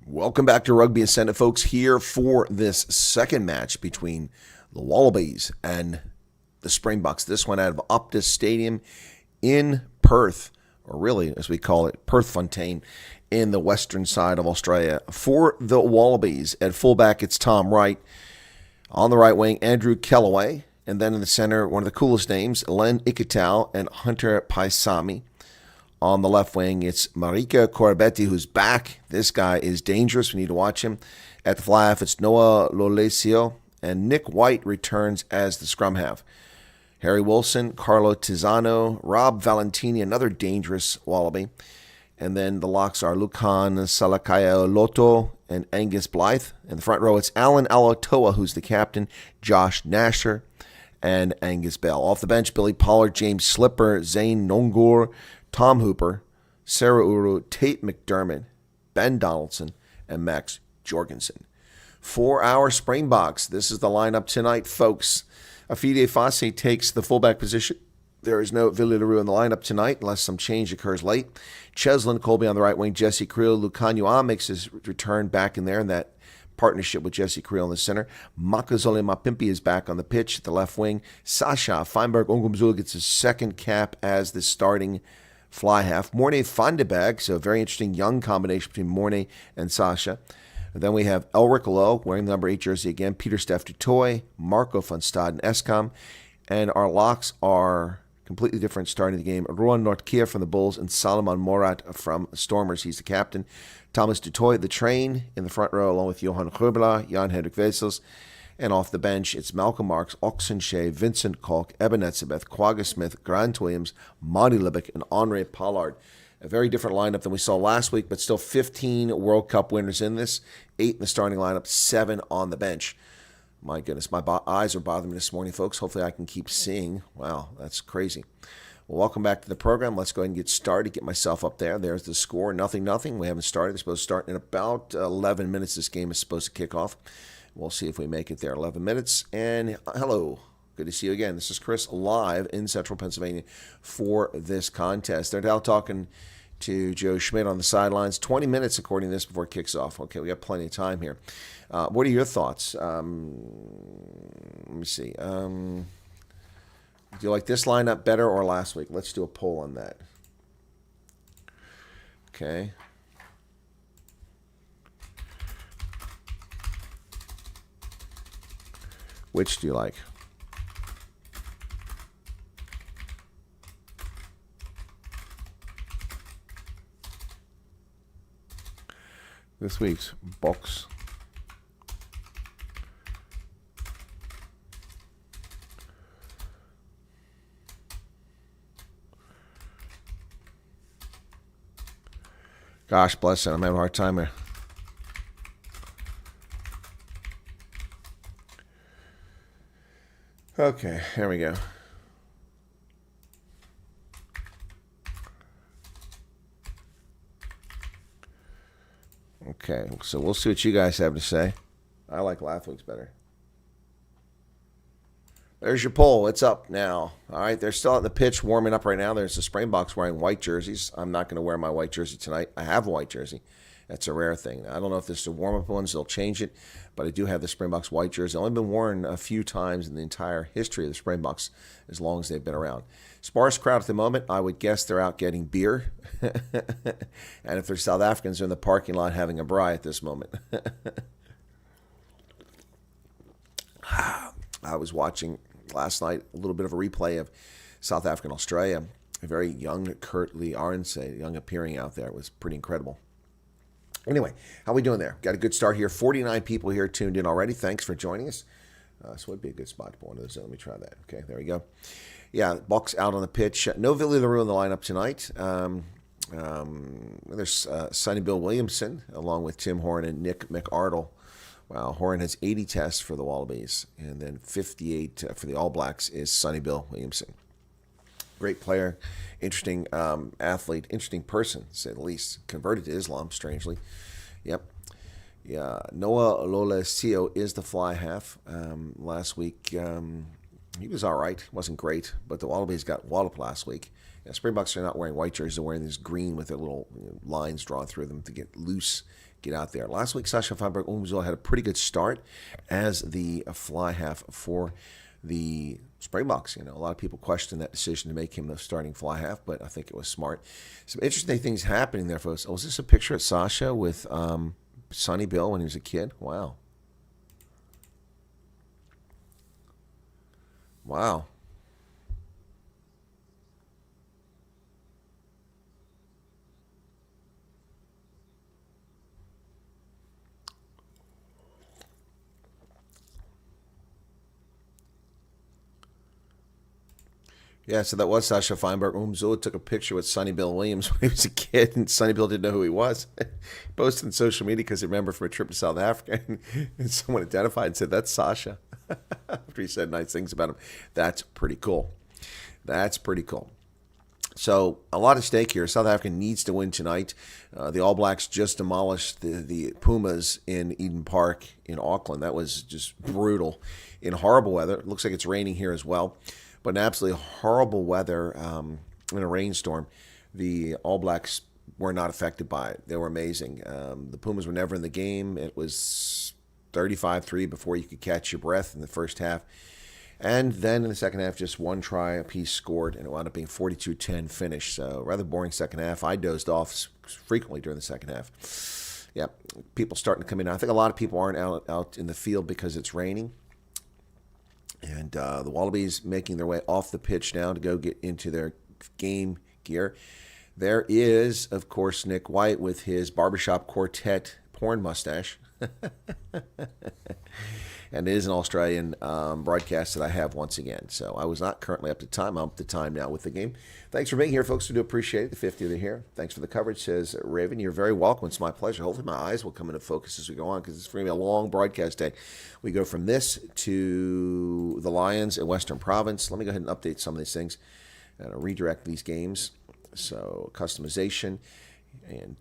Welcome back to Rugby Ascendant, folks, here for this second match between the Wallabies and the Springboks. This one out of Optus Stadium in Perth, or really, as we call it, Perthfontein, in the western side of Australia. For the Wallabies, at fullback, it's Tom Wright. On the right wing, Andrew Kellaway. And then in the center, one of the coolest names, Len Ikitau and Hunter Paisami. On the left wing, it's Marika Corabetti, who's back. This guy is dangerous. We need to watch him. At the fly half, it's Noah Lolesio. And Nick White returns as the scrum half. Harry Wilson, Carlo Tizzano, Rob Valentini, another dangerous Wallaby. And then the locks are Lucan Salakaya Loto and Angus Blythe. In the front row, it's Alan Alatoa, who's the captain, Josh Nasher, and Angus Bell. Off the bench, Billy Pollard, James Slipper, Zane Nongur, Tom Hooper, Sarah Uru, Tate McDermott, Ben Donaldson, and Max Jorgensen. For our Springboks, this is the lineup tonight, folks. Afide Fosse takes the fullback position. There is no Villy LaRue in the lineup tonight unless some change occurs late. Cheslin Colby on the right wing, Jesse Creel. Lukanyua makes his return back in there in that partnership with Jesse Creel in the center. Makazole Mapimpi is back on the pitch at the left wing. Sasha Feinberg Ongumzula gets his second cap as the starting fly half. Mornay van de Berg, so a very interesting young combination between Mornay and Sasha. And then we have Elric Lowe wearing the number 8 jersey again, Peter Steph Dutoy, Marco van Staden Eskom. And our locks are completely different starting the game. Ruan Nordkeer from the Bulls and Salomon Morat from Stormers. He's the captain. Thomas Dutoy, the train, in the front row, along with Johan Grubela, Jan-Hendrik Wessels. And off the bench, it's Malcolm Marks, Oxenshea, Vincent Kalk, Eben Etzebeth, Quagga Smith, Grant Williams, Monty Libick, and Henri Pollard. A very different lineup than we saw last week, but still 15 World Cup winners in this. 8 in the starting lineup, 7 on the bench. My goodness, my eyes are bothering me this morning, folks. Hopefully I can keep seeing. Wow, that's crazy. Well, welcome back to the program. Let's go ahead and get started. Get myself up there. There's the score, 0-0. We haven't started. It's supposed to start in about 11 minutes. This game is supposed to kick off. We'll see if we make it there. 11 minutes. And hello. Good to see you again. This is Chris live in Central Pennsylvania for this contest. They're now talking to Joe Schmidt on the sidelines. 20 minutes, according to this, before it kicks off. Okay, we got plenty of time here. What are your thoughts? Let me see. Do you like this lineup better or last week? Let's do a poll on that. Okay. Which do you like? This week's box. Gosh bless it. I'm having a hard time here. Okay, here we go. Okay, so we'll see what you guys have to say. I like last week's better. There's your poll. It's up now. All right, they're still at the pitch warming up right now. There's the Springboks wearing white jerseys. I'm not going to wear my white jersey tonight. I have a white jersey. That's a rare thing. I don't know if this is a warm-up ones. They'll change it, but I do have the Springboks white jersey. Only been worn a few times in the entire history of the Springboks, as long as they've been around. Sparse crowd at the moment. I would guess they're out getting beer. And if they're South Africans, they're in the parking lot having a braai at this moment. I was watching last night a little bit of a replay of South Africa and Australia. A very young Kurt Lee Arendse, young appearing out there. It was pretty incredible. Anyway, how we doing there? Got a good start here. 49 people here tuned in already. Thanks for joining us. So it would be a good spot to put one of those in. Let me try that. Okay, there we go. Yeah, Bucks out on the pitch. No Villy LaRue in the lineup tonight. There's Sonny Bill Williamson, along with Tim Horan and Nick McArdle. Wow, Horan has 80 tests for the Wallabies, and then 58 for the All Blacks is Sonny Bill Williamson. Great player, interesting athlete, interesting person, to say the least. Converted to Islam, strangely. Yep. Yeah, Noah Lolesio is the fly half. Last week, he was all right. Wasn't great, but the Wallabies got walloped last week. Yeah, Springboks are not wearing white jerseys. They're wearing this green with their little lines drawn through them to get loose get out there. Last week, Sasha Feinberg-Umzul had a pretty good start as the fly half for the Springboks. A lot of people question that decision to make him the starting fly half, but I think it was smart. Some interesting things happening there, folks. Oh, is this a picture of Sasha with Sonny Bill when he was a kid? Wow. Wow. Yeah, so that was Sasha Feinberg-Umzul. Took a picture with Sonny Bill Williams when he was a kid, and Sonny Bill didn't know who he was. Posted on social media because he remembered from a trip to South Africa, and someone identified and said, that's Sasha, after he said nice things about him. That's pretty cool. That's pretty cool. So a lot at stake here. South Africa needs to win tonight. The All Blacks just demolished the Pumas in Eden Park in Auckland. That was just brutal in horrible weather. It looks like it's raining here as well. But in absolutely horrible weather in a rainstorm, the All Blacks were not affected by it. They were amazing. The Pumas were never in the game. It was 35-3 before you could catch your breath in the first half. And then in the second half, just one try apiece scored, and it wound up being 42-10 finish. So rather boring second half. I dozed off frequently during the second half. Yeah, people starting to come in. I think a lot of people aren't out in the field because it's raining. And the Wallabies making their way off the pitch now to go get into their game gear. There is, of course, Nick White with his barbershop quartet porn mustache. And it is an Australian broadcast that I have once again. So I was not currently up to time. I'm up to time now with the game. Thanks for being here, folks. We do appreciate it. The 50 are here. Thanks for the coverage, says Raven. You're very welcome. It's my pleasure. Hopefully my eyes will come into focus as we go on because it's going to be a long broadcast day. We go from this to the Lions in Western Province. Let me go ahead and update some of these things and redirect these games. So customization. And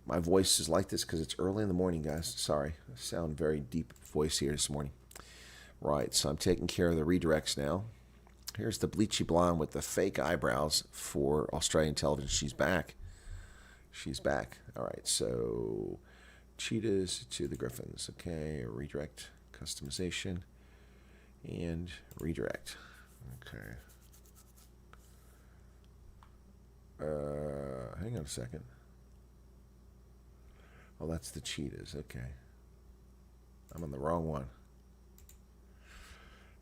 my voice is like this because it's early in the morning, guys. Sorry. I sound very deep voice here this morning. Right, so I'm taking care of the redirects now. Here's the bleachy blonde with the fake eyebrows for Australian television. She's back. She's back. All right, so cheetahs to the griffins. Okay, redirect, customization, and redirect. Okay. Hang on a second. Oh, that's the cheetahs. Okay. I'm on the wrong one.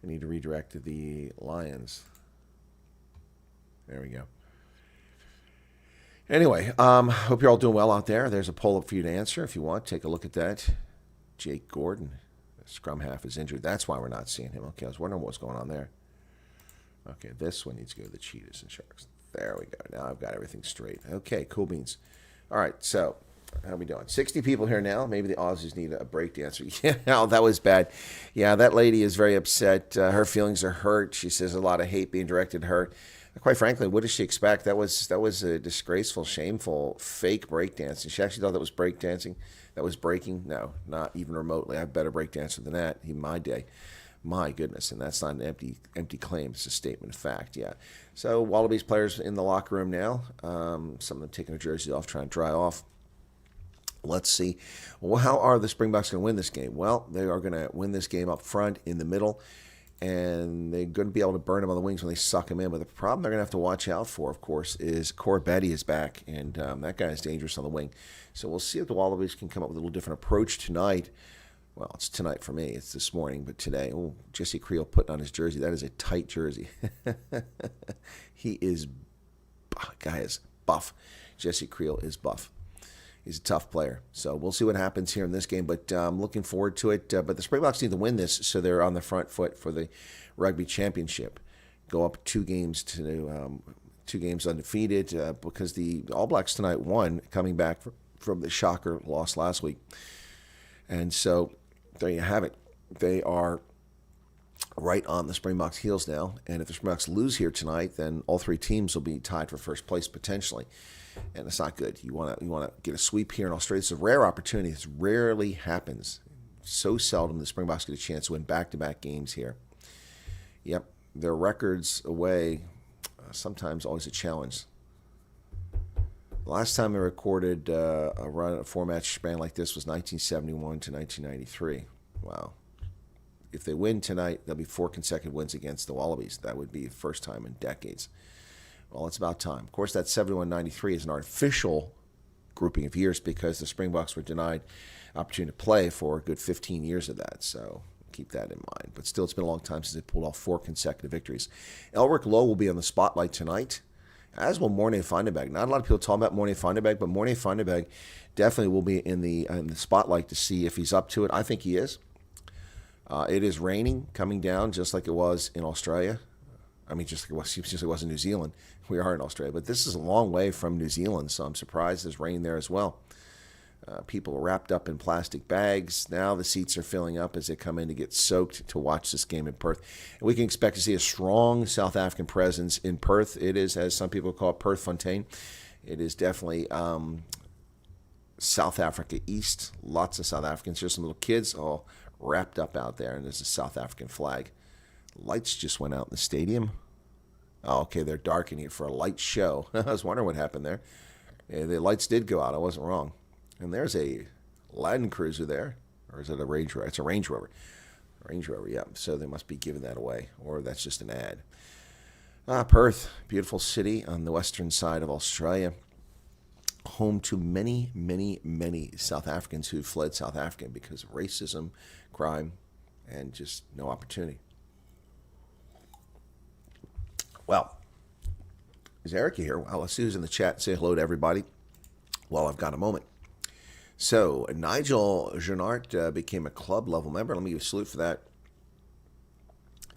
I need to redirect the Lions. There we go. Anyway, hope you're all doing well out there. There's a poll up for you to answer if you want. Take a look at that. Jake Gordon, the scrum half, is injured. That's why we're not seeing him. Okay, I was wondering what's going on there. Okay, this one needs to go to the Cheetahs and Sharks. There we go. Now I've got everything straight. Okay, cool beans. All right, so how are we doing? 60 people here now. Maybe the Aussies need a break dancer. Yeah, that was bad. Yeah, that lady is very upset. Her feelings are hurt. She says a lot of hate being directed at her. Quite frankly, what does she expect? That was a disgraceful, shameful, fake breakdancing. She actually thought that was breakdancing. That was breaking. No, not even remotely. I have better breakdancer than that in my day. My goodness, and that's not an empty claim. It's a statement of fact, yeah. So Wallabies players in the locker room now. Some of them taking their jerseys off, trying to dry off. Let's see. Well, how are the Springboks going to win this game? Well, they are going to win this game up front, in the middle, and they're going to be able to burn them on the wings when they suck them in. But the problem they're going to have to watch out for, of course, is Corbetty is back, and that guy is dangerous on the wing. So we'll see if the Wallabies can come up with a little different approach tonight. Well, it's tonight for me. It's this morning, but today. Oh, Jesse Creel putting on his jersey. That is a tight jersey. Guy is buff. Jesse Creel is buff. He's a tough player. So we'll see what happens here in this game, but I'm looking forward to it. But the Springboks need to win this so they're on the front foot for the Rugby Championship. Go up 2 games to 2 games undefeated because the All Blacks tonight won, coming back from the shocker loss last week. And so there you have it. They are right on the Springboks' heels now. And if the Springboks lose here tonight, then all 3 teams will be tied for first place potentially. And it's not good. You want to get a sweep here in Australia. It's a rare opportunity. This rarely happens. So seldom the Springboks get a chance to win back-to-back games here. Yep, their records away, sometimes always a challenge. The last time I recorded a run, a four-match span like this was 1971 to 1993. Wow. If they win tonight, there'll be 4 consecutive wins against the Wallabies. That would be the first time in decades. Well, it's about time. Of course, that 71-93 is an artificial grouping of years because the Springboks were denied opportunity to play for a good 15 years of that. So keep that in mind. But still, it's been a long time since they pulled off 4 consecutive victories. Elric Lowe will be on the spotlight tonight, as will Morné Vandenberg. Not a lot of people talk about Morné Vandenberg, but Morné Vandenberg definitely will be in the spotlight to see if he's up to it. I think he is. It is raining, coming down just like it was in Australia. I mean, just like it was in New Zealand. We are in Australia, but this is a long way from New Zealand, so I'm surprised there's rain there as well. People are wrapped up in plastic bags. Now the seats are filling up as they come in to get soaked to watch this game in Perth. And we can expect to see a strong South African presence in Perth. It is, as some people call it, Perth Fontaine. It is definitely South Africa East. Lots of South Africans. There's some little kids all wrapped up out there, and there's a South African flag. Lights just went out in the stadium. Oh, okay, they're darkening it for a light show. I was wondering what happened there. Yeah, the lights did go out. I wasn't wrong. And there's a Land Cruiser there. Or is it a Range Rover? It's a Range Rover. Range Rover, yeah. So they must be giving that away. Or that's just an ad. Perth, beautiful city on the western side of Australia. Home to many, many, many South Africans who fled South Africa because of racism, crime, and just no opportunity. Well, is Erica here? Well, let's see who's in the chat. Say hello to everybody while I've got a moment. So, Nigel Jeanart became a club level member. Let me give a salute for that.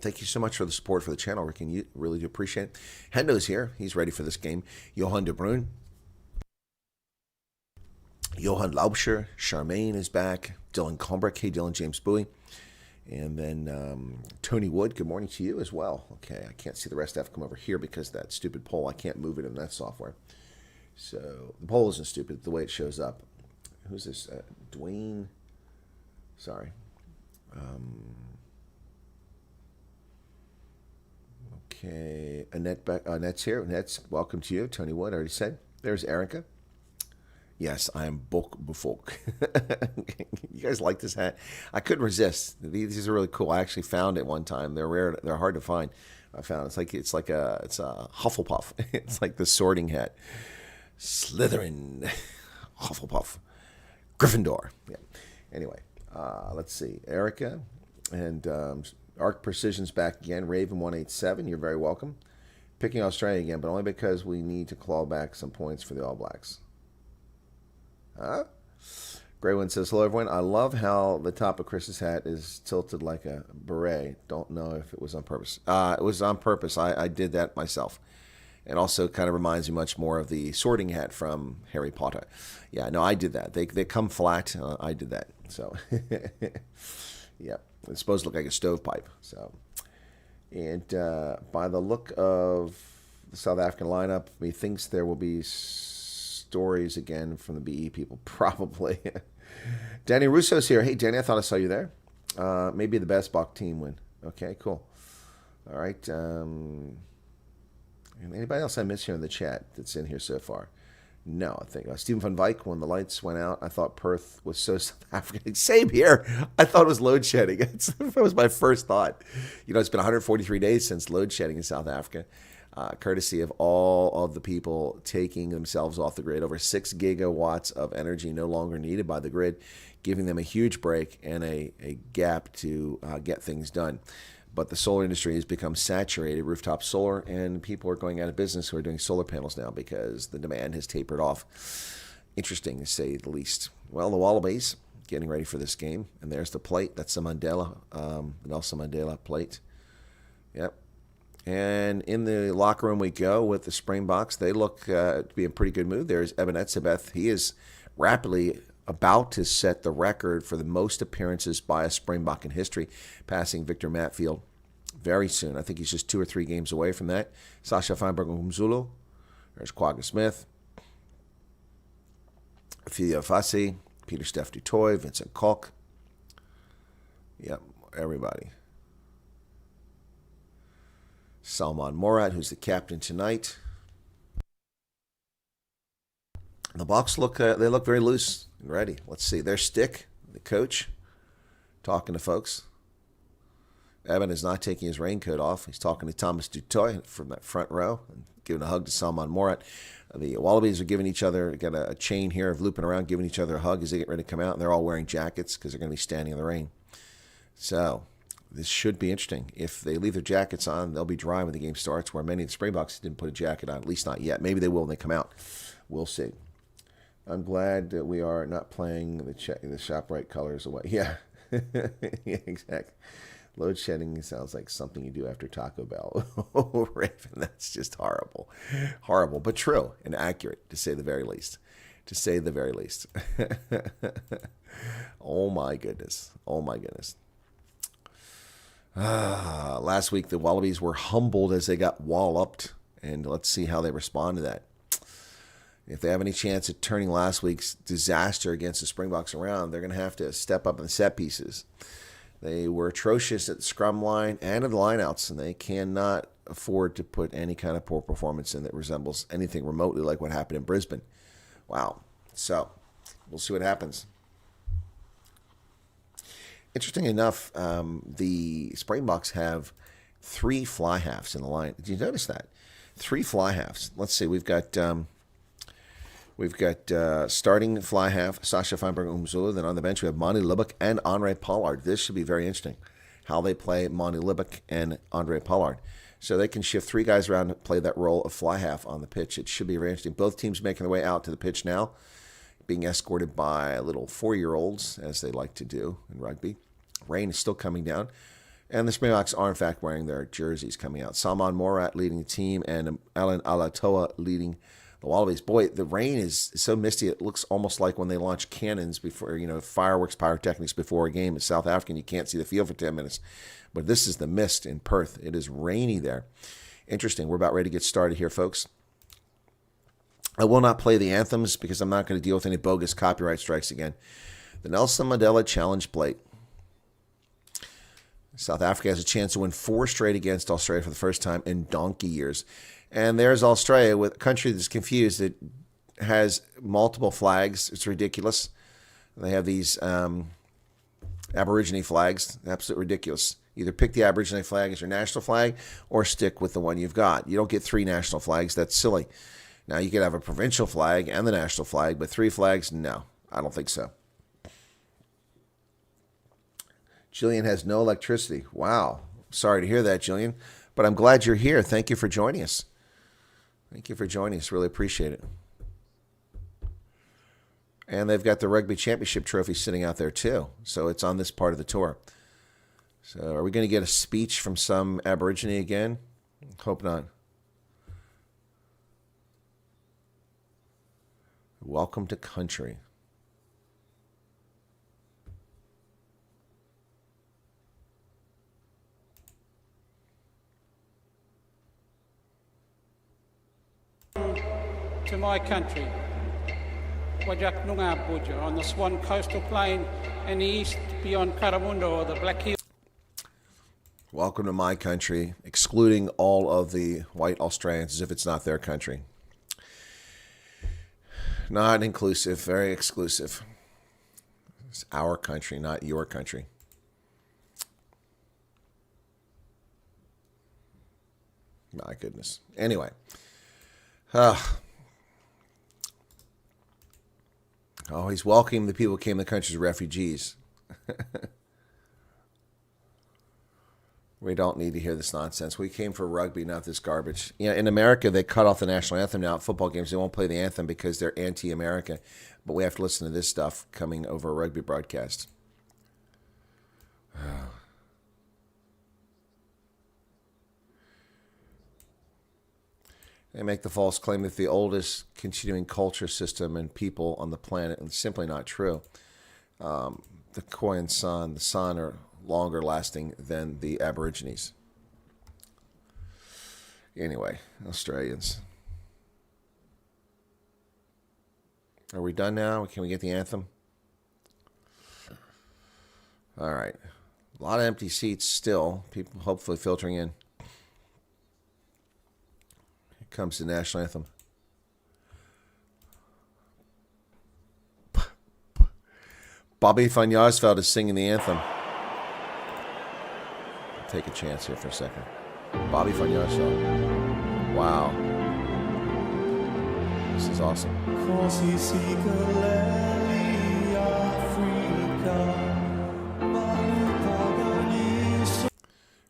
Thank you so much for the support for the channel, Rick, and you really do appreciate it. Hendo's here. He's ready for this game. Johan de Bruin. Johan Laubscher. Charmaine is back. Dylan Combrick. Hey, Dylan. James Bowie. And then Tony Wood, good morning to you as well. Okay, I can't see the rest. I have to come over here because of that stupid poll. I can't move it in that software. So the poll isn't stupid, the way it shows up. Who's this? Dwayne. Sorry. Okay, Annette's here. Annette's, welcome to you. Tony Wood, I already said. There's Erica. Yes, I am Bok Bufolk. You guys like this hat? I couldn't resist. These are really cool. I actually found it one time. They're rare. They're hard to find. I found it's a Hufflepuff. It's like the sorting hat. Slytherin, Hufflepuff, Gryffindor. Yeah. Anyway, let's see. Erica and Arc Precision's back again. Raven 187. You're very welcome. Picking Australia again, but only because we need to claw back some points for the All Blacks. Huh? Greywind says, hello, everyone. I love how the top of Chris's hat is tilted like a beret. Don't know if it was on purpose. It was on purpose. I did that myself. It also kind of reminds me much more of the sorting hat from Harry Potter. Yeah, no, I did that. They come flat. I did that. So, yeah. It's supposed to look like a stovepipe. So, and by the look of the South African lineup, methinks there will be stories again from the BE people, probably. Danny Russo's here. Hey, Danny, I thought I saw you there. Maybe the best Bok team win. Okay, cool. All right. Anybody else I missed here in the chat that's in here so far? No, I think Stephen Van Wyk, when the lights went out, I thought Perth was so South African. Same here. I thought it was load shedding. That was my first thought. You know, it's been 143 days since load shedding in South Africa. Courtesy of all of the people taking themselves off the grid. Over 6 gigawatts of energy no longer needed by the grid, giving them a huge break and a gap to get things done. But the solar industry has become saturated, rooftop solar, and people are going out of business who are doing solar panels now because the demand has tapered off. Interesting, to say the least. Well, the Wallabies getting ready for this game, and there's the plate. That's the Nelson Mandela plate. Yep. And in the locker room we go with the Springboks. They look to be in pretty good mood. There's Eben Etzebeth. He is rapidly about to set the record for the most appearances by a Springbok in history, passing Victor Matfield very soon. I think he's just 2 or 3 games away from that. Sasha Feinberg-Umzulu. There's Quagga Smith. Ophelia Fassi. Peter Steph Dutoy. Vincent Koch. Yep, everybody. Salman Morat, who's the captain tonight. The Bucks look they look very loose and ready. Let's see. Their stick, the coach, talking to folks. Evan is not taking his raincoat off. He's talking to Thomas Dutoy from that front row and giving a hug to Salman Morat. The Wallabies are giving each other, got a chain here of looping around, giving each other a hug as they get ready to come out. And they're all wearing jackets because they're going to be standing in the rain. So this should be interesting. If they leave their jackets on, they'll be dry when the game starts, where many of the Springboks didn't put a jacket on, at least not yet. Maybe they will when they come out. We'll see. I'm glad that we are not playing the ShopRite colors away. Yeah, yeah, exactly. Load shedding sounds like something you do after Taco Bell. Oh, Raven, that's just horrible. Horrible, but true and accurate, to say the very least. To say the very least. Oh, my goodness. Oh, my goodness. Last week, the Wallabies were humbled as they got walloped, and let's see how they respond to that. If they have any chance at turning last week's disaster against the Springboks around, they're going to have to step up in the set pieces. They were atrocious at the scrum line and at the lineouts, and they cannot afford to put any kind of poor performance in that resembles anything remotely like what happened in Brisbane. Wow. So we'll see what happens. Interesting enough, the Springboks have 3 fly halves in the line. Did you notice that? 3 fly halves. Let's see. We've got starting fly half, Sasha Feinberg-Umzulu. Then on the bench, we have Monty Lubbock and Andre Pollard. This should be very interesting, how they play Monty Lubbock and Andre Pollard. So they can shift 3 guys around and play that role of fly half on the pitch. It should be very interesting. Both teams making their way out to the pitch now, being escorted by little 4-year-olds, as they like to do in rugby. Rain is still coming down. And the Springboks are, in fact, wearing their jerseys coming out. Salman Morat leading the team and Alan Alatoa leading the Wallabies. Boy, the rain is so misty, it looks almost like when they launch cannons before, fireworks, pyrotechnics before a game in South Africa, and you can't see the field for 10 minutes. But this is the mist in Perth. It is rainy there. Interesting. We're about ready to get started here, folks. I will not play the anthems because I'm not going to deal with any bogus copyright strikes again. The Nelson Mandela Challenge Plate. South Africa has a chance to win 4 straight against Australia for the first time in donkey years. And there's Australia, with a country that's confused. It has multiple flags. It's ridiculous. They have these Aborigine flags. Absolutely ridiculous. Either pick the Aborigine flag as your national flag or stick with the one you've got. You don't get 3 national flags. That's silly. Now, you could have a provincial flag and the national flag, but 3 flags? No, I don't think so. Jillian has no electricity. Wow. Sorry to hear that, Jillian. But I'm glad you're here. Thank you for joining us. Thank you for joining us. Really appreciate it. And they've got the Rugby Championship trophy sitting out there, too. So it's on this part of the tour. So are we going to get a speech from some Aborigine again? Hope not. Welcome to country. To my country, Wajak Nunga Buja, on the Swan Coastal Plain in the east beyond Karamundo or the Black Hills. Welcome to my country, excluding all of the white Australians as if it's not their country. Not inclusive, very exclusive. It's our country, not your country. My goodness. Anyway. Oh, he's welcoming the people who came to the country as refugees. We don't need to hear this nonsense. We came for rugby, not this garbage. In America, they cut off the national anthem now at football games. They won't play the anthem because they're anti-America. But we have to listen to this stuff coming over a rugby broadcast. They make the false claim that the oldest continuing culture system and people on the planet, and it's simply not true. The Khoi and San, the San are longer lasting than the Aborigines. Anyway, Australians. Are we done now? Can we get the anthem? All right. A lot of empty seats still. People hopefully filtering in. Here comes the national anthem. Bobby van Jaarsveld is singing the anthem. I'll take a chance here for a second. Bobby van Jaarsveld. Wow. This is awesome.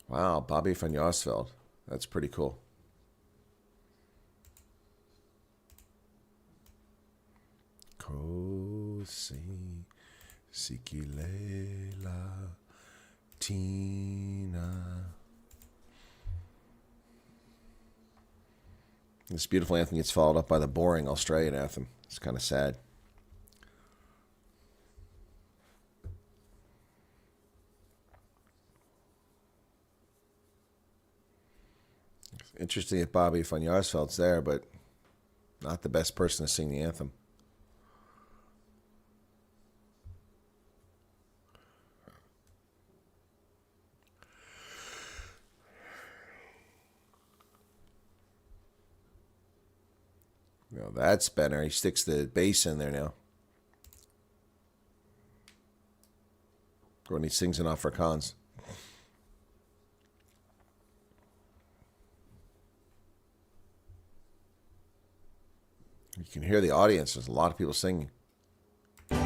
Wow, Bobby van Jaarsveld. That's pretty cool. Kosi Sikilela Tina. This beautiful anthem gets followed up by the boring Australian anthem. It's kind of sad. Interesting that Bobby van Jaarsveld's there, but not the best person to sing the anthem. No, that's better. He sticks the bass in there now. When he sings in Afrikaans. You can hear the audience. There's a lot of people singing. A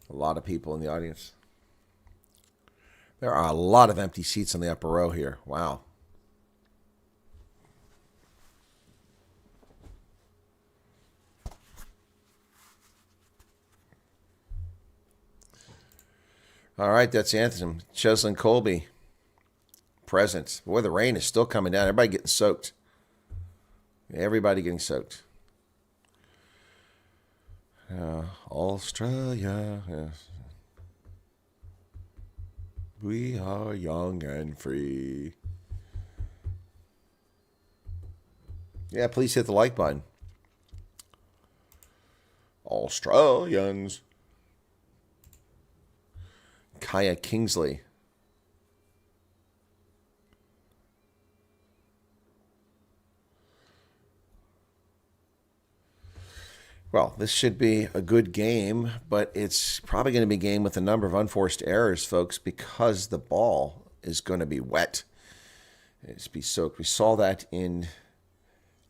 lot of people in the audience. There are a lot of empty seats in the upper row here. Wow. All right, that's Anthem. Cheslin Colby. Present. Boy, the rain is still coming down. Everybody getting soaked. Everybody getting soaked. Australia. Yes. We are young and free. Yeah, please hit the like button. Australians. Kaya Kingsley. Well, this should be a good game, but it's probably going to be a game with a number of unforced errors, folks, because the ball is going to be wet. It's be soaked. We saw that in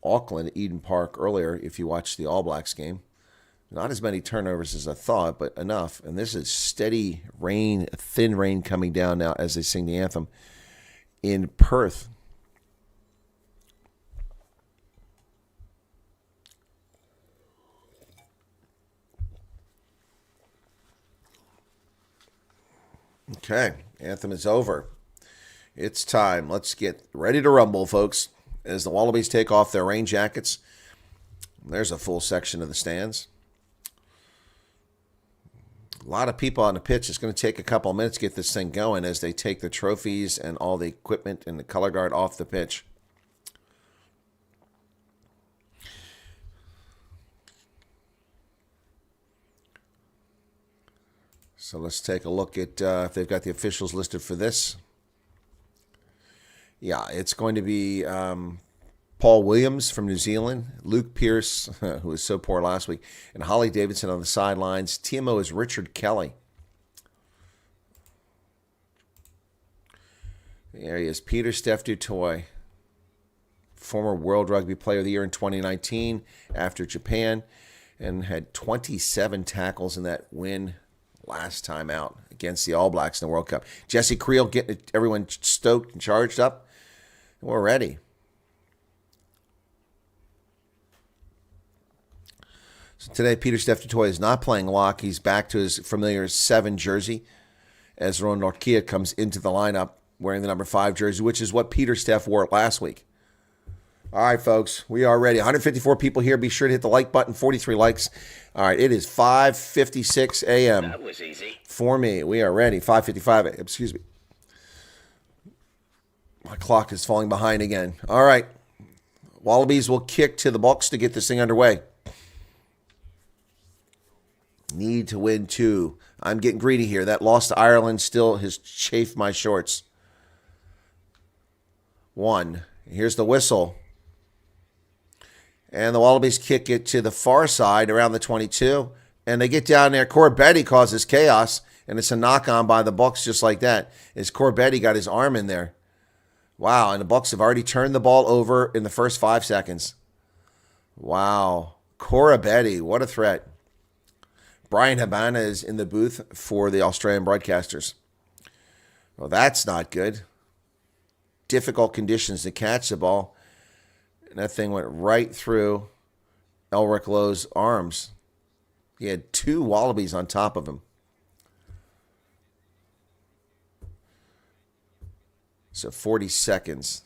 Auckland, Eden Park earlier, if you watched the All Blacks game. Not as many turnovers as I thought, but enough. And this is steady rain, thin rain coming down now as they sing the anthem in Perth. Okay, anthem is over. It's time. Let's get ready to rumble, folks, as the Wallabies take off their rain jackets. There's a full section of the stands. A lot of people on the pitch. It's going to take a couple of minutes to get this thing going as they take the trophies and all the equipment and the color guard off the pitch. So let's take a look at if they've got the officials listed for this. Yeah, it's going to be Paul Williams from New Zealand, Luke Pearce, who was so poor last week, and Holly Davidson on the sidelines. TMO is Richard Kelly. There he is, Peter Steph Dutoy, former World Rugby Player of the Year in 2019 after Japan, and had 27 tackles in that win last time out against the All Blacks in the World Cup. Jesse Creel getting everyone stoked and charged up. We're ready. So today, Peter Steph Dutoy is not playing lock. He's back to his familiar 7 jersey as Ron Norkia comes into the lineup wearing the number 5 jersey, which is what Peter Steph wore last week. All right, folks, we are ready. 154 people here. Be sure to hit the like button. 43 likes. All right, it is 5:56 a.m. That was easy. For me. We are ready. 5:55. Excuse me. My clock is falling behind again. All right. Wallabies will kick to the Bucks to get this thing underway. Need to win 2. I'm getting greedy here. That loss to Ireland still has chafed my shorts. 1. Here's the whistle. And the Wallabies kick it to the far side around the 22. And they get down there. Corbetti causes chaos. And it's a knock-on by the Bucks just like that. As Corbetti got his arm in there. Wow. And the Bucks have already turned the ball over in the first 5 seconds. Wow. Corbetti, what a threat. Brian Habana is in the booth for the Australian broadcasters. Well, that's not good. Difficult conditions to catch the ball. And that thing went right through Elric Lowe's arms. He had 2 Wallabies on top of him. So 40 seconds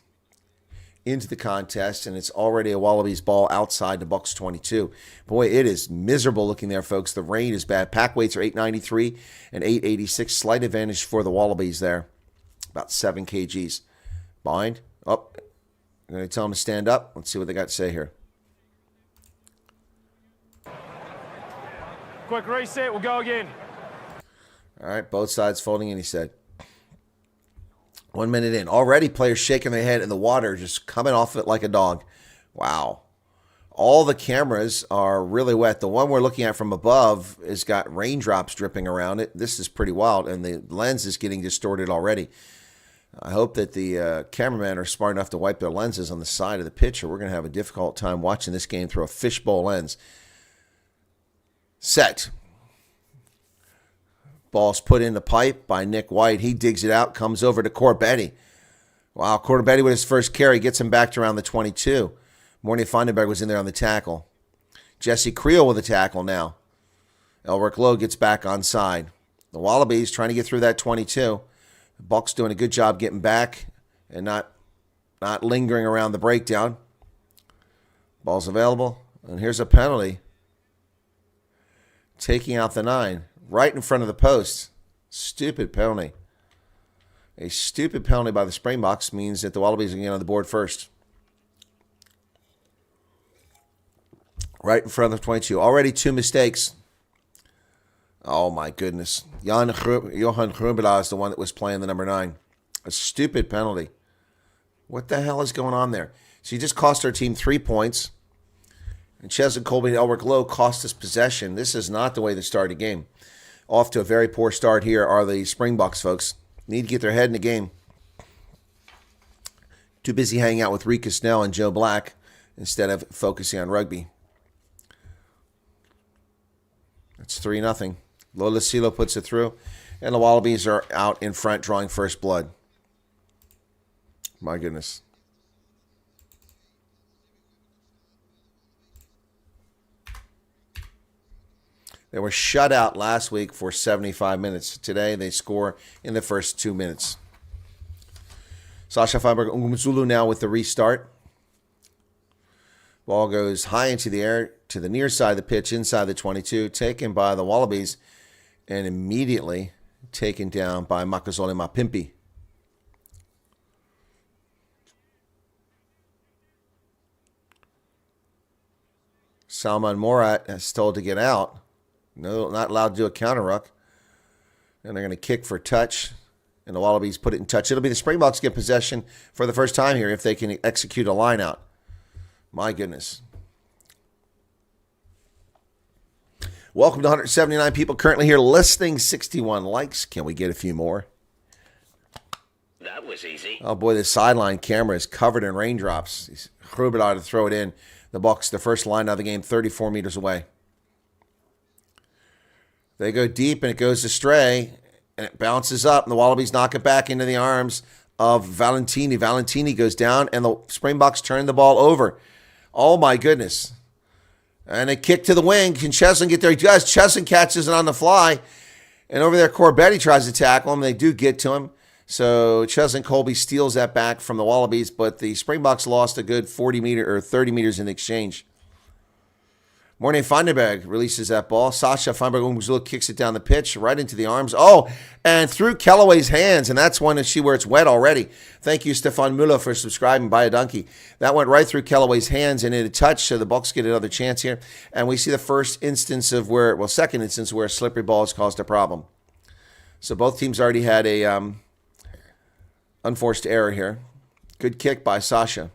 into the contest, and it's already a Wallabies ball outside the Bucks 22. Boy, it is miserable looking there, folks. The rain is bad. Pack weights are 893 and 886. Slight advantage for the Wallabies there. About 7 kgs. Bind. Up. I'm going to tell them to stand up. Let's see what they got to say here. Quick reset, we'll go again. All right, both sides folding in, he said. 1 minute in. Already players shaking their head in the water, just coming off it like a dog. Wow. All the cameras are really wet. The one we're looking at from above has got raindrops dripping around it. This is pretty wild, and the lens is getting distorted already. I hope that the cameramen are smart enough to wipe their lenses on the side of the pitch, or we're going to have a difficult time watching this game through a fishbowl lens. Set. Ball's put in the pipe by Nick White. He digs it out, comes over to Corbetti. Wow, Corbetti with his first carry gets him back to around the 22. Mornay Vandenberg was in there on the tackle. Jesse Creel with a tackle now. Elric Lowe gets back on side. The Wallabies trying to get through that 22. The Bucks doing a good job getting back and not lingering around the breakdown. Ball's available, and here's a penalty. Taking out the 9. Right in front of the post. Stupid penalty. A stupid penalty by the Springboks means that the Wallabies are going to get on the board first. Right in front of the 22. Already 2 mistakes. Oh, my goodness. Johan Grubela is the one that was playing the number 9. A stupid penalty. What the hell is going on there? So you just cost our team 3 points. And Cheslin Colby and Elric Lowe cost us possession. This is not the way to start a game. Off to a very poor start here are the Springboks, folks. Need to get their head in the game. Too busy hanging out with Rika Snell and Joe Black instead of focusing on rugby. It's 3-0. Lola Silo puts it through. And the Wallabies are out in front drawing first blood. My goodness. They were shut out last week for 75 minutes. Today, they score in the first 2 minutes. Sasha Feinberg Ngumzulu now with the restart. Ball goes high into the air to the near side of the pitch, inside the 22, taken by the Wallabies, and immediately taken down by Makazole Mapimpi. Salman Morat is told to get out. No, not allowed to do a counter ruck. And they're going to kick for touch. And the Wallabies put it in touch. It'll be the Springboks get possession for the first time here if they can execute a line out. My goodness. Welcome to 179 people currently here listening. 61 likes. Can we get a few more? That was easy. Oh, boy, the sideline camera is covered in raindrops. Grubela to throw it in. The Bucks, the first line of the game, 34 meters away. They go deep, and it goes astray, and it bounces up, and the Wallabies knock it back into the arms of Valentini. Valentini goes down, and the Springboks turn the ball over. Oh, my goodness. And a kick to the wing. Can Cheslin get there? He does. Cheslin catches it on the fly, and over there, Corbetti tries to tackle him. They do get to him. So Cheslin Colby steals that back from the Wallabies, but the Springboks lost a good 30 meters in exchange. Mornay Vandenberg releases that ball. Sasha Feinberg kicks it down the pitch, right into the arms. Oh, and through Kellaway's hands, and that's one where it's wet already. Thank you, Stefan Müller, for subscribing. Buy a donkey. That went right through Kellaway's hands and in a touch, so the Bucks get another chance here. And we see the second instance of where a slippery ball has caused a problem. So both teams already had a unforced error here. Good kick by Sasha.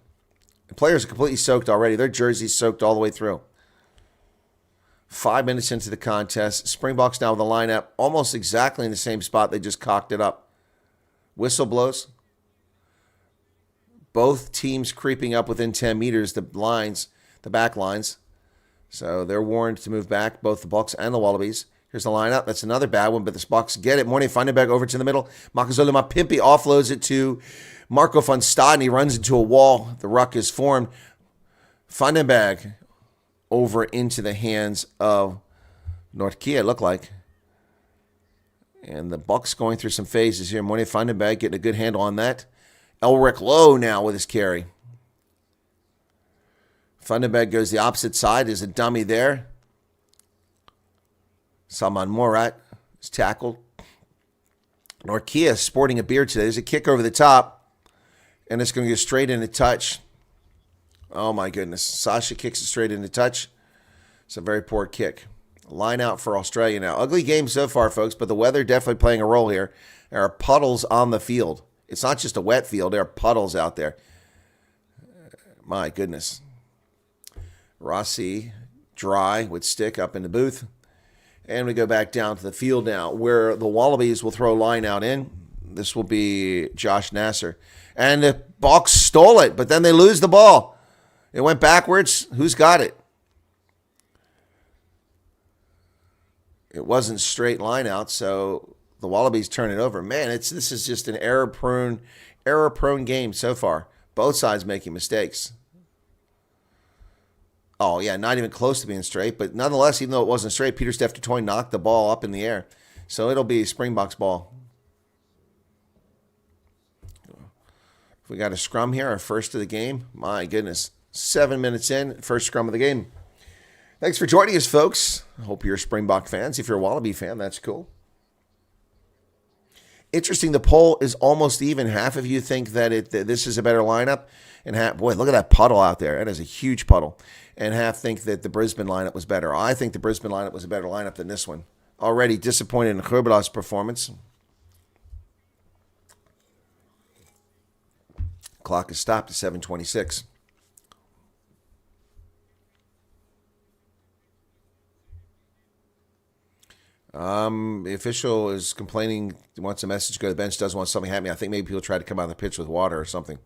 The players are completely soaked already. Their jerseys soaked all the way through. 5 minutes into the contest. Springboks now with the lineup almost exactly in the same spot. They just cocked it up. Whistle blows. Both teams creeping up within 10 meters, the back lines. So they're warned to move back, both the Bucks and the Wallabies. Here's the lineup. That's another bad one, but the Bucks get it. Morning Findenberg over to the middle. Makazole Mapimpi offloads it to Marco van Staden. He runs into a wall. The ruck is formed. Findenberg over into the hands of Nortkia, it looked like. And the Bucks going through some phases here. Morning Findenberg getting a good handle on that. Elric Lowe now with his carry. Findenberg goes the opposite side. There's a dummy there. Salman Morat is tackled. Nortkia sporting a beard today. There's a kick over the top. And it's going to go straight into touch. Oh, my goodness. Sasha kicks it straight into touch. It's a very poor kick. Line out for Australia now. Ugly game so far, folks, but the weather definitely playing a role here. There are puddles on the field. It's not just a wet field. There are puddles out there. My goodness. Rossi, dry with stick up in the booth. And we go back down to the field now where the Wallabies will throw line out in. This will be Josh Nasser. And the Bucks stole it, but then they lose the ball. It went backwards. Who's got it? It wasn't straight line out, so the Wallabies turn it over. Man, this is just an error-prone game so far. Both sides making mistakes. Oh, yeah, not even close to being straight. But nonetheless, even though it wasn't straight, Peter Steph Toy knocked the ball up in the air. So it'll be Springboks ball. We got a scrum here, our first of the game. My goodness. 7 minutes in, first scrum of the game. Thanks for joining us, folks. I hope you're Springbok fans. If you're a Wallaby fan, that's cool. Interesting, the poll is almost even. Half of you think that this is a better lineup. And half, boy, look at that puddle out there. That is a huge puddle. And half think that the Brisbane lineup was better. I think the Brisbane lineup was a better lineup than this one. Already disappointed in Khurbalov's performance. Clock is stopped at 7:26. The official is complaining, wants a message to go to the bench, doesn't want something happening. I think maybe he'll try to come out of the pitch with water or something.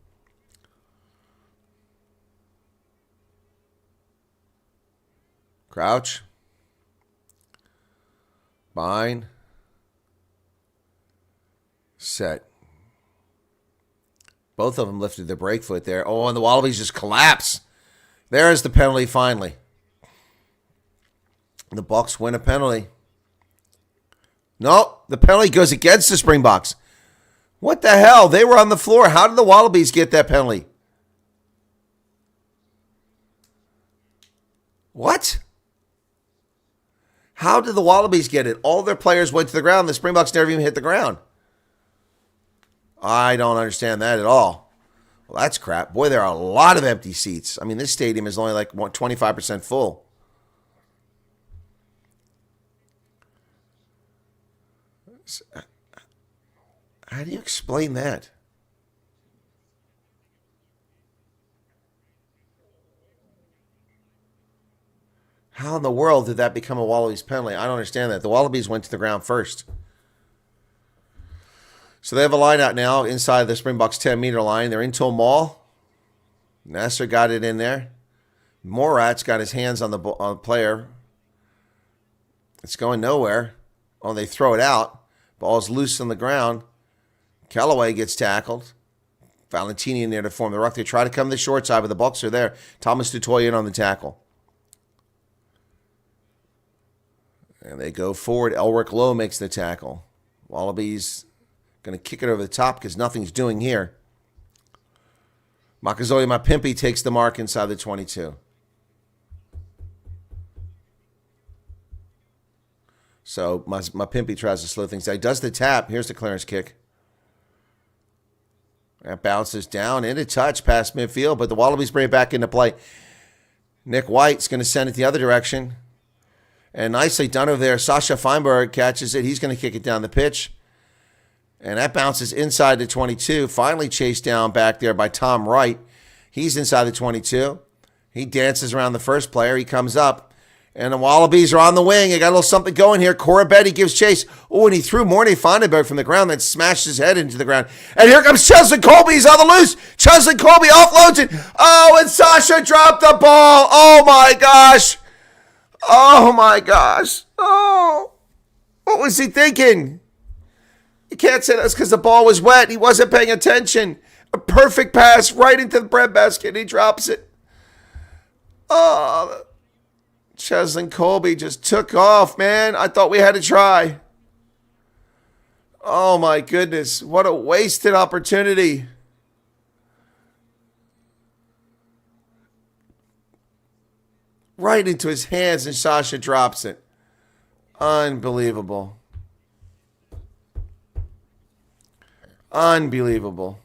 Crouch. Bind. Set. Both of them lifted their break foot there. Oh, and the Wallabies just collapse. There's the penalty finally. The Bucks win a penalty. No, the penalty goes against the Springboks. What the hell? They were on the floor. How did the Wallabies get that penalty? What? How did the Wallabies get it? All their players went to the ground. The Springboks never even hit the ground. I don't understand that at all. Well, that's crap. Boy, there are a lot of empty seats. I mean, this stadium is only like 25% full. How do you explain that? How in the world did that become a Wallabies penalty? I don't understand that. The Wallabies went to the ground first. So they have a line out now inside the Springboks 10-meter line. They're into a maul. Nasser got it in there. Morat's got his hands on the player. It's going nowhere. Oh, they throw it out. Ball's loose on the ground. Callaway gets tackled. Valentini in there to form the ruck. They try to come to the short side, but the Bucks are there. Thomas Dutoy in on the tackle. And they go forward. Elric Lowe makes the tackle. Wallabies going to kick it over the top because nothing's doing here. Makazole Mapimpi takes the mark inside the 22. So Mapimpi tries to slow things down. He does the tap. Here's the clearance kick. That bounces down into touch past midfield, but the Wallabies bring it back into play. Nick White's going to send it the other direction. And nicely done over there. Sasha Feinberg catches it. He's going to kick it down the pitch. And that bounces inside the 22. Finally chased down back there by Tom Wright. He's inside the 22. He dances around the first player. He comes up. And the Wallabies are on the wing. They got a little something going here. Corabetti gives chase. Oh, and he threw Mornay Vandenberg from the ground, then smashed his head into the ground. And here comes Cheslin Colby. He's on the loose. Cheslin Colby offloads it. Oh, and Sasha dropped the ball. Oh, my gosh. Oh, my gosh. Oh, what was he thinking? You can't say that's because the ball was wet. He wasn't paying attention. A perfect pass right into the breadbasket. He drops it. Oh, Cheslin Colby just took off, man. I thought we had to try. Oh, my goodness. What a wasted opportunity. Right into his hands, and Sasha drops it. Unbelievable. Unbelievable.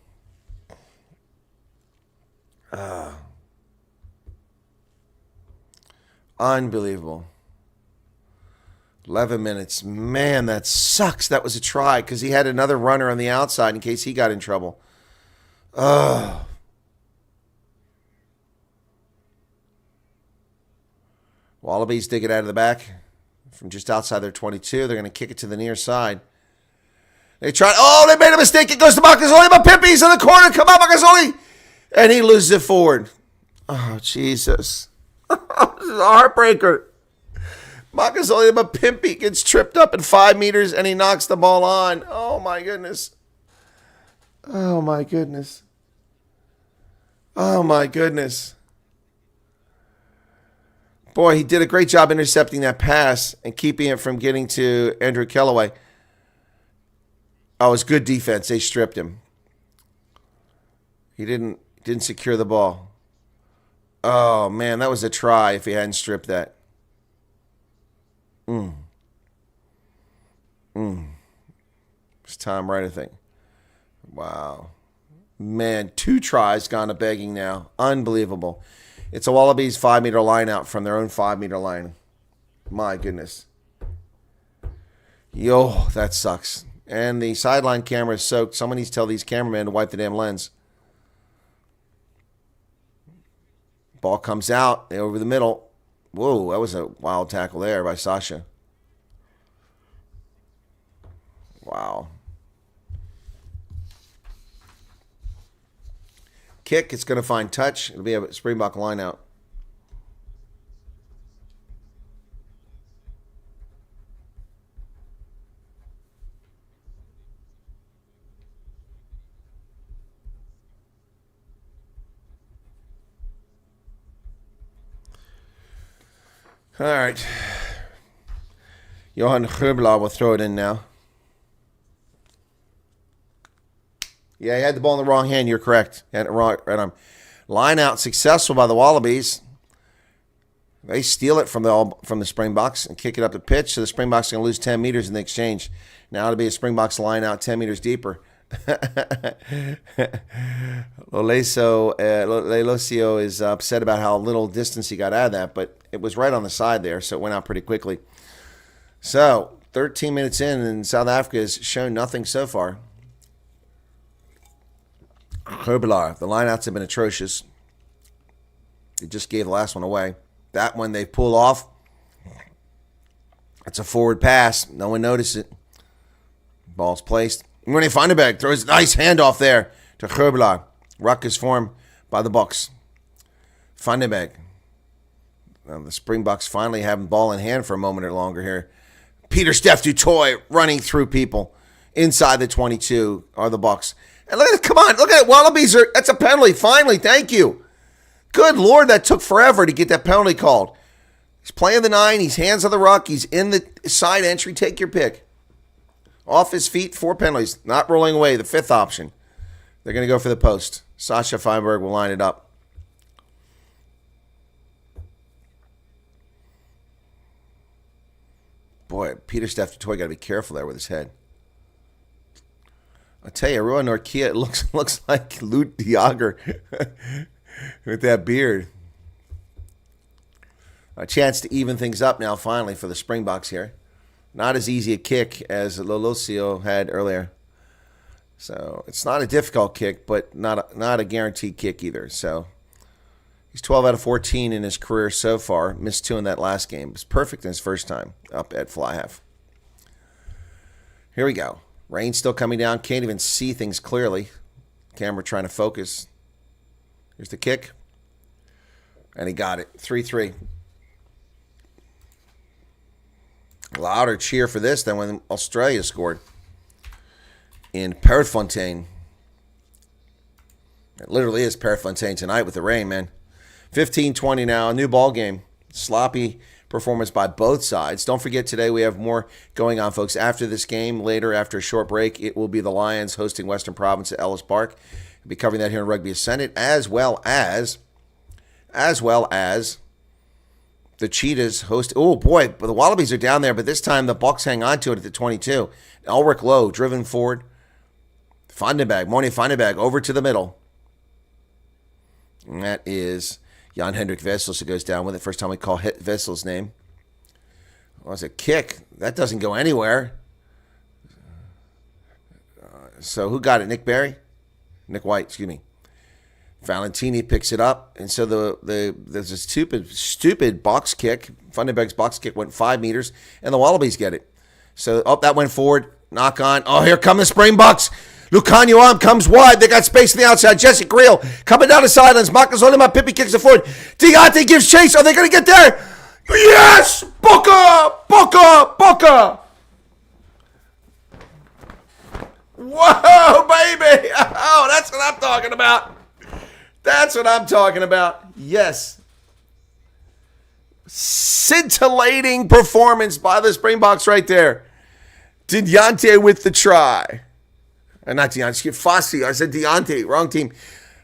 Unbelievable. 11 minutes. Man, that sucks. That was a try because he had another runner on the outside in case he got in trouble. Wallabies dig it out of the back from just outside their 22. They're going to kick it to the near side. They tried. Oh, they made a mistake. It goes to Makazole, but Pimpy's in the corner. Come on, Makazole. And he loses it forward. Oh, Jesus. This is a heartbreaker. Makazole, but Pimpy gets tripped up at 5 meters and he knocks the ball on. Oh, my goodness. Oh, my goodness. Oh, my goodness. Boy, he did a great job intercepting that pass and keeping it from getting to Andrew Kellaway. Oh, it was good defense. They stripped him. He didn't secure the ball. Oh, man, that was a try if he hadn't stripped that. It's Tom Wright, I think. Wow. Man, 2 tries gone to begging now. Unbelievable. It's a Wallabies 5-meter line out from their own 5-meter line. My goodness. Yo, that sucks. And the sideline camera is soaked. Someone needs to tell these cameramen to wipe the damn lens. Ball comes out over the middle. Whoa, that was a wild tackle there by Sasha. Wow. Kick, it's going to find touch. It'll be a Springbok line out. All right. Johan Gerbelaar will throw it in now. Yeah, he had the ball in the wrong hand. You're correct. Had it wrong, right arm. Line out successful by the Wallabies. They steal it from the Springboks and kick it up the pitch. So the Springboks are going to lose 10 meters in the exchange. Now it'll be a Springboks line out 10 meters deeper. Lelosio is upset about how little distance he got out of that, but it was right on the side there, so it went out pretty quickly. So 13 minutes in, and South Africa has shown nothing so far. Gerbelaar, the lineouts have been atrocious. They just gave the last one away. That one they pull off. It's a forward pass. No one noticed it. Ball's placed. Mornay Vandenberg throws a nice handoff there to Gerbelaar. Ruck is formed by the Bucks. Vandenberg. The Springboks finally having ball in hand for a moment or longer here. Pieter-Steph du Toit running through people. Inside the 22 are the Bucks. And look at it, come on, look at it. Wallabies that's a penalty. Finally, thank you. Good Lord, that took forever to get that penalty called. He's playing the 9. He's hands on the ruck. He's in the side entry. Take your pick. Off his feet, 4 penalties. Not rolling away, the 5th option. They're going to go for the post. Sasha Feinberg will line it up. Boy, Pieter-Steph du Toit got to be careful there with his head. I tell you, Roa Norkia looks like Lut Diager with that beard. A chance to even things up now, finally, for the Springboks here. Not as easy a kick as Lelosio had earlier. So it's not a difficult kick, but not a guaranteed kick either. So He's 12 out of 14 in his career so far. Missed 2 in that last game. It was perfect in his first time up at fly half. Here we go. Rain still coming down. Can't even see things clearly. Camera trying to focus. Here's the kick. And he got it. 3-3. Louder cheer for this than when Australia scored in Perth. It literally is Perth tonight with the rain, man. 15-20 now, a new ball game. Sloppy performance by both sides. Don't forget, today we have more going on, folks. After this game, later, after a short break, it will be the Lions hosting Western Province at Ellis Park. We'll be covering that here in Rugby Ascendant, as well as the Cheetahs host. Oh, boy, but the Wallabies are down there, but this time the Bucks hang on to it at the 22. Elric Lowe driven forward. Moni Vandenberg over to the middle. And that is Jan-Hendrik Wessels who goes down with it. First time we call Wessels' name. Well, it's a kick. That doesn't go anywhere. So who got it? Nick White, excuse me. Valentini picks it up. And so there's a stupid box kick. Vandenberg's box kick went 5 meters, and the Wallabies get it. So, that went forward. Knock on. Oh, here come the Springboks. Lucanio comes wide. They got space on the outside. Jesse Creel coming down the sidelines. Marcus Olima-Pippi kicks it forward. Diante gives chase. Are they going to get there? Yes! Booker! Whoa, baby! Oh, that's what I'm talking about. Yes. Scintillating performance by the Springboks right there. Diante with the try. Not Deontay, Fossey. I said Deontay. Wrong team.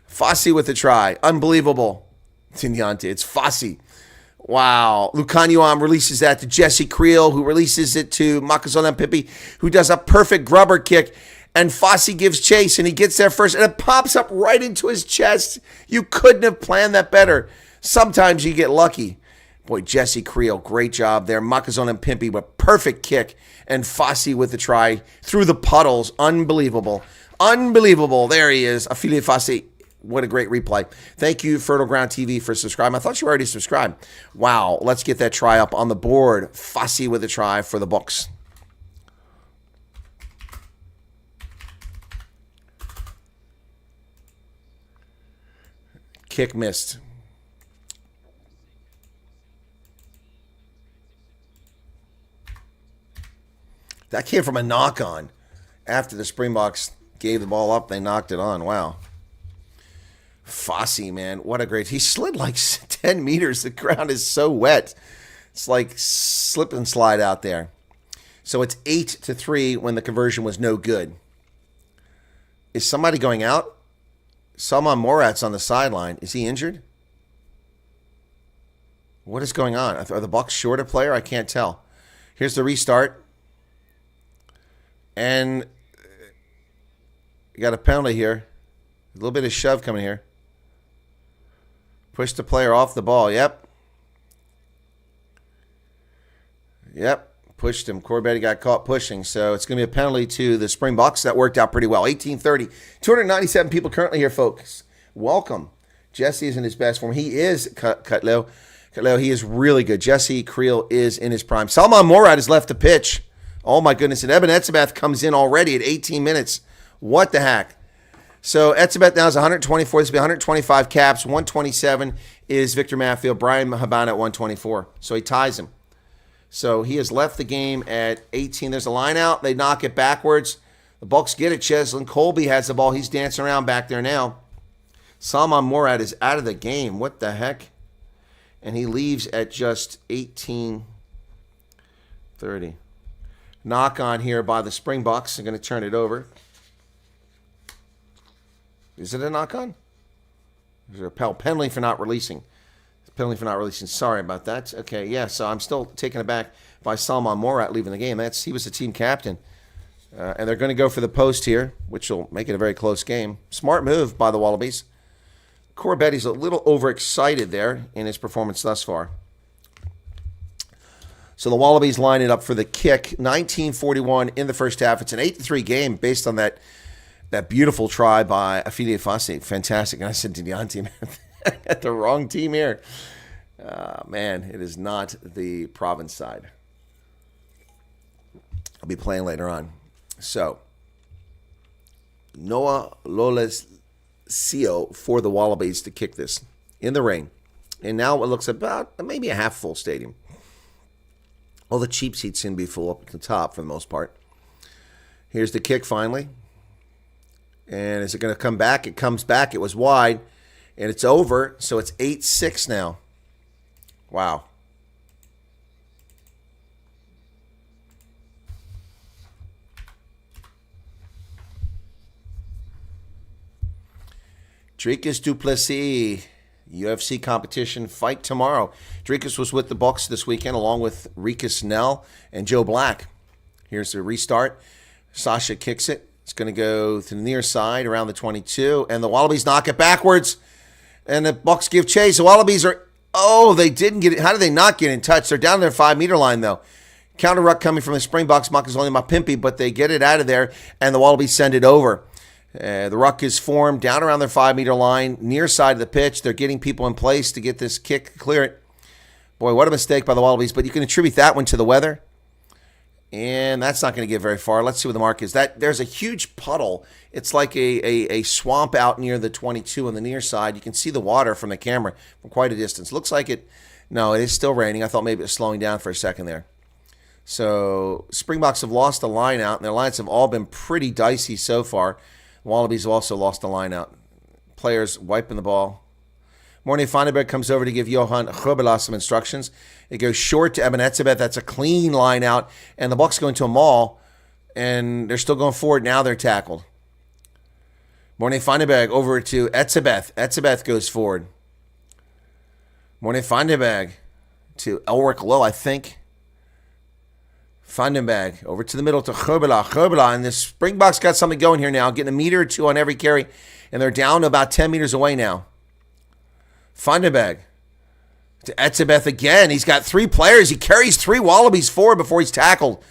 Fossey with the try. Unbelievable. Deontay. It's Fossey. Wow. Lucanio releases that to Jesse Creel, who releases it to Makazolan Pippi, who does a perfect grubber kick. And Fossey gives chase, and he gets there first, and it pops up right into his chest. You couldn't have planned that better. Sometimes you get lucky. Boy, Jesse Creel, great job there. Makazolan Pippi with perfect kick. And Fossey with the try through the puddles. Unbelievable. There he is. Affiliate Fossey. What a great replay. Thank you, Fertile Ground TV, for subscribing. I thought you were already subscribed. Wow. Let's get that try up on the board. Fossey with the try for the Bucks. Kick missed. That came from a knock-on. After the Springboks gave the ball up, they knocked it on. Wow. Fossey, man. What a great... He slid like 10 meters. The ground is so wet. It's like slip and slide out there. So it's 8-3 when the conversion was no good. Is somebody going out? Salman Morat's on the sideline. Is he injured? What is going on? Are the Bucks short a player? I can't tell. Here's the restart. And you got a penalty here. A little bit of shove coming here. Push the player off the ball. Yep. Pushed him. Corbetti got caught pushing. So it's going to be a penalty to the Springboks. That worked out pretty well. 18:30. 297 people currently here, folks. Welcome. Jesse is in his best form. He is Cutleo. He is really good. Jesse Creel is in his prime. Salman Morat has left the pitch. Oh, my goodness. And Eben Etzebeth comes in already at 18 minutes. What the heck? So Etzebeth now is 124. This will be 125 caps. 127 is Victor Matfield. Brian Habana at 124. So he ties him. So he has left the game at 18. There's a line out. They knock it backwards. The Bucks get it. Cheslin Colby has the ball. He's dancing around back there now. Salman Morat is out of the game. What the heck? And he leaves at just 18:30. Knock on here by the Springboks. I'm going to turn it over. Is it a knock on? Is there a penalty for not releasing? Sorry about that. Okay, yeah, so I'm still taken aback by Salman Morat leaving the game. He was the team captain. And they're going to go for the post here, which will make it a very close game. Smart move by the Wallabies. Corbetti's a little overexcited there in his performance thus far. So the Wallabies line it up for the kick. 19:41 in the first half. It's an 8-3 game based on that beautiful try by Affiliate Fossey. Fantastic. And I said to Deontay, man, At the wrong team here. Man, it is not the province side. I'll be playing later on. So, Noah Lolesio for the Wallabies to kick this in the rain. And now it looks about maybe a half full stadium. All the cheap seats seem to be full up at the top for the most part. Here's the kick finally. And is it going to come back? It comes back. It was wide. And it's over. So it's 8-6 now. Wow. Dricus du Plessis, UFC competition fight tomorrow. Dricus was with the Bucks this weekend along with Rika Snell and Joe Black. Here's the restart. Sasha kicks it. It's going to go to the near side around the 22, and the Wallabies knock it backwards, and the Bucks give chase. The Wallabies are, they didn't get it. How did they not get in touch? They're down their 5-meter line, though. Counter ruck coming from the Springboks. Muck is only my pimpy, but they get it out of there, and the Wallabies send it over. The ruck is formed down around their 5-meter line, near side of the pitch. They're getting people in place to get this kick, clear it. Boy, what a mistake by the Wallabies, but you can attribute that one to the weather. And that's not going to get very far. Let's see what the mark is. There's a huge puddle. It's like a swamp out near the 22 on the near side. You can see the water from the camera from quite a distance. Looks like it. No, it is still raining. I thought maybe it was slowing down for a second there. So Springboks have lost the line out, and their lines have all been pretty dicey so far. Wallabies have also lost the line out. Players wiping the ball. Morne Feinberg comes over to give Johan Grobela some instructions. It goes short to Eben Etzebeth. That's a clean line out. And the Bucks go into a maul, and they're still going forward. Now they're tackled. Morne Feinberg over to Etzebeth. Etzebeth goes forward. Morne Feinberg to Elric Lowe, I think. Vandenberg over to the middle to Grobela. Grobela, and the Springboks got something going here now, getting a meter or two on every carry, and they're down to about 10 meters away now. Vandenberg to Etzebeth again. He's got 3 players. He carries 3 Wallabies forward before he's tackled.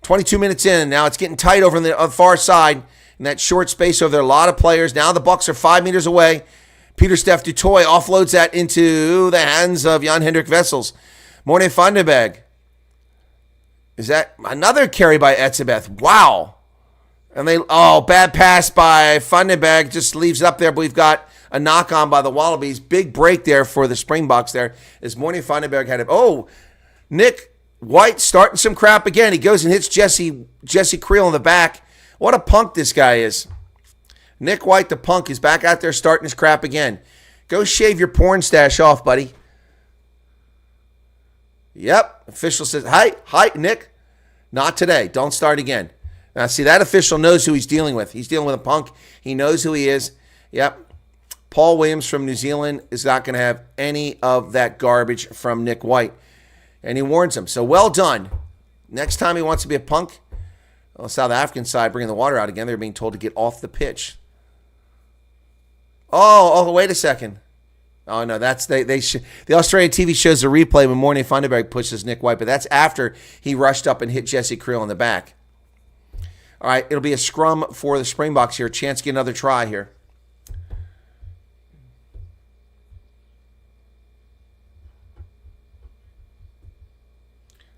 22 minutes in. Now it's getting tight over on the far side in that short space over there. A lot of players. Now the Bucks are 5 meters away. Peter Steph Dutoy offloads that into the hands of Jan Hendrik Wessels. Morne Vandenberg. Is that another carry by Etzebeth? Wow. And bad pass by Vandenberg. Just leaves it up there, but we've got a knock on by the Wallabies. Big break there for the Springboks there as Morne Vandenberg had it. Nick White starting some crap again. He goes and hits Jesse Creel in the back. What a punk this guy is. Nick White, the punk, is back out there starting his crap again. Go shave your porn stash off, buddy. Yep. Official says, hi, Nick. Not today. Don't start again. Now, see, that official knows who he's dealing with. He's dealing with a punk. He knows who he is. Yep. Paul Williams from New Zealand is not going to have any of that garbage from Nick White. And he warns him. So well done. Next time he wants to be a punk, on the South African side, bringing the water out again, they're being told to get off the pitch. Wait a second. Oh, no, that's the Australian TV shows a replay when Morne Vandenberg pushes Nick White, but that's after he rushed up and hit Jesse Creel in the back. All right, it'll be a scrum for the Springboks here. Chance to get another try here.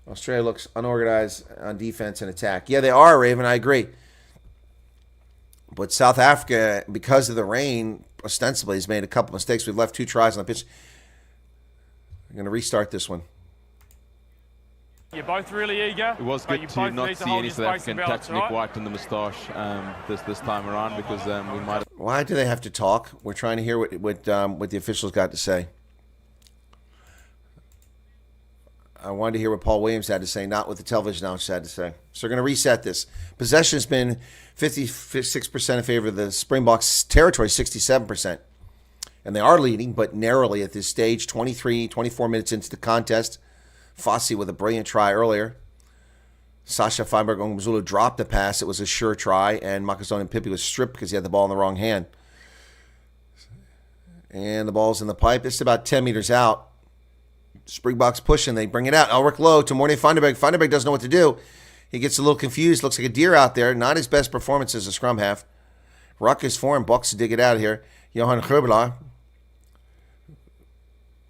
Australia looks unorganized on defense and attack. Yeah, they are, Raven. I agree. But South Africa, because of the rain, ostensibly has made a couple mistakes. We've left 2 tries on the pitch. I'm going to restart this one. You're both really eager. It was good to not see any South African touch Nick White on the moustache this time around because we might have... Why do they have to talk? We're trying to hear what the officials got to say. I wanted to hear what Paul Williams had to say, not what the television announcers had to say. So we're going to reset this. Possession has been 56% in favor of the Springboks territory, 67%. And they are leading, but narrowly at this stage, 24 minutes into the contest. Fossey with a brilliant try earlier. Sasha Feinberg Onguzulu dropped the pass. It was a sure try, and Makazone Pippi was stripped because he had the ball in the wrong hand. And the ball's in the pipe. It's about 10 meters out. Springboks pushing. They bring it out. Elric Lowe to Morne Vandenberg. Vandenberg doesn't know what to do. He gets a little confused. Looks like a deer out there. Not his best performance as a scrum half. Ruck is formed. Bucks dig it out of here. Johan Grobela.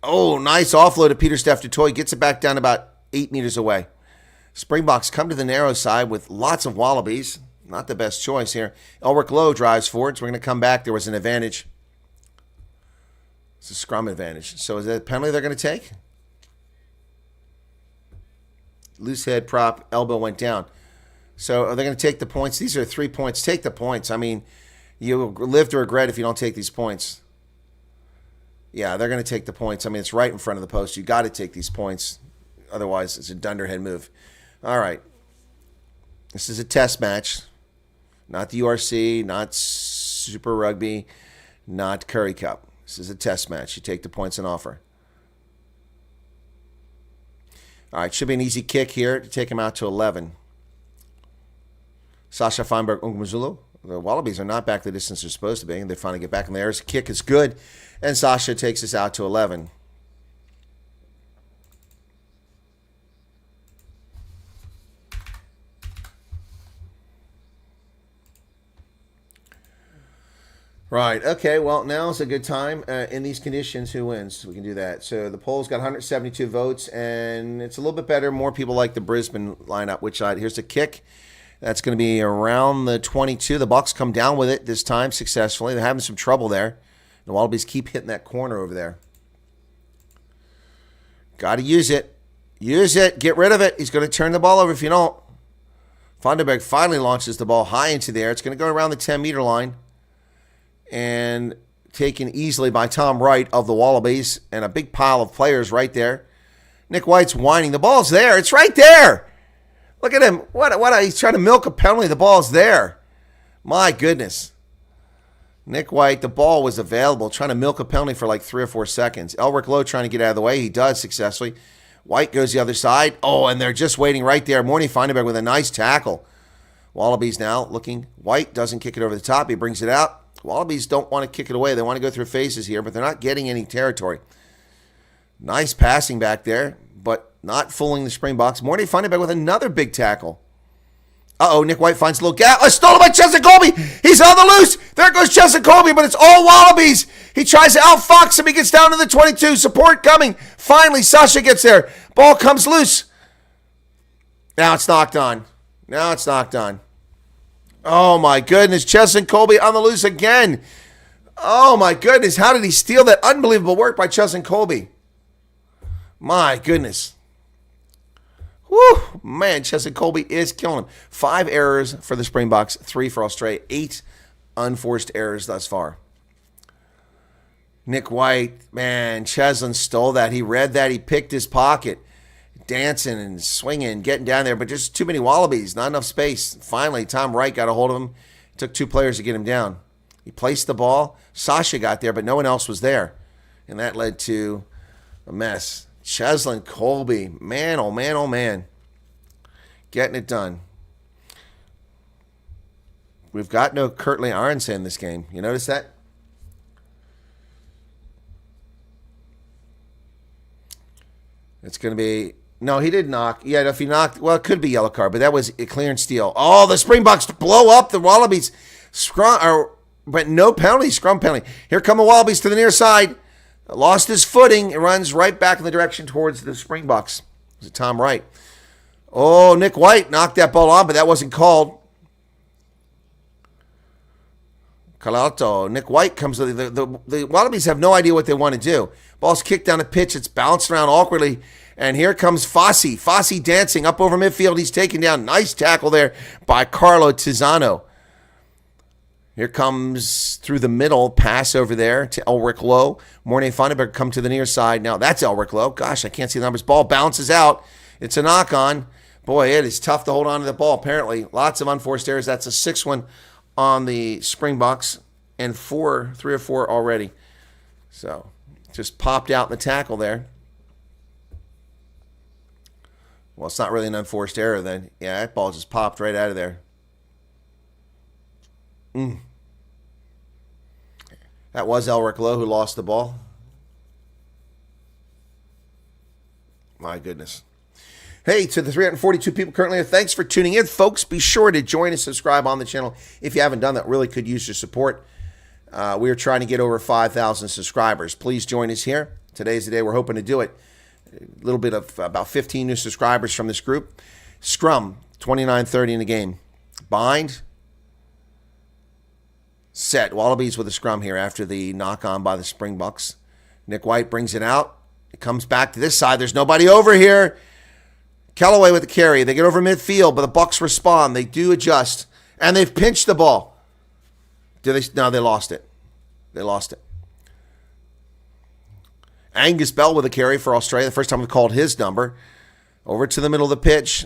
Oh, nice offload of Peter Steph Toy. Gets it back down about 8 meters away. Springboks come to the narrow side with lots of Wallabies. Not the best choice here. Elric Lowe drives forward, so we're going to come back. There was an advantage. It's a scrum advantage. So is that a penalty they're going to take? Loose head prop, elbow went down. So are they going to take the points? These are 3 points. Take the points. I mean, you'll live to regret if you don't take these points. Yeah, they're going to take the points. I mean, it's right in front of the post. You got to take these points. Otherwise, it's a dunderhead move. All right. This is a test match. Not the URC, not Super Rugby, not Curry Cup. This is a test match. You take the points and offer. All right, should be an easy kick here to take him out to 11. Sasha Feinberg Ungumazulu. The Wallabies are not back the distance they're supposed to be. They finally get back in the air. His kick is good, and Sasha takes us out to 11. Right, okay, well, now's a good time. In these conditions, who wins? We can do that. So the poll's got 172 votes, and it's a little bit better. More people like the Brisbane lineup. Which side? Here's the kick. That's going to be around the 22. The Bucks come down with it this time successfully. They're having some trouble there. The Wallabies keep hitting that corner over there. Got to use it. Use it. Get rid of it. He's going to turn the ball over if you don't. Vandenberg finally launches the ball high into the air. It's going to go around the 10-meter line. And taken easily by Tom Wright of the Wallabies. And a big pile of players right there. Nick White's whining. The ball's there. It's right there. Look at him. What? He's trying to milk a penalty. The ball's there. My goodness. Nick White, the ball was available. Trying to milk a penalty for like 3 or 4 seconds. Elric Lowe trying to get out of the way. He does successfully. White goes the other side. Oh, and they're just waiting right there. Morney Feinberg with a nice tackle. Wallabies now looking. White doesn't kick it over the top. He brings it out. Wallabies don't want to kick it away. They want to go through phases here, but they're not getting any territory. Nice passing back there, but not fooling the Springboks. Morney Feinberg with another big tackle. Uh-oh, Nick White finds a little gap. Oh, stolen by Chesson Colby. He's on the loose. There goes Chesson Colby, but it's all Wallabies. He tries to outfox him. He gets down to the 22. Support coming. Finally, Sasha gets there. Ball comes loose. Now it's knocked on. Oh, my goodness. Chesson Colby on the loose again. Oh, my goodness. How did he steal that? Unbelievable work by Chesson Colby. My goodness. Whew. Man, Chesson Colby is killing him. 5 errors for the Springboks, 3 for Australia, 8 unforced errors thus far. Nick White, man, Chesson stole that. He read that. He picked his pocket. Dancing and swinging, getting down there, but just too many Wallabies, not enough space. Finally, Tom Wright got a hold of him. It took 2 players to get him down. He placed the ball. Sasha got there, but no one else was there. And that led to a mess. Chesson Colby, man, oh man, oh man. Getting it done. We've got no Kurtley Arnson in this game. You notice that? It's going to be... No, he did knock. Yeah, if he knocked, well, it could be yellow card, but that was a clearance steal. Oh, the Springboks blow up the Wallabies. But no penalty, scrum penalty. Here come the Wallabies to the near side. Lost his footing. It runs right back in the direction towards the Springboks. It was Tom Wright. Oh, Nick White knocked that ball on, but that wasn't called. Calato. Nick White comes. The Wallabies have no idea what they want to do. Ball's kicked down the pitch. It's bounced around awkwardly. And here comes Fossey. Fossey dancing up over midfield. He's taken down. Nice tackle there by Carlo Tizzano. Here comes through the middle. Pass over there to Elric Lowe. Mornay Feinberg come to the near side. Now that's Elric Lowe. Gosh, I can't see the numbers. Ball bounces out. It's a knock on. Boy, it is tough to hold on to the ball, apparently. Lots of unforced errors. That's a 6th one on the Springboks. And 3 or 4 already. So, just popped out in the tackle there. Well, it's not really an unforced error then. Yeah, that ball just popped right out of there. That was Elric Lowe who lost the ball. My goodness. Hey, to the 342 people currently, thanks for tuning in. Folks, be sure to join and subscribe on the channel. If you haven't done that, really could use your support. We are trying to get over 5,000 subscribers. Please join us here. Today's the day we're hoping to do it. A little bit of about 15 new subscribers from this group. Scrum, 29:30 in the game. Bind. Set. Wallabies with a scrum here after the knock on by the Springboks. Nick White brings it out. It comes back to this side. There's nobody over here. Kellaway with the carry. They get over midfield, but the Bucks respond. They do adjust. And they've pinched the ball. No, they lost it. They lost it. Angus Bell with a carry for Australia. The first time we called his number. Over to the middle of the pitch.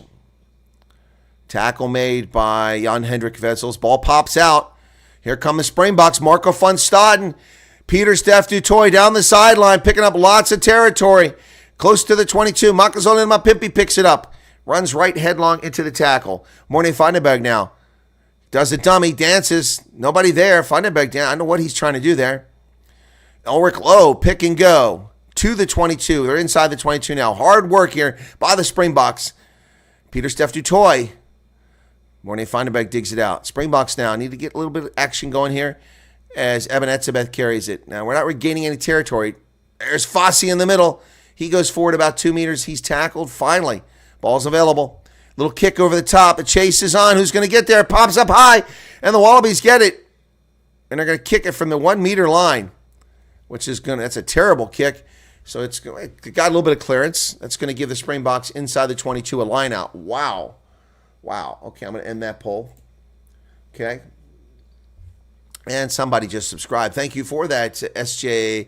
Tackle made by Jan-Hendrik Wessels. Ball pops out. Here come the Springboks. Marco van Staden. Peter Steph Dutoy down the sideline, picking up lots of territory. Close to the 22. Makazole Mapimpi picks it up. Runs right headlong into the tackle. Morne Vandenberg now. Does a dummy, dances. Nobody there. Vandenberg down. I don't know what he's trying to do there. Ulrich Lowe, pick and go. To the 22. They're inside the 22 now. Hard work here by the Springboks. Peter Steph Dutoy. Morne Vandenberg digs it out. Springboks now need to get a little bit of action going here as Eben Etzebeth carries it. Now, we're not regaining any territory. There's Fossey in the middle. He goes forward about 2 meters. He's tackled. Finally, ball's available. Little kick over the top. The chase is on. Who's going to get there? Pops up high, and the Wallabies get it. And they're going to kick it from the 1 meter line, which is that's a terrible kick. So it got a little bit of clearance. That's going to give the Springboks inside the 22 a line out. Wow. Wow. Okay, I'm going to end that poll. Okay. And somebody just subscribed. Thank you for that, S.J.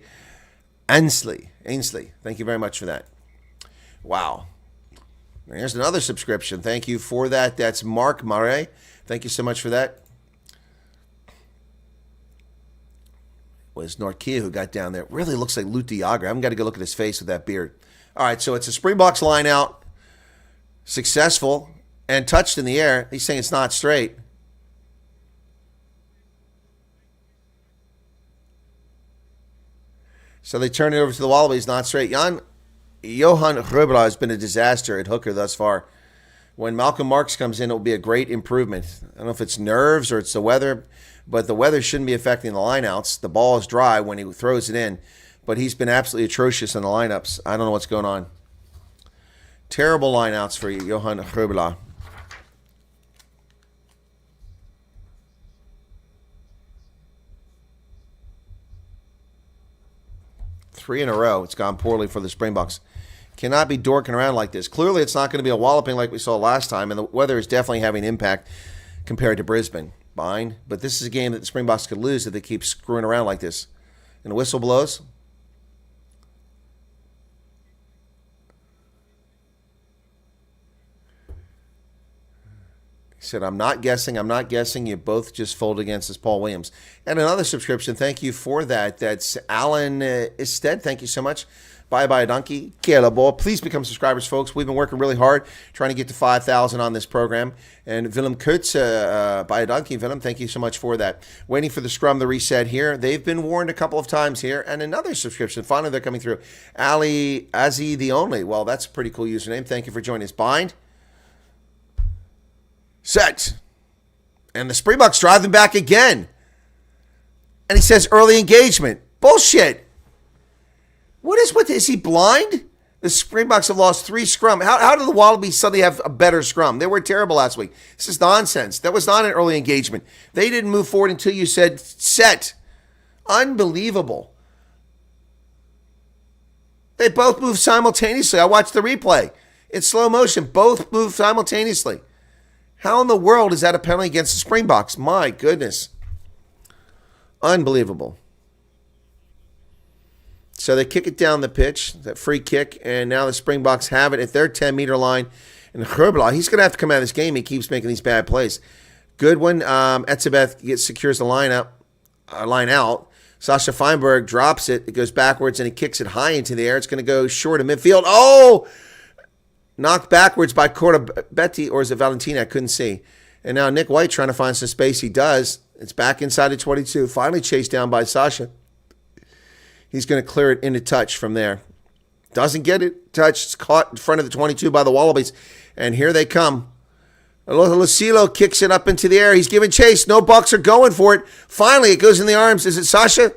Ainsley. Thank you very much for that. Wow. Here's another subscription. Thank you for that. That's Mark Murray. Thank you so much for that. It was Norkia who got down there. Really looks like Lut Diagra. I haven't got to go look at his face with that beard. All right, so it's a Springboks line out. Successful and touched in the air. He's saying it's not straight. So they turn it over to the Wallabies, not straight. Johan Hrubela has been a disaster at hooker thus far. When Malcolm Marks comes in, it will be a great improvement. I don't know if it's nerves or it's the weather, but the weather shouldn't be affecting the lineouts. The ball is dry when he throws it in, but he's been absolutely atrocious in the lineups. I don't know what's going on. Terrible lineouts for Johan Hrubela. Three in a row. It's gone poorly for the Springboks. Cannot be dorking around like this. Clearly, it's not going to be a walloping like we saw last time, and the weather is definitely having an impact compared to Brisbane. Bind. But this is a game that the Springboks could lose if they keep screwing around like this. And the whistle blows. He said, I'm not guessing. You both just fold against us, Paul Williams. And another subscription. Thank you for that. That's Alan Isted. Thank you so much. Bye-bye, donkey. Please become subscribers, folks. We've been working really hard trying to get to 5,000 on this program. And Willem Kutz, bye, donkey. Willem, thank you so much for that. Waiting for the scrum, the reset here. They've been warned a couple of times here. And another subscription. Finally, they're coming through. Ali Azzi the Only. Well, that's a pretty cool username. Thank you for joining us. Bind. Set. And the Springboks drive them back again. And he says early engagement. Bullshit. What is with this? Is he blind? The Springboks have lost 3 scrum. How did the Wallabies suddenly have a better scrum? They were terrible last week. This is nonsense. That was not an early engagement. They didn't move forward until you said set. Unbelievable. They both moved simultaneously. I watched the replay. It's slow motion. Both moved simultaneously. How in the world is that a penalty against the Springboks? My goodness. Unbelievable. So they kick it down the pitch, that free kick, and now the Springboks have it at their 10-meter line. And Hrubela, he's going to have to come out of this game. He keeps making these bad plays. Good one. Etzebeth secures the line out. Sasha Feinberg drops it. It goes backwards, and he kicks it high into the air. It's going to go short of midfield. Oh! Knocked backwards by Corda-Betty, or is it Valentina? I couldn't see. And now Nick White trying to find some space. He does. It's back inside the 22. Finally chased down by Sasha. He's going to clear it into touch from there. Doesn't get it. Touch. It's caught in front of the 22 by the Wallabies. And here they come. Lucilo kicks it up into the air. He's giving chase. No Bucks are going for it. Finally, it goes in the arms. Is it Sasha?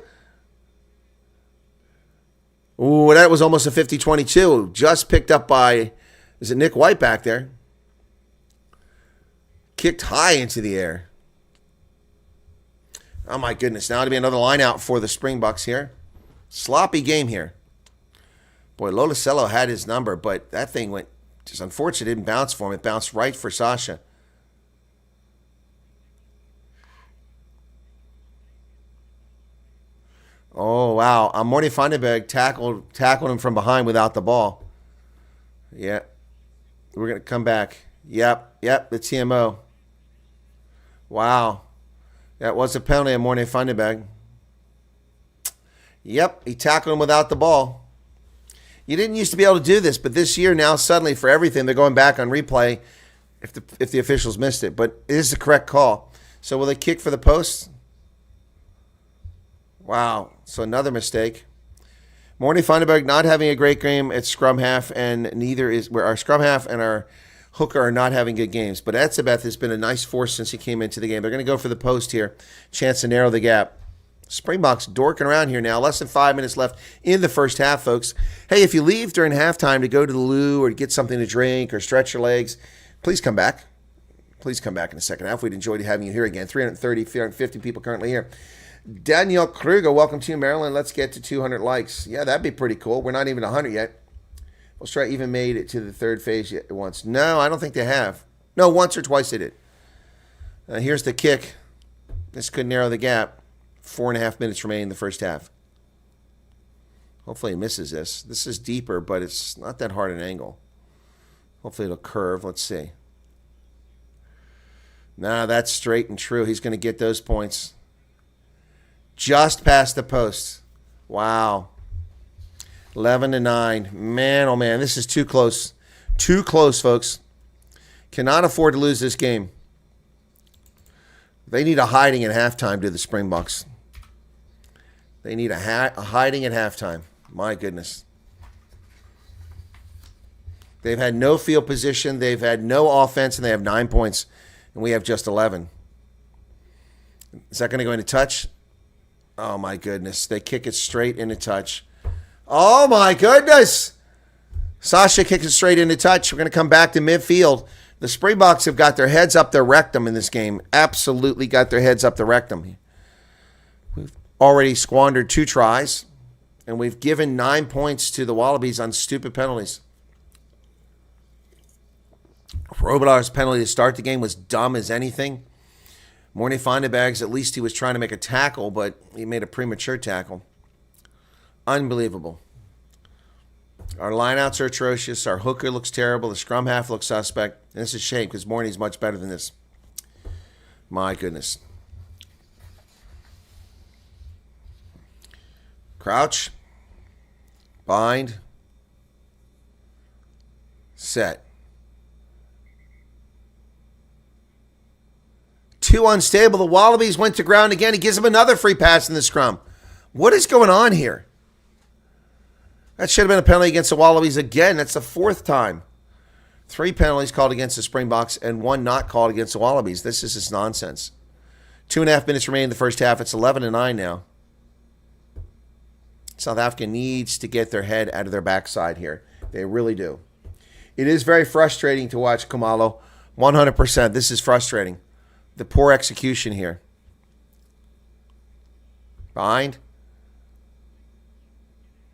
Ooh, that was almost a 50-22. Just picked up by, is it Nick White back there? Kicked high into the air. Oh, my goodness. Now to be another line out for the Springboks here. Sloppy game here. Boy, Lolacello had his number, but that thing went, just unfortunate, it didn't bounce for him. It bounced right for Sasha. Oh, wow. Morty Vandenberg tackled him from behind without the ball. Yeah. We're going to come back. Yep, the TMO. Wow. That was a penalty on Morty Vandenberg. Yep, he tackled him without the ball. You didn't used to be able to do this, but this year now suddenly for everything they're going back on replay if the officials missed it. But it is the correct call. So will they kick for the post? Wow. So another mistake. Morty Vandenberg not having a great game at scrum half, and neither is where our scrum half and our hooker are not having good games. But Etzebeth has been a nice force since he came into the game. They're going to go for the post here. Chance to narrow the gap. Springboks dorking around here now. Less than 5 minutes left in the first half, folks. Hey, if you leave during halftime to go to the loo or to get something to drink or stretch your legs, please come back. Please come back in the second half. We'd enjoy having you here again. 330, 350 people currently here. Daniel Kruger, welcome to Maryland. Let's get to 200 likes. Yeah, that'd be pretty cool. We're not even 100 yet. Australia even made it to the third phase yet once. No, I don't think they have. No, once or twice they did. Here's the kick. This could narrow the gap. 4.5 minutes remaining in the first half. Hopefully he misses this. This is deeper, but it's not that hard an angle. Hopefully it'll curve. Let's see. Nah, that's straight and true. He's going to get those points. Just past the post. Wow. 11-9. Man, oh man, this is too close. Too close, folks. Cannot afford to lose this game. They need a hiding at halftime to the Springboks. They need a hiding at halftime. My goodness. They've had no field position. They've had no offense, and they have 9 points, and we have just 11. Is that going to go into touch? Oh, my goodness. They kick it straight into touch. Oh, my goodness. Sasha kicks it straight into touch. We're going to come back to midfield. The Springboks have got their heads up their rectum in this game. Absolutely got their heads up the rectum. We've already squandered 2 tries, and we've given 9 points to the Wallabies on stupid penalties. Robilar's penalty to start the game was dumb as anything. Morty Vandenberg's, at least he was trying to make a tackle, but he made a premature tackle. Unbelievable. Our lineouts are atrocious. Our hooker looks terrible. The scrum half looks suspect. And it's a shame because Morty's much better than this. My goodness. Crouch. Bind. Set. 2 unstable. The Wallabies went to ground again. He gives him another free pass in the scrum. What is going on here? That should have been a penalty against the Wallabies again. That's the 4th time. 3 penalties called against the Springboks and 1 not called against the Wallabies. This is just nonsense. 2.5 minutes remaining in the first half. It's 11-9 now. South Africa needs to get their head out of their backside here. They really do. It is very frustrating to watch Kumalo. 100%. This is frustrating. The poor execution here. Bind.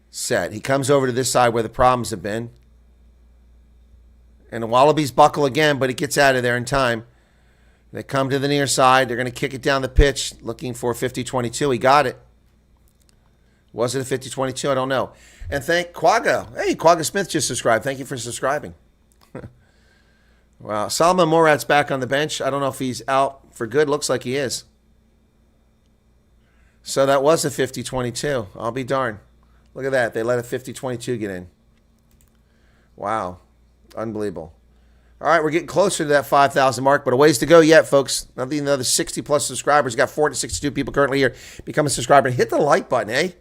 Set. He comes over to this side where the problems have been. And the Wallabies buckle again, but it gets out of there in time. They come to the near side. They're going to kick it down the pitch, looking for 50-22. He got it. Was it a 50-22? I don't know. And thank Quagga. Hey, Quagga Smith just subscribed. Thank you for subscribing. Wow. Solomon Morat's back on the bench. I don't know if he's out for good. Looks like he is. So that was a 50-22. I'll be darned. Look at that. They let a 50-22 get in. Wow. Unbelievable. All right, we're getting closer to that 5,000 mark, but a ways to go yet, folks. Another 60-plus subscribers. We've got 462 people currently here. Become a subscriber. Hit the like button, eh?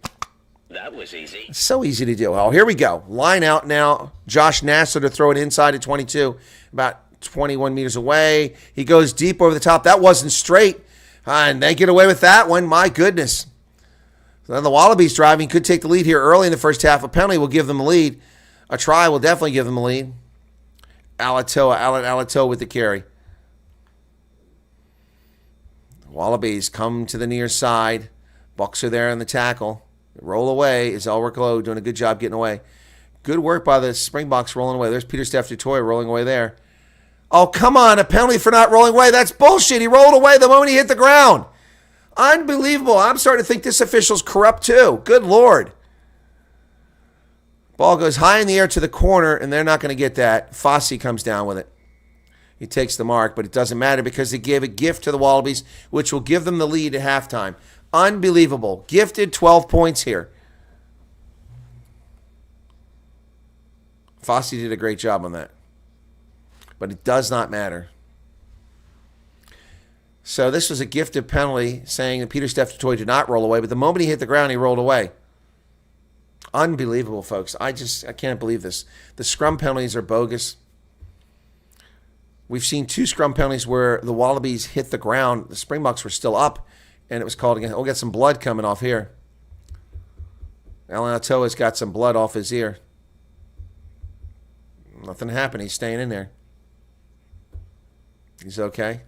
That was easy. It's so easy to do. Oh, here we go. Line out now. Josh Nassar to throw it inside at 22, about 21 meters away. He goes deep over the top. That wasn't straight. And they get away with that one. My goodness. So then the Wallabies driving could take the lead here early in the first half. A penalty will give them the lead. A try will definitely give them the lead. Alan Alatoa with the carry. The Wallabies come to the near side. Bucks are there on the tackle. They roll away. Is Elric Lowe doing a good job getting away. Good work by the Springboks rolling away. There's Peter Steph Dutoy rolling away there. Oh, come on. A penalty for not rolling away. That's bullshit. He rolled away the moment he hit the ground. Unbelievable. I'm starting to think this official's corrupt too. Good Lord. Ball goes high in the air to the corner, and they're not going to get that. Fossey comes down with it. He takes the mark, but it doesn't matter because he gave a gift to the Wallabies, which will give them the lead at halftime. Unbelievable. Gifted 12 points here. Fossey did a great job on that. But it does not matter. So this was a gifted penalty saying that Peter Steph Dutoy did not roll away, but the moment he hit the ground, he rolled away. Unbelievable, folks. I can't believe this. The scrum penalties are bogus. We've seen 2 scrum penalties where the Wallabies hit the ground. The Springboks were still up, and it was called again. Oh, we got some blood coming off here. Alan Alatoa's got some blood off his ear. Nothing happened. He's staying in there. He's okay.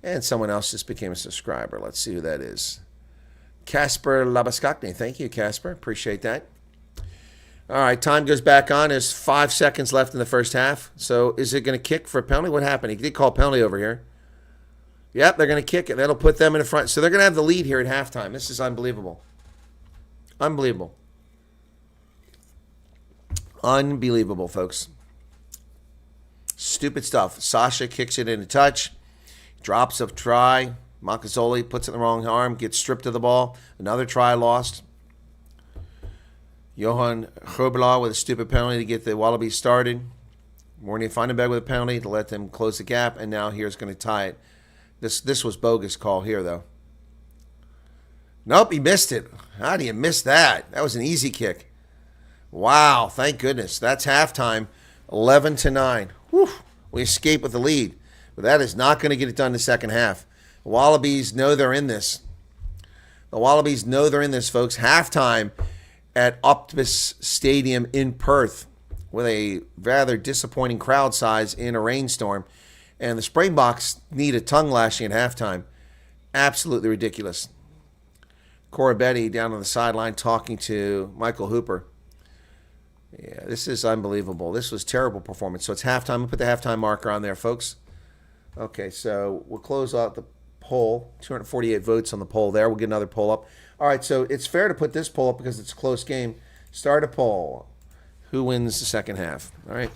And someone else just became a subscriber. Let's see who that is. Casper Labaskakne. Thank you, Casper. Appreciate that. All right, time goes back on. There's 5 seconds left in the first half. So is it going to kick for a penalty? What happened? He did call a penalty over here. Yep, they're going to kick it. That'll put them in the front. So they're going to have the lead here at halftime. This is unbelievable. Unbelievable. Unbelievable, folks. Stupid stuff. Sasha kicks it in a touch. Drops a try. Makazole puts it in the wrong arm. Gets stripped of the ball. Another try lost. Johan Grobelaar with a stupid penalty to get the Wallabies started. Morny Findenberg with a penalty to let them close the gap. And now here's going to tie it. This was bogus call here, though. Nope, he missed it. How do you miss that? That was an easy kick. Wow, thank goodness. That's halftime, 11-9. Whew, we escape with the lead. But that is not going to get it done in the second half. The Wallabies know they're in this. The Wallabies know they're in this, folks. Halftime at Optus Stadium in Perth with a rather disappointing crowd size in a rainstorm. And the Springboks need a tongue lashing at halftime. Absolutely ridiculous. Cora Betty down on the sideline talking to Michael Hooper. Yeah, this is unbelievable. This was terrible performance. So it's halftime. We'll put the halftime marker on there, folks. Okay, so we'll close out the poll. 248 votes on the poll there. We'll get another poll up. All right, so it's fair to put this poll up because it's a close game. Start a poll. Who wins the second half? All right.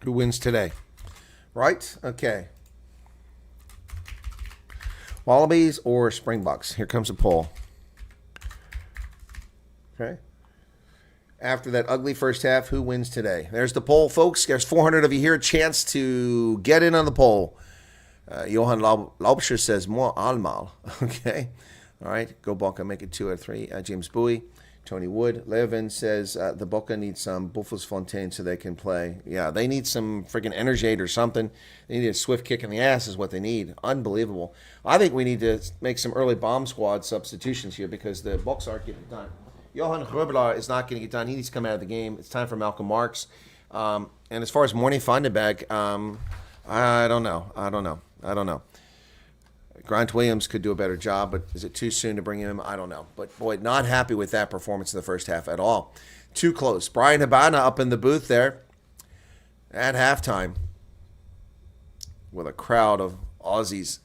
Who wins today? Right? Okay. Wallabies or Springboks? Here comes a poll. Okay. After that ugly first half, who wins today? There's the poll, folks. There's 400 of you here. Chance to get in on the poll. Johan Laubscher says, more allemaal. Okay. All right. Go Boca. Make it 2 out of 3. James Bowie. Tony Wood. Levin says the Boca needs some Buffos Fontaine so they can play. Yeah, they need some freaking Energiate or something. They need a swift kick in the ass is what they need. Unbelievable. I think we need to make some early bomb squad substitutions here because the Bucks aren't getting it done. Johan Grobelaar is not getting it done. He needs to come out of the game. It's time for Malcolm Marks. And as far as Morny Findenberg, I don't know. Grant Williams could do a better job, but is it too soon to bring him? I don't know. But, boy, not happy with that performance in the first half at all. Too close. Brian Habana up in the booth there at halftime with a crowd of Aussies.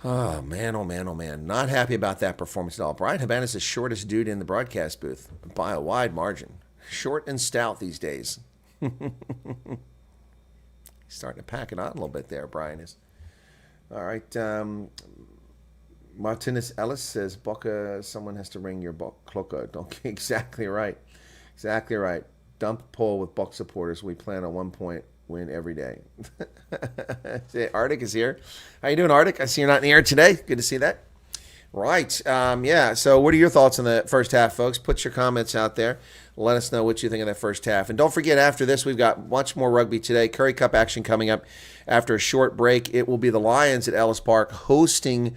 Oh, man, oh, man, oh, man. Not happy about that performance at all. Brian Habana is the shortest dude in the broadcast booth by a wide margin. Short and stout these days. He's starting to pack it on a little bit there, Brian is. All right. Martinez Ellis says, Boca, someone has to ring your clocker. Okay, exactly right. Exactly right. Dump poll with Buck supporters. We plan on 1 point win every day. Arctic is here. How you doing, Arctic? I see you're not in the air today. Good to see that. Right. Yeah. So what are your thoughts on the first half, folks? Put your comments out there. Let us know what you think of that first half. And don't forget, after this, we've got much more rugby today. Currie Cup action coming up after a short break. It will be the Lions at Ellis Park hosting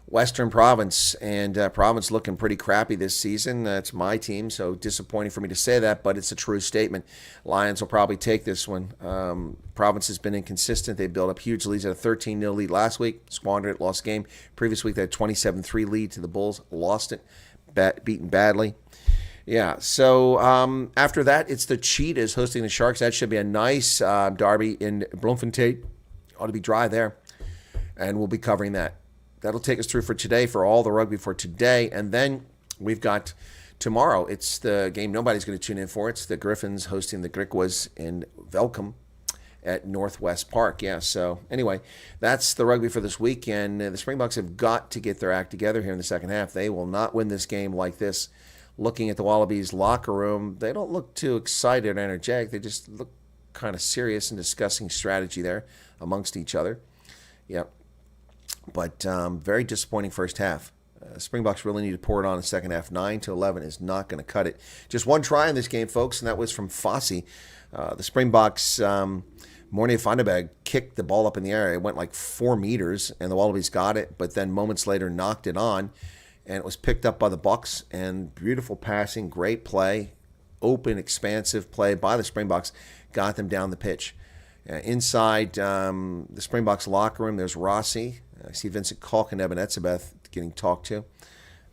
Western Province. And Province looking pretty crappy this season. It's my team, so disappointing for me to say that, but it's a true statement. Lions will probably take this one. Province has been inconsistent. They built up huge leads at a 13-0 lead last week, squandered it, lost game. Previous week, they had a 27-3 lead to the Bulls, lost it, beaten badly. Yeah, so after that, it's the Cheetahs hosting the Sharks. That should be a nice derby in Bloemfontein. Ought to be dry there, and we'll be covering that. That'll take us through for today, for all the rugby for today. And then we've got tomorrow. It's the game nobody's going to tune in for. It's the Griffins hosting the Griquas in Velcom at Northwest Park. Yeah, so anyway, that's the rugby for this week. And the Springboks have got to get their act together here in the second half. They will not win this game like this. Looking at the Wallabies locker room, they don't look too excited or energetic. They just look kind of serious and discussing strategy there amongst each other. Yep. But very disappointing first half. Springboks really need to pour it on in the second half. 9-11 is not going to cut it. Just one try in this game, folks, and that was from Fossey. The Springboks, Morne Vandenberg kicked the ball up in the air. It went like 4 meters, and the Wallabies got it, but then moments later knocked it on, and it was picked up by the Bucks. And beautiful passing, great play, open, expansive play by the Springboks, got them down the pitch. Inside the Springboks locker room, there's Rossi. I see Vincent Kalk and Eben Etzebeth getting talked to.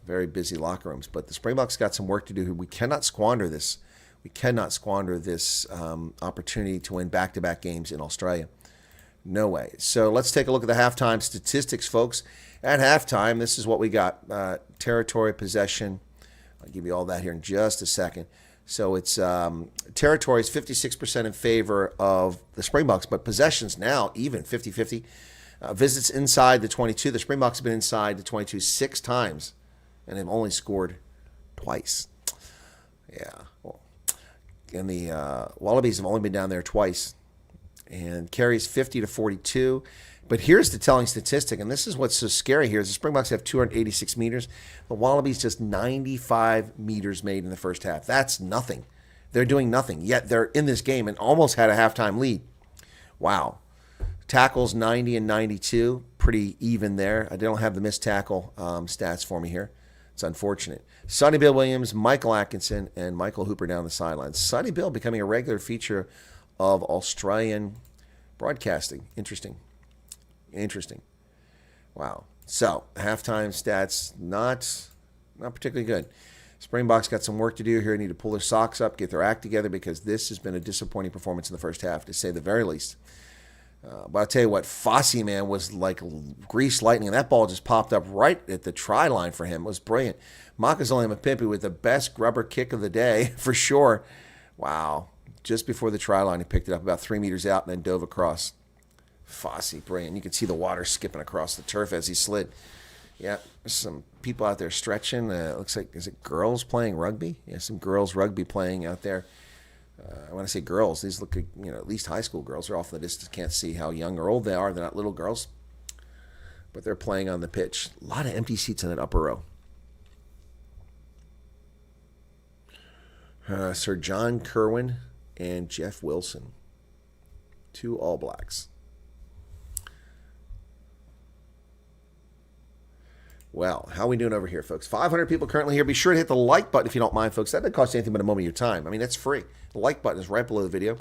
Very busy locker rooms. But the Springboks got some work to do here. We cannot squander this. We cannot squander this opportunity to win back-to-back games in Australia. No way. So let's take a look at the halftime statistics, folks. At halftime, this is what we got. Territory, possession. I'll give you all that here in just a second. So it's territory is 56% in favor of the Springboks, but possessions now even 50-50. Visits inside the 22. The Springboks have been inside the 22 6 times, and they've only scored twice. Yeah. And the Wallabies have only been down there twice. And carries 50-42. But here's the telling statistic, and this is what's so scary here, is the Springboks have 286 meters. The Wallabies just 95 meters made in the first half. That's nothing. They're doing nothing, yet they're in this game and almost had a halftime lead. Wow. Tackles 90 and 92, pretty even there. I don't have the missed tackle stats for me here. It's unfortunate. Sonny Bill Williams, Michael Atkinson, and Michael Hooper down the sidelines. Sonny Bill becoming a regular feature of Australian broadcasting. Interesting. Wow. So, halftime stats, not particularly good. Springboks got some work to do here. Need to pull their socks up, get their act together, because this has been a disappointing performance in the first half, to say the very least. But I'll tell you what, Fossey, man, was like grease lightning. And that ball just popped up right at the try line for him. It was brilliant. Makazole Mapimpi with the best grubber kick of the day, for sure. Wow. Just before the try line, he picked it up about 3 meters out and then dove across. Fossey, brilliant. You could see the water skipping across the turf as he slid. Yeah, there's some people out there stretching. Looks like, is it girls playing rugby? Yeah, some girls rugby playing out there. When I say girls, these look like, at least high school girls. They're off in the distance. Can't see how young or old they are. They're not little girls. But they're playing on the pitch. A lot of empty seats in that upper row. Sir John Kerwin and Jeff Wilson. 2 All Blacks. Well, how are we doing over here, folks? 500 people currently here. Be sure to hit the like button if you don't mind, folks. That doesn't cost you anything but a moment of your time. I mean, that's free. The like button is right below the video.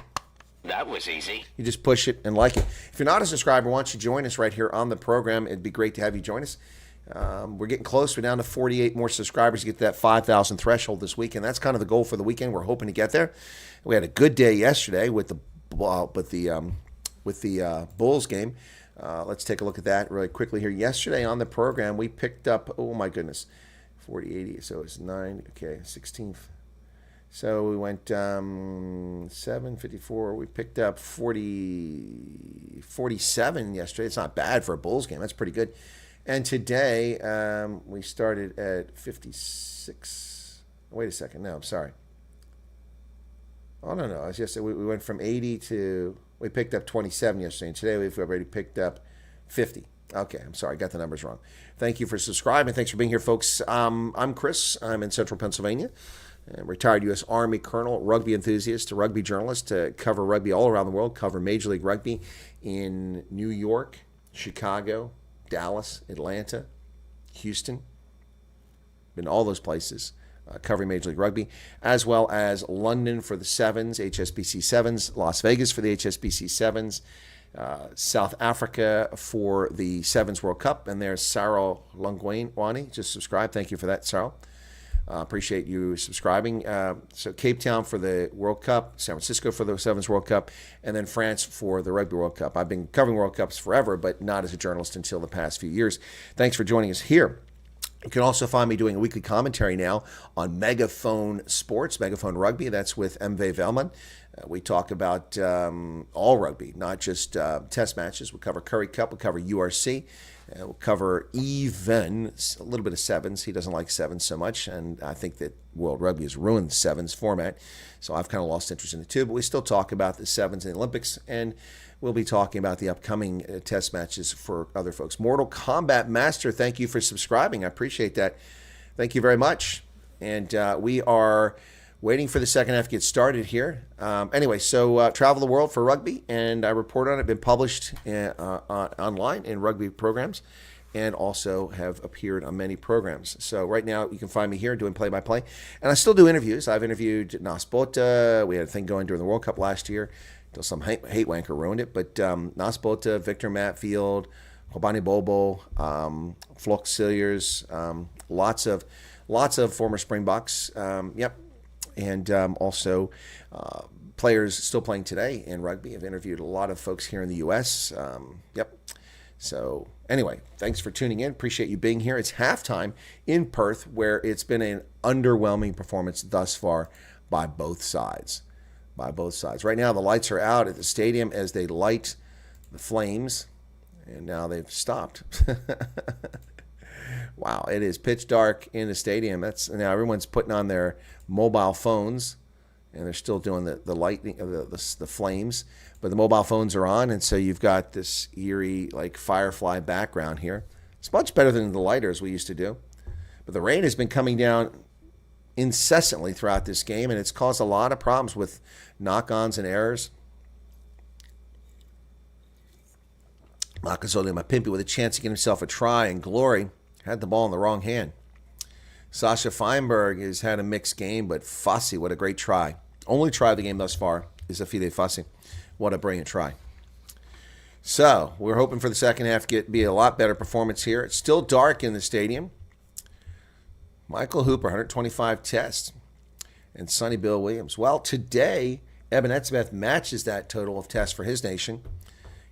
That was easy. You just push it and like it. If you're not a subscriber, why don't you join us right here on the program? It'd be great to have you join us. We're getting close. We're down to 48 more subscribers to get to that 5,000 threshold this weekend. That's kind of the goal for the weekend. We're hoping to get there. We had a good day yesterday with the Bulls game. Let's take a look at that really quickly here. Yesterday on the program, we picked up, oh my goodness, 40, 80, so it's 9, okay, 16th. So we went 754. We picked up 47 yesterday. It's not bad for a Bulls game. That's pretty good. And today we started at 56. Wait a second. No, I'm sorry. Oh, no. It's just we went from 80 to, We picked up 27 yesterday, and today we've already picked up 50. Okay, I'm sorry, I got the numbers wrong. Thank you for subscribing. Thanks for being here, folks. I'm Chris. I'm in Central Pennsylvania. Retired U.S. Army Colonel, rugby enthusiast, a rugby journalist, to cover rugby all around the world, cover Major League Rugby in New York, Chicago, Dallas, Atlanta, Houston. Been to all those places covering Major League Rugby, as well as London for the Sevens, HSBC Sevens, Las Vegas for the HSBC Sevens, South Africa for the Sevens World Cup, and there's Sarah Lungwani just subscribed. Thank you for that, Sarah. Appreciate you subscribing. So Cape Town for the World Cup, San Francisco for the Sevens World Cup, and then France for the Rugby World Cup. I've been covering World Cups forever, but not as a journalist until the past few years. Thanks for joining us here. You can also find me doing a weekly commentary now on Megaphone Sports, Megaphone Rugby. That's with MV Velman. We talk about all rugby, not just test matches. We'll cover Curry Cup. We'll cover URC. We'll cover even a little bit of sevens. He doesn't like sevens so much, and I think that World Rugby has ruined the sevens format, so I've kind of lost interest in it too. But we still talk about the sevens in the Olympics, and we'll be talking about the upcoming test matches for other folks. Mortal Kombat Master, thank you for subscribing. I appreciate that. Thank you very much. And we are waiting for the second half to get started here. Anyway, so travel the world for rugby, and I report on it. Been published online in rugby programs, and also have appeared on many programs. So right now you can find me here doing play-by-play, and I still do interviews. I've interviewed Nas Bota. We had a thing going during the World Cup last year until some hate wanker ruined it. But Nas Bota, Victor Matfield, Hobani Bobo, Flock Silliers, lots of former Springboks. Yep. And also players still playing today in rugby. I've interviewed a lot of folks here in the U.S. Yep. So anyway, thanks for tuning in. Appreciate you being here. It's halftime in Perth, where it's been an underwhelming performance thus far by both sides. Right now, the lights are out at the stadium as they light the flames, and now they've stopped. Wow, it is pitch dark in the stadium. Now everyone's putting on their mobile phones, and they're still doing the lightning, the flames. But the mobile phones are on, and so you've got this eerie, like, firefly background here. It's much better than the lighters we used to do. But the rain has been coming down incessantly throughout this game, and it's caused a lot of problems with knock-ons and errors. Makazole Mapimpi with a chance to get himself a try and glory. Had the ball in the wrong hand. Sasha Feinberg has had a mixed game, but Fassi, what a great try. Only try of the game thus far is Afide Fassi. What a brilliant try. So, we're hoping for the second half to be a lot better performance here. It's still dark in the stadium. Michael Hooper, 125 tests. And Sonny Bill Williams. Well, today, Eben Etzebeth matches that total of tests for his nation.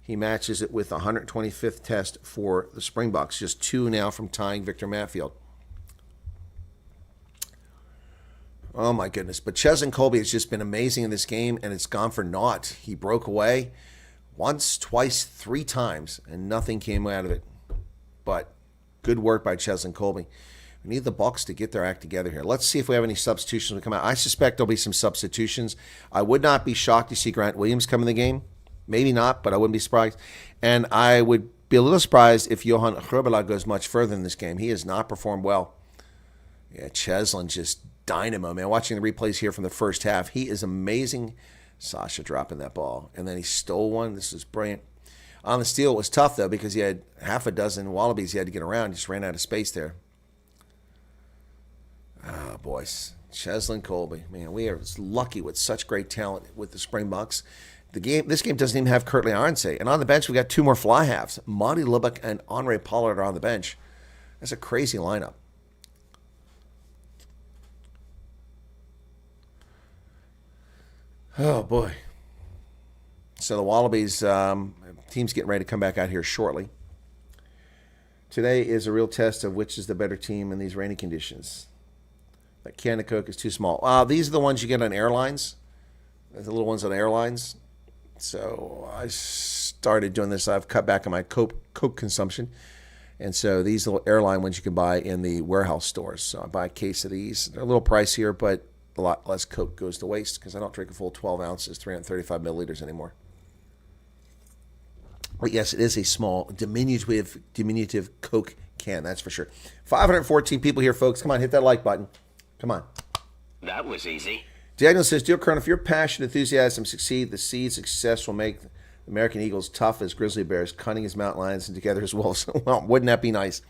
He matches it with the 125th test for the Springboks, just 2 now from tying Victor Matfield. Oh, my goodness. But Cheslin Colby has just been amazing in this game, and it's gone for naught. He broke away once, twice, 3 times, and nothing came out of it. But good work by Cheslin Colby. We need the Bucks to get their act together here. Let's see if we have any substitutions that come out. I suspect there'll be some substitutions. I would not be shocked to see Grant Williams come in the game. Maybe not, but I wouldn't be surprised. And I would be a little surprised if Johan Herbala goes much further in this game. He has not performed well. Yeah, Cheslin just dynamo, man. Watching the replays here from the first half, he is amazing. Sasha dropping that ball. And then he stole one. This is brilliant. On the steal, it was tough, though, because he had half a dozen Wallabies he had to get around. He just ran out of space there. Ah, boys. Cheslin Colby. Man, we are lucky with such great talent with the Springboks. This game doesn't even have Kurtley Arnsey. And on the bench, we got 2 more fly halves. Monty Lubbock and Andre Pollard are on the bench. That's a crazy lineup. Oh, boy. So the Wallabies, team's getting ready to come back out here shortly. Today is a real test of which is the better team in these rainy conditions. That can of Coke is too small. These are the ones you get on airlines. The little ones on airlines. So I started doing this. I've cut back on my Coke consumption. And so these little airline ones you can buy in the warehouse stores. So I buy a case of these. They're a little pricier, but a lot less Coke goes to waste because I don't drink a full 12 ounces, 335 milliliters anymore. But yes, it is a small, diminutive Coke can, that's for sure. 514 people here, folks. Come on, hit that like button. Come on. That was easy. Daniel says, Dear Colonel, if your passion and enthusiasm succeed, the seed success will make the American Eagles tough as grizzly bears, cunning as mountain lions, and together as wolves. Well, wouldn't that be nice?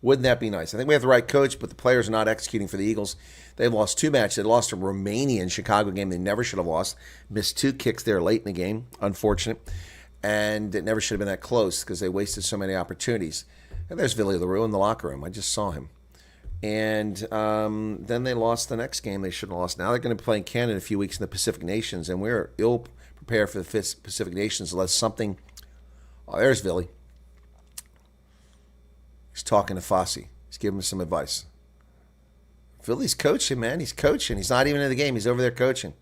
Wouldn't that be nice? I think we have the right coach, but the players are not executing for the Eagles. They've lost 2 matches. They lost to Romania in Chicago game they never should have lost. Missed 2 kicks there late in the game. Unfortunate. And it never should have been that close because they wasted so many opportunities. And there's Billy LaRue in the locker room. I just saw him. And then they lost the next game they should have lost. Now they're going to be playing Canada in a few weeks in the Pacific Nations, and we're ill prepared for the Pacific Nations unless something... Oh, there's Billy. He's talking to Fossey. He's giving him some advice. Billy's coaching, man. He's coaching. He's not even in the game. He's over there coaching.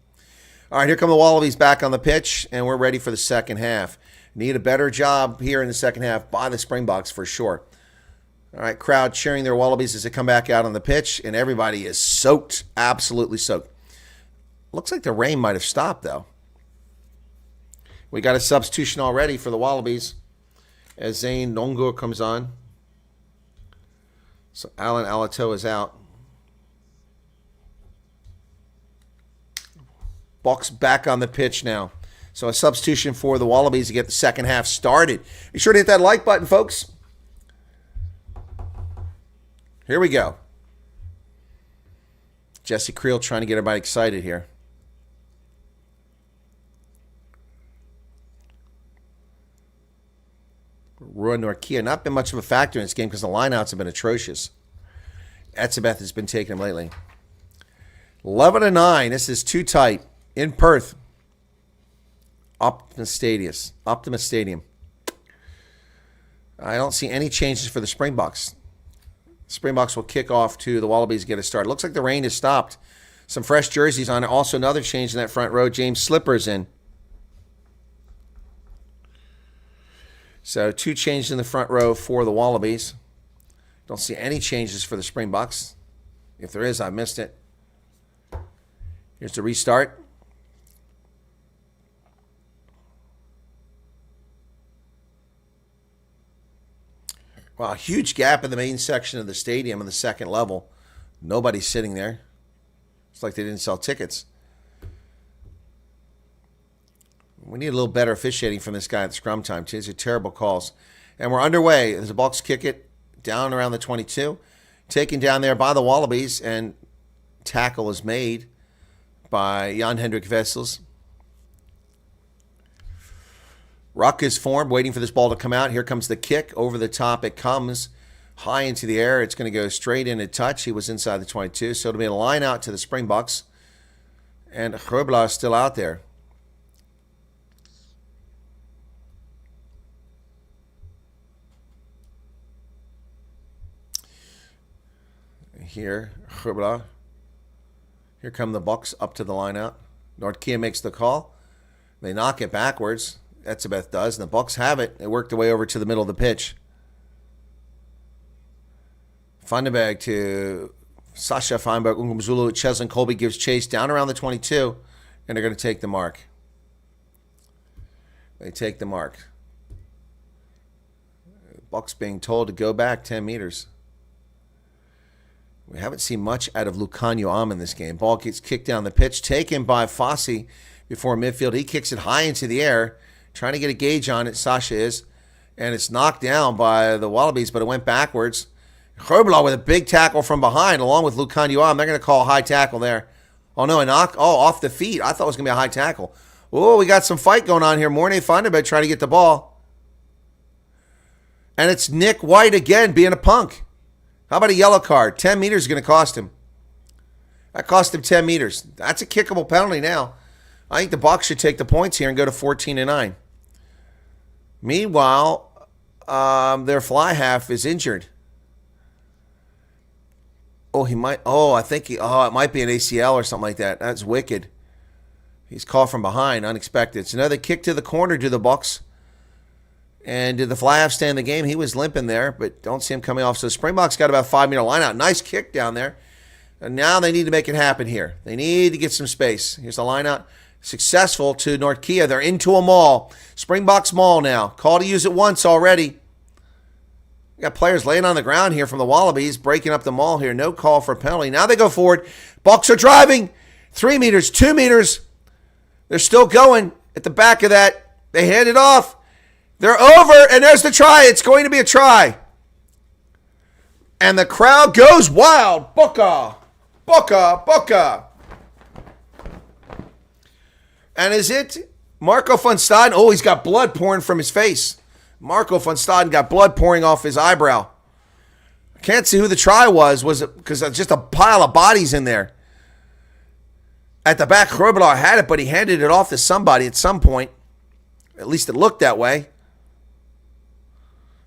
All right, here come the Wallabies back on the pitch, and we're ready for the second half. Need a better job here in the second half by the Springboks for sure. All right, crowd cheering their Wallabies as they come back out on the pitch, and everybody is soaked, absolutely soaked. Looks like the rain might have stopped, though. We got a substitution already for the Wallabies as Zane Nongur comes on. So Alan Alato is out. Boks back on the pitch now. So a substitution for the Wallabies to get the second half started. Be sure to hit that like button, folks. Here we go. Jesse Creel trying to get everybody excited here. Ruan Norkia, not been much of a factor in this game because the lineouts have been atrocious. Etzebeth has been taking him lately. 11-9. This is too tight. In Perth. Optimus Stadium. I don't see any changes for the Springboks. Springboks will kick off to the Wallabies to get a start. It looks like the rain has stopped. Some fresh jerseys on it. Also another change in that front row. James Slipper's in. So 2 changes in the front row for the Wallabies. Don't see any changes for the Springboks. If there is, I missed it. Here's the restart. Wow, huge gap in the main section of the stadium on the second level. Nobody's sitting there. It's like they didn't sell tickets. We need a little better officiating from this guy at scrum time. These are terrible calls. And we're underway. As the Bucks kick it down around the 22. Taken down there by the Wallabies, and tackle is made by Jan-Hendrik Wessels. Ruck is formed, waiting for this ball to come out. Here comes the kick. Over the top it comes. High into the air. It's going to go straight in a touch. He was inside the 22. So it'll be a line out to the Springboks. And Herbla is still out there. Here, Herbla. Here come the Bucks up to the line out. Nordkia makes the call. They knock it backwards. Etzebeth does, and the Bucks have it. They work their way over to the middle of the pitch. Funderberg to Sasha Feinberg, Ungumzulu, Cheslin Colby gives chase down around the 22, and they're going to take the mark. They take the mark. Bucks being told to go back 10 meters. We haven't seen much out of Lucanio Am in this game. Ball gets kicked down the pitch, taken by Fossey before midfield. He kicks it high into the air, trying to get a gauge on it, Sasha is, and it's knocked down by the Wallabies, but it went backwards. Herbla with a big tackle from behind, along with Lucanio Am. They're going to call a high tackle there. Oh, no, off the feet. I thought it was going to be a high tackle. Oh, we got some fight going on here. Mornay Funderberg trying to get the ball. And it's Nick White again being a punk. How about a yellow card? 10 meters is going to cost him. That cost him 10 meters. That's a kickable penalty now. I think the Bucks should take the points here and go to 14-9. Meanwhile, their fly half is injured. It might be an ACL or something like that. That's wicked. He's called from behind, unexpected. It's another kick to the corner to the Bucks. And did the fly half stay in the game? He was limping there, but don't see him coming off. So the Springboks got about 5-meter line out. Nice kick down there. And now they need to make it happen here. They need to get some space. Here's the line out. successful to Nortkia. They're into a maul. Springboks maul now. Call to use it once already. We got players laying on the ground here from the Wallabies, breaking up the maul here. No call for a penalty. Now they go forward. Bucks are driving. 3 meters, 2 meters. They're still going at the back of that. They hand it off. They're over, and there's the try. It's going to be a try. And the crowd goes wild. Booker, Booker, Booker. And is it Marco van Staden? Oh, he's got blood pouring from his face. Marco van Staden got blood pouring off his eyebrow. I can't see who the try was. Was it because there's just a pile of bodies in there? At the back, Grobelaar had it, but he handed it off to somebody at some point. At least it looked that way.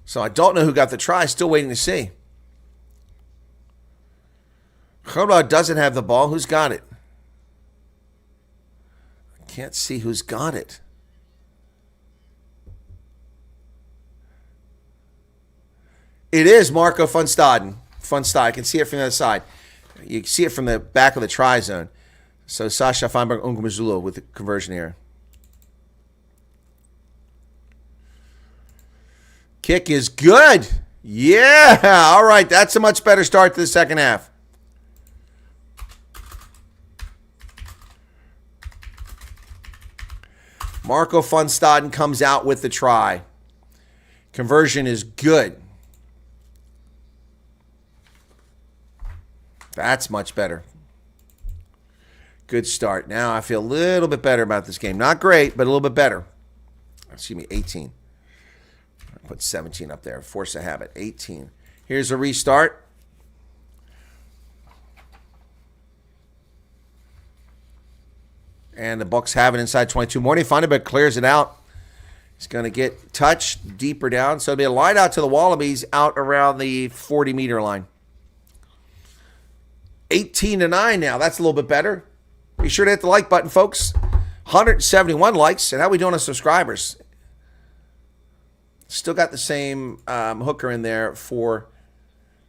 So I don't know who got the try. Still waiting to see. Grobelaar doesn't have the ball. Who's got it? I can't see who's got it. It is Marco van Staden. I can see it from the other side. You can see it from the back of the try zone. So Sasha Feinberg Ungumazulu with the conversion here. Kick is good. Yeah. All right. That's a much better start to the second half. Marco van Staden comes out with the try. Conversion is good. That's much better. Good start. Now I feel a little bit better about this game. Not great, but a little bit better. Excuse me, 18. I put 17 up there. Force a habit. 18. Here's a restart. And the Bucks have it inside 22. Morty Funderbeck clears it out. He's going to get touched deeper down. So it'll be a line out to the Wallabies out around the 40-meter line. 18-9 now. That's a little bit better. Be sure to hit the like button, folks. 171 likes. And how are we doing on subscribers? Still got the same hooker in there for,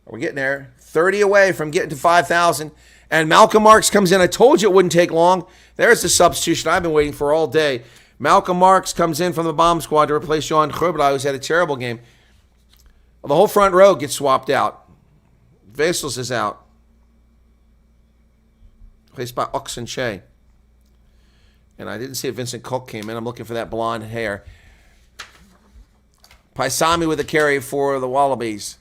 we're getting there, 30 away from getting to 5,000. And Malcolm Marks comes in. I told you it wouldn't take long. There's the substitution I've been waiting for all day. Malcolm Marks comes in from the bomb squad to replace Johan Grobelaar, who's had a terrible game. Well, the whole front row gets swapped out. Vessels is out. Replaced by Oxenche. And I didn't see if Vincent Cook came in. I'm looking for that blonde hair. Paisami with a carry for the Wallabies.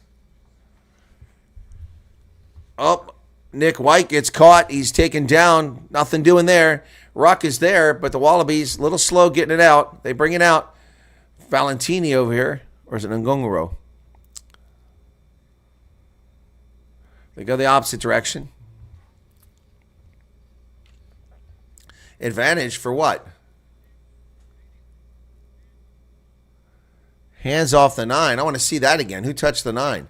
Oh, Nick White gets caught. He's taken down. Nothing doing there. Ruck is there, but the Wallabies a little slow getting it out. They bring it out. Valentini over here. Or is it Ngongoro? They go the opposite direction. Advantage for what? Hands off the 9. I want to see that again. Who touched the 9?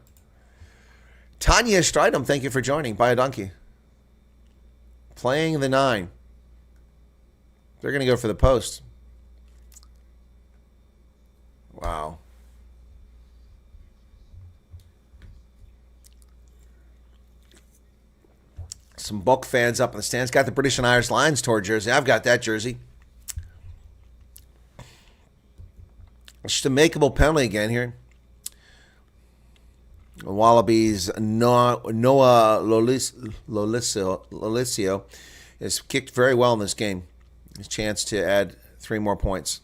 Tanya Stridham, thank you for joining. Buy a donkey. Playing the 9. They're going to go for the post. Wow. Some Buck fans up in the stands. Got the British and Irish Lions tour jersey. I've got that jersey. It's just a makeable penalty again here. The Wallabies, Noah Lolicio has kicked very well in this game. His chance to add 3 more points.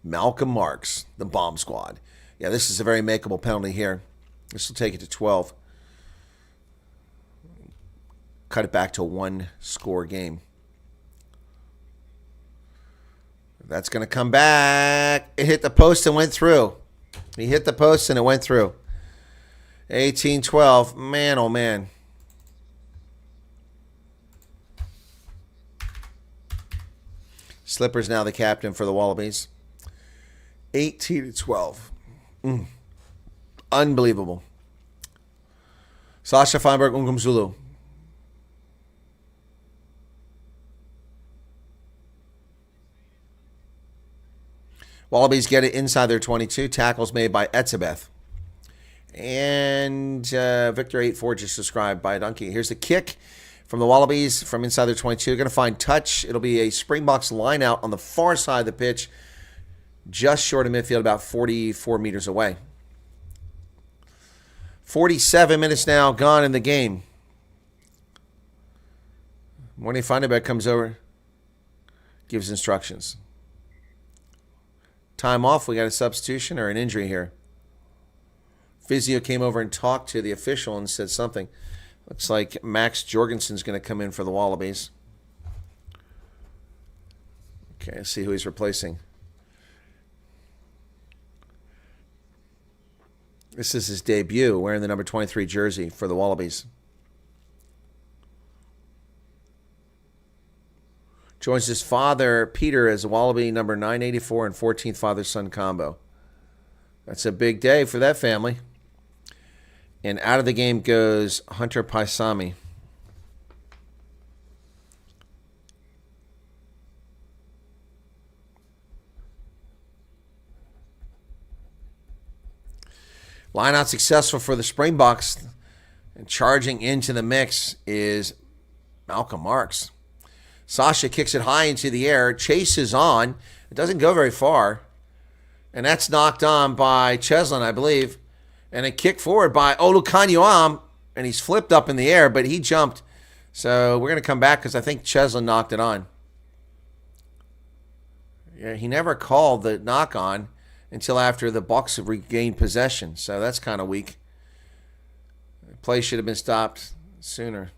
Malcolm Marks, the bomb squad. Yeah, this is a very makeable penalty here. This will take it to 12. Cut it back to a 1-score game. That's going to come back. It hit the post and went through. He hit the post and it went through. 18-12. Man, oh man. Slipper's now the captain for the Wallabies. 18-12. Unbelievable. Sasha Feinberg Ungumzulu. Wallabies get it inside their 22. Tackles made by Etzebeth. And Victor 84 just subscribed by a donkey. Here's the kick from the Wallabies from inside their 22. They're going to find touch. It'll be a Springboks line out on the far side of the pitch, just short of midfield, about 44 meters away. 47 minutes now gone in the game. Morning Finderbeck comes over, gives instructions. Time off. We got a substitution or an injury here. Physio came over and talked to the official and said something. Looks like Max Jorgensen's going to come in for the Wallabies. Okay, let's see who he's replacing. This is his debut, wearing the number 23 jersey for the Wallabies. Joins his father, Peter, as a Wallaby number 984 and 14th father-son combo. That's a big day for that family. And out of the game goes Hunter Paisami. Lineout successful for the Springboks. And charging into the mix is Malcolm Marks. Sasha kicks it high into the air, chases on. It doesn't go very far. And that's knocked on by Cheslin, I believe. And a kick forward by Olukanyuam. And he's flipped up in the air, but he jumped. So we're going to come back because I think Cheslin knocked it on. Yeah, he never called the knock on until after the Bucks have regained possession. So that's kind of weak. The play should have been stopped sooner.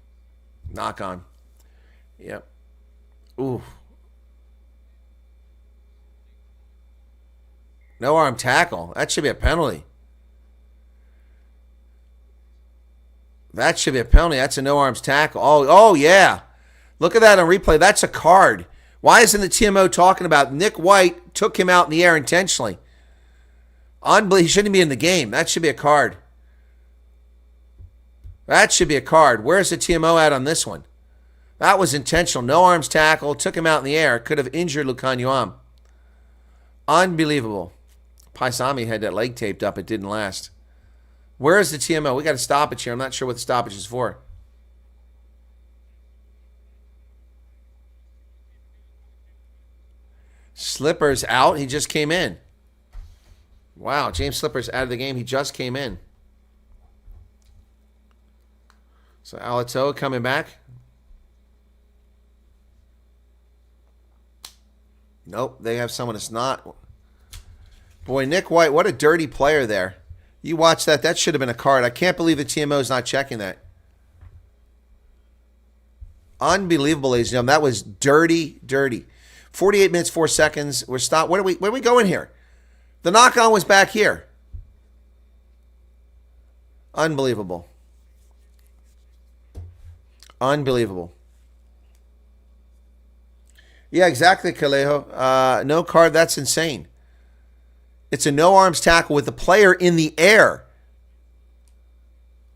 Knock on. Yep. Ooh. No arm tackle. That should be a penalty. That should be a penalty. That's a no arms tackle. Oh yeah. Look at that on replay. That's a card. Why isn't the TMO talking about Nick White took him out in the air intentionally? Unbelievable. He shouldn't be in the game. That should be a card. That should be a card. Where's the TMO at on this one? That was intentional. No arms tackle. Took him out in the air. Could have injured Lukanyuam. Unbelievable. Paisami had that leg taped up. It didn't last. Where is the TMO? We got a stoppage here. I'm not sure what the stoppage is for. Slipper's out. He just came in. Wow, James Slipper's out of the game. He just came in. So Alato coming back. Nope, they have someone that's not. Boy, Nick White, what a dirty player there. You watch that. That should have been a card. I can't believe the TMO is not checking that. Unbelievable, ladies and gentlemen. That was dirty, dirty. 48 minutes, 4 seconds. We're stopped. Where are we going here? The knock-on was back here. Unbelievable. Unbelievable. Yeah, exactly, Calejo. No card. That's insane. It's a no-arms tackle with the player in the air.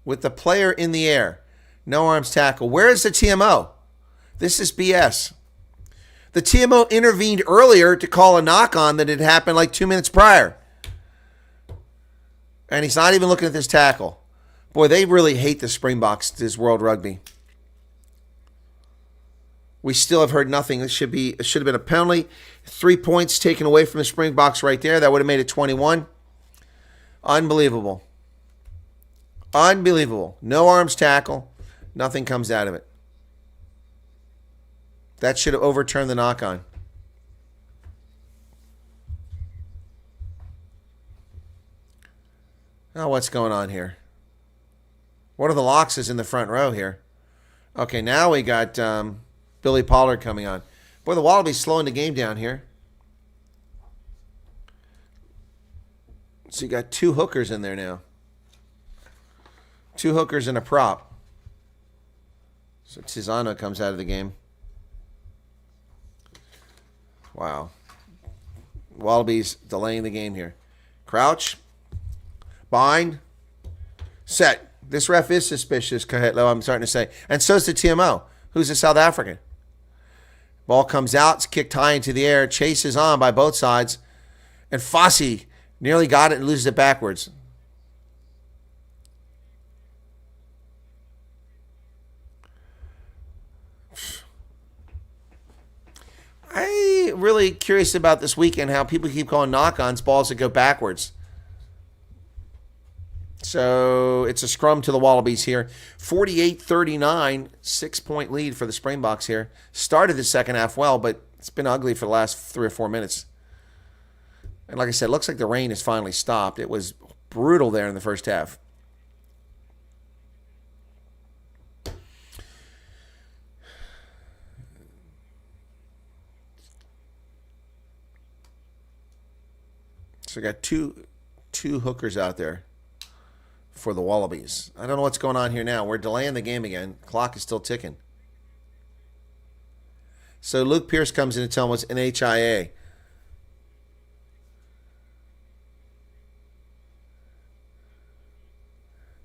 With the player in the air. No-arms tackle. Where is the TMO? This is BS. The TMO intervened earlier to call a knock-on that had happened like 2 minutes prior. And he's not even looking at this tackle. Boy, they really hate the Springboks, this World Rugby. We still have heard nothing. It should have been a penalty. 3 points taken away from the Springboks right there. That would have made it 21. Unbelievable. Unbelievable. No arms tackle. Nothing comes out of it. That should have overturned the knock-on. Now what's going on here? What are the Loxes in the front row here? Okay, now we got Billy Pollard coming on. Boy, the Wallabies slowing the game down here. So you got 2 hookers in there now. 2 hookers and a prop. So Tizano comes out of the game. Wow. Wallabies delaying the game here. Crouch. Bind. Set. This ref is suspicious, Kahitlo, I'm starting to say. And so's the TMO, who's a South African. Ball comes out. It's kicked high into the air. Chases on by both sides. And Fossey nearly got it and loses it backwards. really curious about this weekend, how people keep calling knock-ons balls that go backwards. So it's a scrum to the Wallabies here. 48-39, 6-point lead for the Springboks here. Started the second half well, but it's been ugly for the last 3 or 4 minutes. And like I said, it looks like the rain has finally stopped. It was brutal there in the first half. So we got two hookers out there for the Wallabies. I don't know what's going on here now. We're delaying the game again. Clock is still ticking. So Luke Pierce comes in to tell him it's an HIA.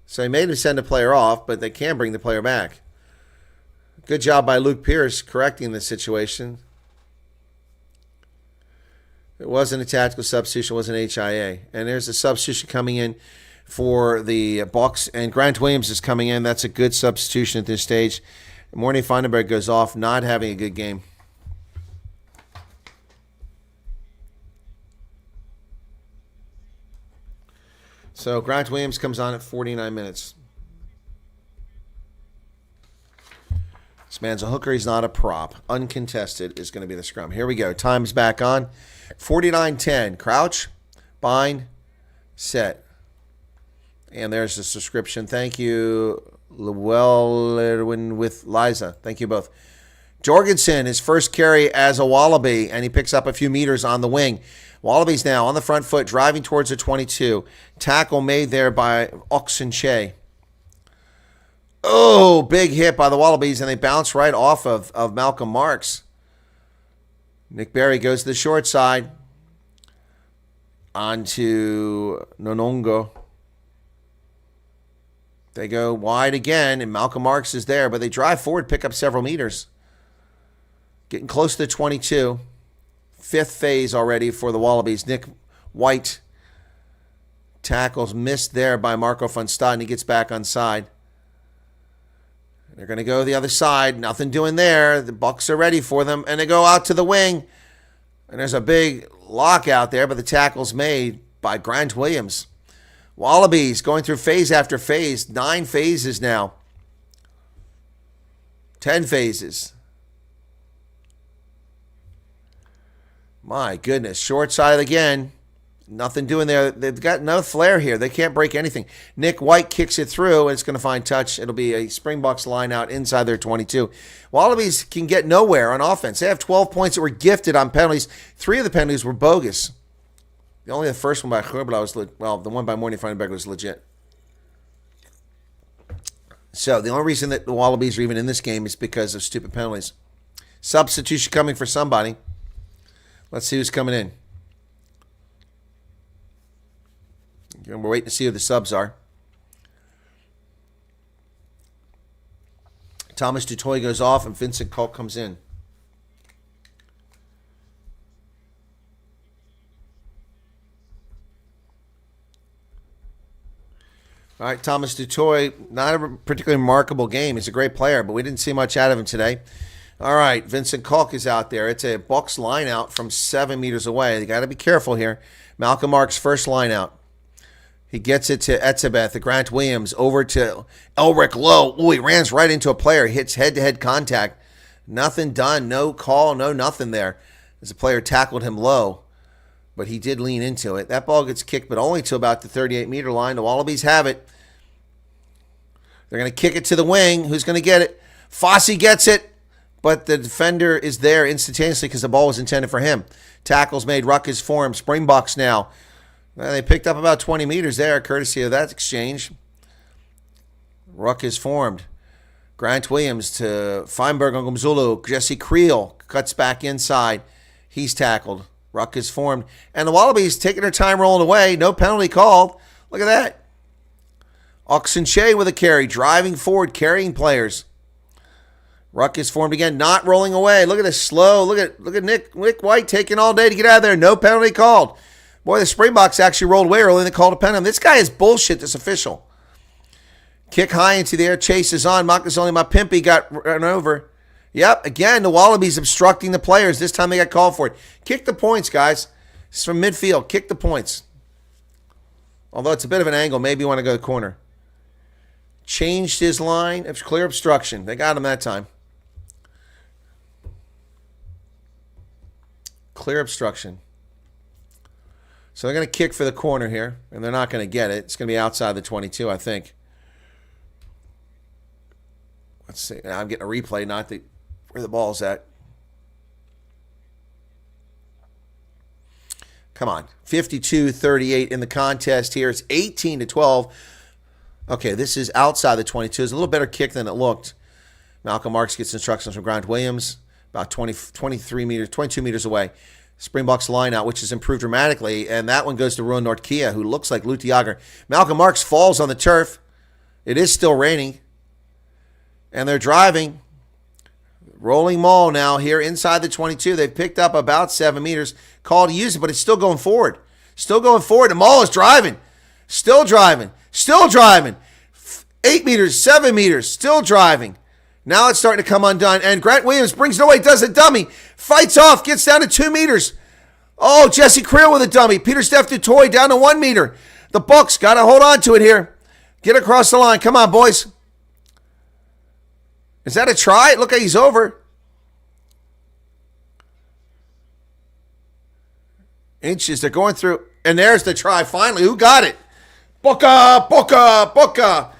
So he made him send a player off, but they can bring the player back. Good job by Luke Pierce correcting the situation. It wasn't a tactical substitution, it was an HIA. And there's a substitution coming in for the Bucks, and Grant Williams is coming in. That's a good substitution at this stage. Mornay Feinberg goes off, not having a good game. So Grant Williams comes on at 49 minutes. This man's a hooker. He's not a prop. Uncontested is going to be the scrum. Here we go. Time's back on. 49-10. Crouch, bind, set. And there's the subscription. Thank you, Llewellyn with Liza. Thank you both. Jorgensen, his first carry as a Wallaby, and he picks up a few meters on the wing. Wallabies now on the front foot, driving towards the 22. Tackle made there by Oxenche. Oh, big hit by the Wallabies, and they bounce right off of Malcolm Marks. Nick Berry goes to the short side. On to Nonongo. They go wide again, and Malcolm Marks is there, but they drive forward, pick up several meters. Getting close to the 22. Fifth phase already for the Wallabies. Nick White tackles missed there by Marco van Staden. He gets back on side. They're going to go the other side. Nothing doing there. The Bucks are ready for them, and they go out to the wing. And there's a big lockout there, but the tackle's made by Grant Williams. Wallabies going through phase after phase. 9 phases now. 10 phases. My goodness. Short side again. Nothing doing there. They've got no flair here. They can't break anything. Nick White kicks it through, and it's going to find touch. It'll be a Springboks line out inside their 22. Wallabies can get nowhere on offense. They have 12 points that were gifted on penalties. 3 of the penalties were bogus. Only the first one by Herbert was the one by Mornay Feinberg was legit. So the only reason that the Wallabies are even in this game is because of stupid penalties. Substitution coming for somebody. Let's see who's coming in. We're waiting to see who the subs are. Thomas Dutoy goes off and Vincent Culp comes in. All right, Thomas Dutoy, not a particularly remarkable game. He's a great player, but we didn't see much out of him today. All right, Vincent Culp is out there. It's a Bucks line out from 7 meters away. You got to be careful here. Malcolm Marks' first line out. He gets it to Etzebeth, the Grant Williams, over to Elric Lowe. Oh, he runs right into a player, hits head-to-head contact. Nothing done, no call, no nothing there. As the player tackled him low, but he did lean into it. That ball gets kicked, but only to about the 38-meter line. The Wallabies have it. They're going to kick it to the wing. Who's going to get it? Fossey gets it, but the defender is there instantaneously because the ball was intended for him. Tackles made, ruck is formed. Springboks now. Well, they picked up about 20 meters there, courtesy of that exchange. Ruck is formed. Grant Williams to Feinberg on Gumzulu. Jesse Creel cuts back inside. He's tackled. Ruck is formed. And the Wallabies taking their time rolling away. No penalty called. Look at that. Oxenche with a carry. Driving forward, carrying players. Ruck is formed again. Not rolling away. Look at this slow. Look at Nick White taking all day to get out of there. No penalty called. Boy, the Springboks actually rolled away early and they called a penalty. This guy is bullshit, this official. Kick high into the air, chases on. Makazole Mapimpi got run over. Yep, again, the Wallabies obstructing the players. This time they got called for it. Kick the points, guys. It's from midfield. Kick the points. Although it's a bit of an angle. Maybe you want to go to the corner. Changed his line. It's clear obstruction. They got him that time. Clear obstruction. So they're going to kick for the corner here, and they're not going to get it. It's going to be outside the 22, I think. Let's see. I'm getting a replay, not where the ball's at. Come on. 52-38 in the contest here. It's 18-12. Okay, this is outside the 22. It's a little better kick than it looked. Malcolm Marks gets instructions from Grant Williams, about 22 meters away. Springboks line out, which has improved dramatically, and that one goes to Ruan Nortkia, who looks like Lutiager. Malcolm Marks falls on the turf. It is still raining, and they're driving. Rolling maul now here inside the 22. They've picked up about 7 meters. Call to use it, but it's still going forward. Still going forward. The maul is driving. Still driving. Still driving. 8 meters, 7 meters, still driving. Now it's starting to come undone, and Grant Williams brings it away, does a dummy, fights off, gets down to 2 meters. Oh, Jesse Creel with a dummy. Peter Steph Dutoy down to 1 meter. The Bucks got to hold on to it here. Get across the line. Come on, boys. Is that a try? Look, he's over. Inches, they're going through, and there's the try finally. Who got it? Booker, Booker, Booker.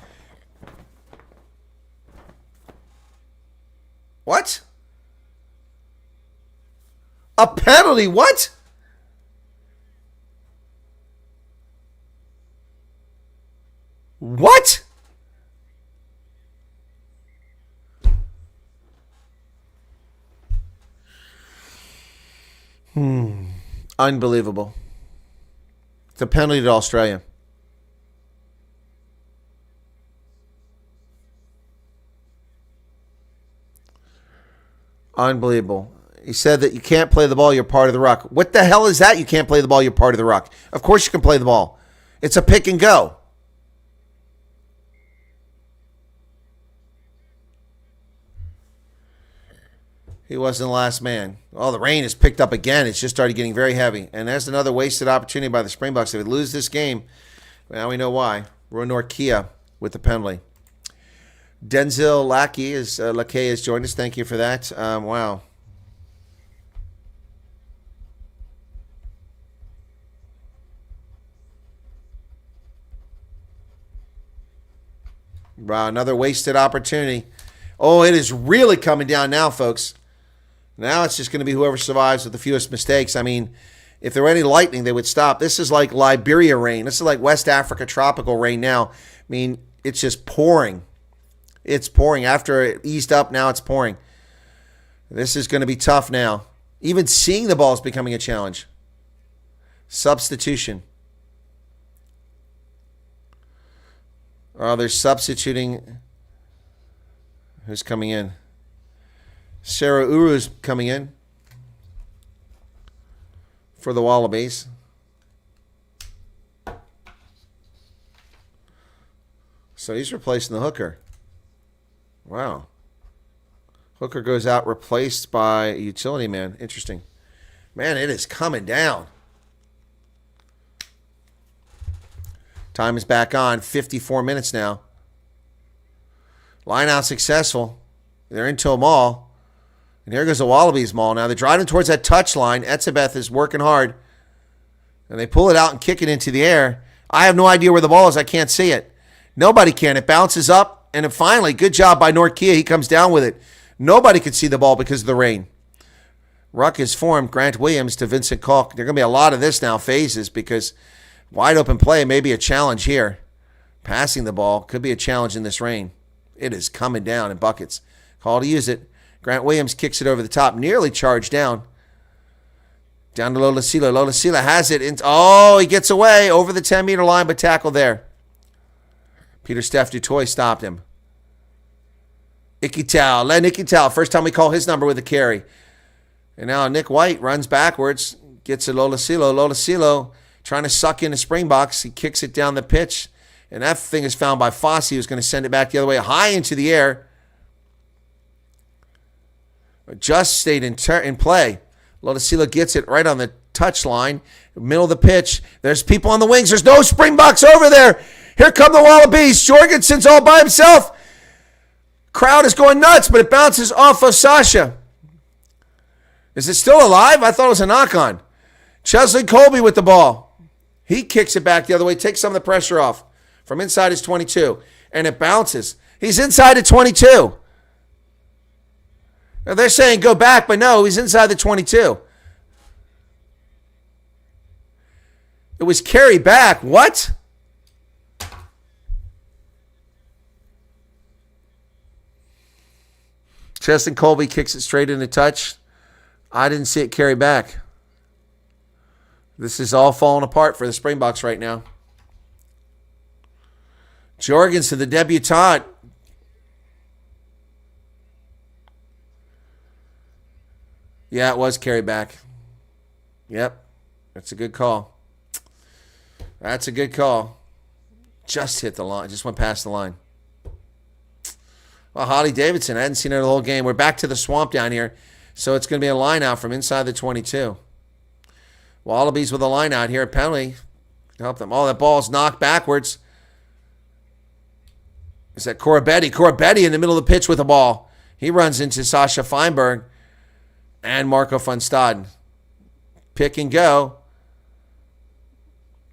What? A penalty? What? What? Unbelievable. It's a penalty to Australia. Unbelievable. He said that you can't play the ball, you're part of the ruck. What the hell is that? You can't play the ball, you're part of the ruck. Of course you can play the ball. It's a pick and go. He wasn't the last man. Oh, the rain has picked up again. It's just started getting very heavy. And there's another wasted opportunity by the Springboks. If they lose this game, now we know why. Ruan Nortkia with the penalty. Denzel Lackey has joined us. Thank you for that. Wow. Wow, another wasted opportunity. Oh, it is really coming down now, folks. Now it's just going to be whoever survives with the fewest mistakes. I mean, if there were any lightning, they would stop. This is like Liberia rain. This is like West Africa tropical rain now. I mean, it's just pouring. It's pouring. After it eased up, now it's pouring. This is going to be tough now. Even seeing the ball is becoming a challenge. Substitution. Oh, they're substituting. Who's coming in? Sarah Uru's coming in for the Wallabies. So he's replacing the hooker. Wow. Hooker goes out, replaced by a utility man. Interesting. Man, it is coming down. Time is back on. 54 minutes now. Line out successful. They're into a maul. And here goes the Wallabies maul now. They're driving towards that touch line. Etzebeth is working hard. And they pull it out and kick it into the air. I have no idea where the ball is. I can't see it. Nobody can. It bounces up. And then finally, good job by Nortkia. He comes down with it. Nobody could see the ball because of the rain. Ruck is formed. Grant Williams to Vincent Koch. There are going to be a lot of this now, phases, because wide open play may be a challenge here. Passing the ball could be a challenge in this rain. It is coming down in buckets. Call to use it. Grant Williams kicks it over the top, nearly charged down. Down to Lola Sila. Lola Sila has it. Oh, he gets away over the 10-meter line, but tackled there. Peter Steph Dutoy stopped him. Ikital. Len Ikital. First time we call his number with a carry. And now Nick White runs backwards. Gets to Lola Silo. Lola Silo trying to suck in the Springboks. He kicks it down the pitch. And that thing is found by Fossey, who's going to send it back the other way, high into the air. Just stayed in play. Lodicilo gets it right on the touchline, middle of the pitch. There's people on the wings. There's no Springboks over there. Here come the Wallabies. Jorgensen's all by himself. Crowd is going nuts, but it bounces off of Sasha. Is it still alive? I thought it was a knock-on. Chesley Colby with the ball. He kicks it back the other way, takes some of the pressure off from inside his 22, and it bounces. He's inside the 22. Now they're saying go back, but no, he's inside the 22. It was carried back. What? Cheston Colby kicks it straight into touch. I didn't see it carry back. This is all falling apart for the Springboks right now. Jorgensen, the debutant. Yeah, it was carried back. Yep, that's a good call. That's a good call. Just hit the line. Just went past the line. Well, Holly Davidson, I hadn't seen her the whole game. We're back to the swamp down here, so it's going to be a line out from inside the 22. Wallabies with a line out here. A penalty. Help them. Oh, that ball's knocked backwards. Is that Corabetti? Corabetti in the middle of the pitch with the ball. He runs into Sasha Feinberg and Marco van Staden. Pick and go.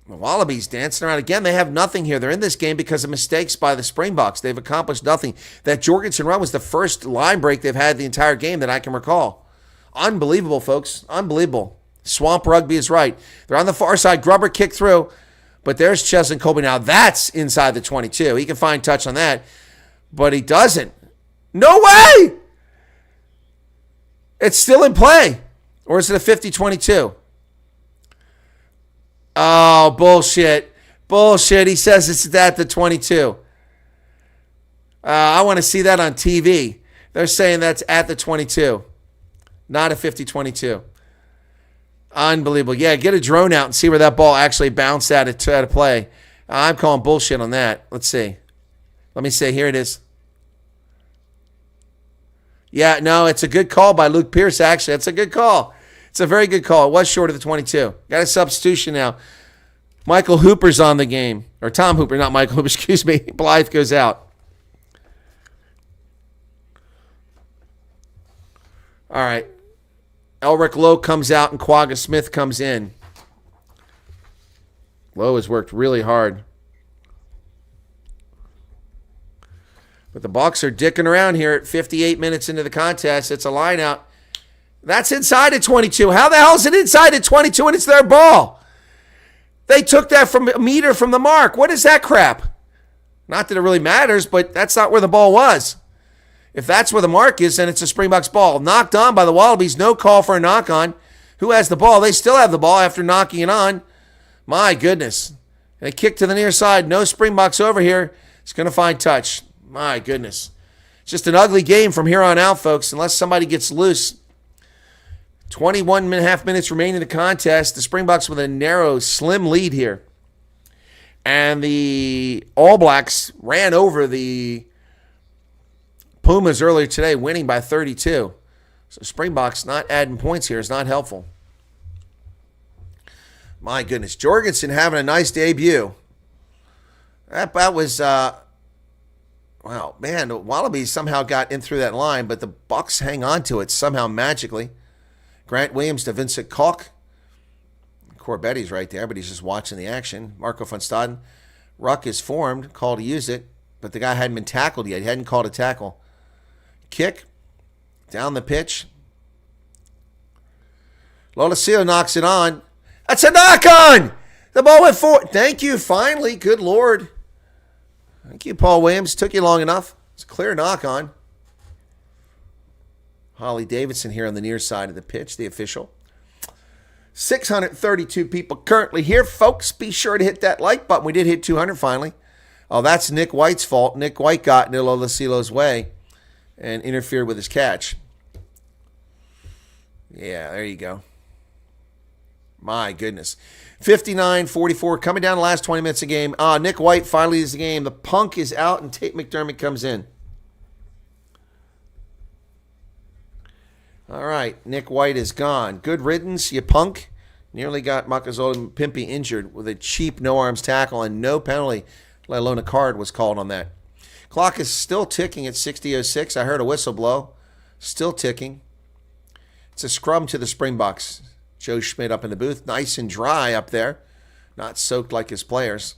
The Wallabies dancing around again. They have nothing here. They're in this game because of mistakes by the Springboks. They've accomplished nothing. That Jorgensen run was the first line break they've had the entire game that I can recall. Unbelievable, folks. Unbelievable. Swamp Rugby is right. They're on the far side. Grubber kicked through. But there's Cheslin Colby. Now that's inside the 22. He can find touch on that. But he doesn't. No way! It's still in play. Or is it a 50-22? Oh, bullshit. Bullshit. He says it's at the 22. I want to see that on TV. They're saying that's at the 22. Not a 50-22. Unbelievable. Yeah, get a drone out and see where that ball actually bounced at a play. I'm calling bullshit on that. Let's see. Let me see. Here it is. Yeah, no, it's a good call by Luke Pierce, actually. It's a good call. It's a very good call. It was short of the 22. Got a substitution now. Michael Hooper's on the game. Or Tom Hooper, not Michael Hooper, excuse me. Blythe goes out. All right. Elric Lowe comes out and Quagga Smith comes in. Lowe has worked really hard. But the Bucks are dicking around here at 58 minutes into the contest. It's a line out. That's inside of 22. How the hell is it inside of 22 and it's their ball? They took that from a meter from the mark. What is that crap? Not that it really matters, but that's not where the ball was. If that's where the mark is, then it's a Springboks ball. Knocked on by the Wallabies. No call for a knock-on. Who has the ball? They still have the ball after knocking it on. My goodness. They kick to the near side. No Springboks over here. It's going to find touch. My goodness. It's just an ugly game from here on out, folks, unless somebody gets loose. 21.5 minutes remaining in the contest. The Springboks with a narrow, slim lead here. And the All Blacks ran over the Pumas earlier today, winning by 32. So Springboks not adding points here is not helpful. My goodness. Jorgensen having a nice debut. That was, wow, man, the Wallabies somehow got in through that line, but the Bucks hang on to it somehow magically. Grant Williams to Vincent Koch. Corbetti's right there, but he's just watching the action. Marco van Staden. Ruck is formed, call to use it, but the guy hadn't been tackled yet. He hadn't called a tackle. Kick down the pitch. Lolosio knocks it on. That's a knock-on! The ball went forward. Thank you, finally. Good Lord. Thank you, Paul Williams. Took you long enough. It's a clear knock-on. Holly Davidson here on the near side of the pitch, the official. 632 people currently here. Folks, be sure to hit that like button. We did hit 200 finally. Oh, that's Nick White's fault. Nick White got in Lolosilo's way and interfered with his catch. Yeah, there you go. My goodness. 59-44, coming down the last 20 minutes of the game. Nick White finally leads the game. The punk is out, and Tate McDermott comes in. All right, Nick White is gone. Good riddance, you punk. Nearly got Makazola Pimpy injured with a cheap no-arms tackle and no penalty, let alone a card was called on that. Clock is still ticking at 60:06. I heard a whistle blow. Still ticking. It's a scrum to the Springboks. Joe Schmidt up in the booth. Nice and dry up there. Not soaked like his players.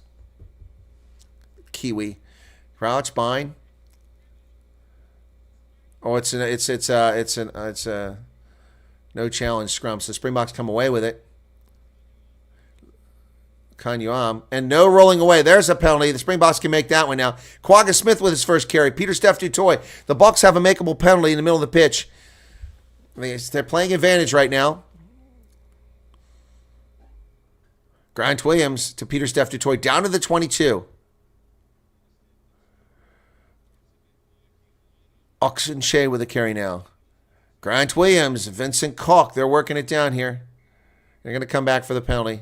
Kiwi. Crouch, bind. Oh, it's a no challenge scrum. So Springboks come away with it. Kanyuam. And no rolling away. There's a penalty. The Springboks can make that one now. Quagga Smith with his first carry. Peter Steph Dutoy. The Bucks have a makeable penalty in the middle of the pitch. They're playing advantage right now. Grant Williams to Peter Steph Dutoy down to the 22. Oxen Shea with a carry now. Grant Williams, Vincent Koch. They're working it down here. They're going to come back for the penalty.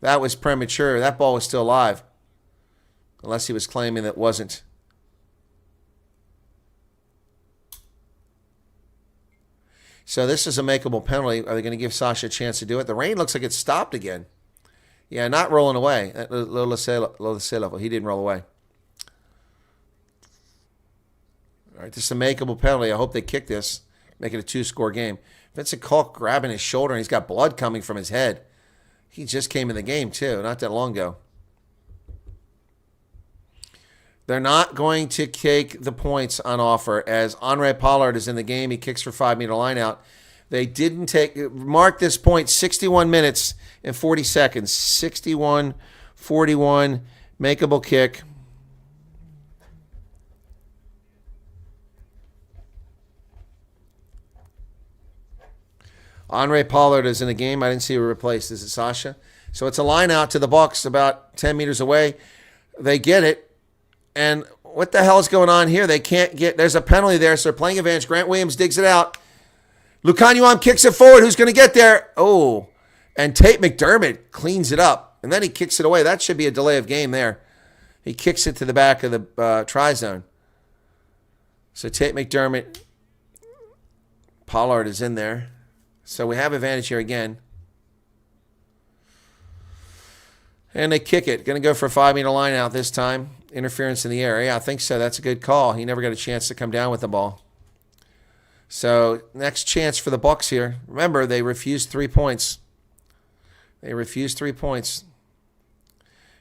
That was premature. That ball was still alive. Unless he was claiming that wasn't. So this is a makeable penalty. Are they going to give Sasha a chance to do it? The rain looks like it's stopped again. Yeah, not rolling away. Lola, he didn't roll away. All right, this is a makeable penalty. I hope they kick this, make it a 2-score game. Vincent Koch grabbing his shoulder, and he's got blood coming from his head. He just came in the game, too, not that long ago. They're not going to take the points on offer as Andre Pollard is in the game. He kicks for 5-meter line out. They didn't mark this point, 61 minutes and 40 seconds. 61-41, makeable kick. Andre Pollard is in the game. I didn't see her replaced. Is it Sasha? So it's a line out to the Bucks about 10 meters away. They get it. And what the hell is going on here? They can't get, there's a penalty there, so they're playing advantage. Grant Williams digs it out. Lukanyuam kicks it forward. Who's going to get there? Oh, and Tate McDermott cleans it up. And then he kicks it away. That should be a delay of game there. He kicks it to the back of the try zone. So Tate McDermott, Pollard is in there. So we have advantage here again. And they kick it. Going to go for a 5-meter line out this time. Interference in the air. Yeah, I think so. That's a good call. He never got a chance to come down with the ball. So next chance for the Bucks here. Remember, they refused 3 points. They refused 3 points.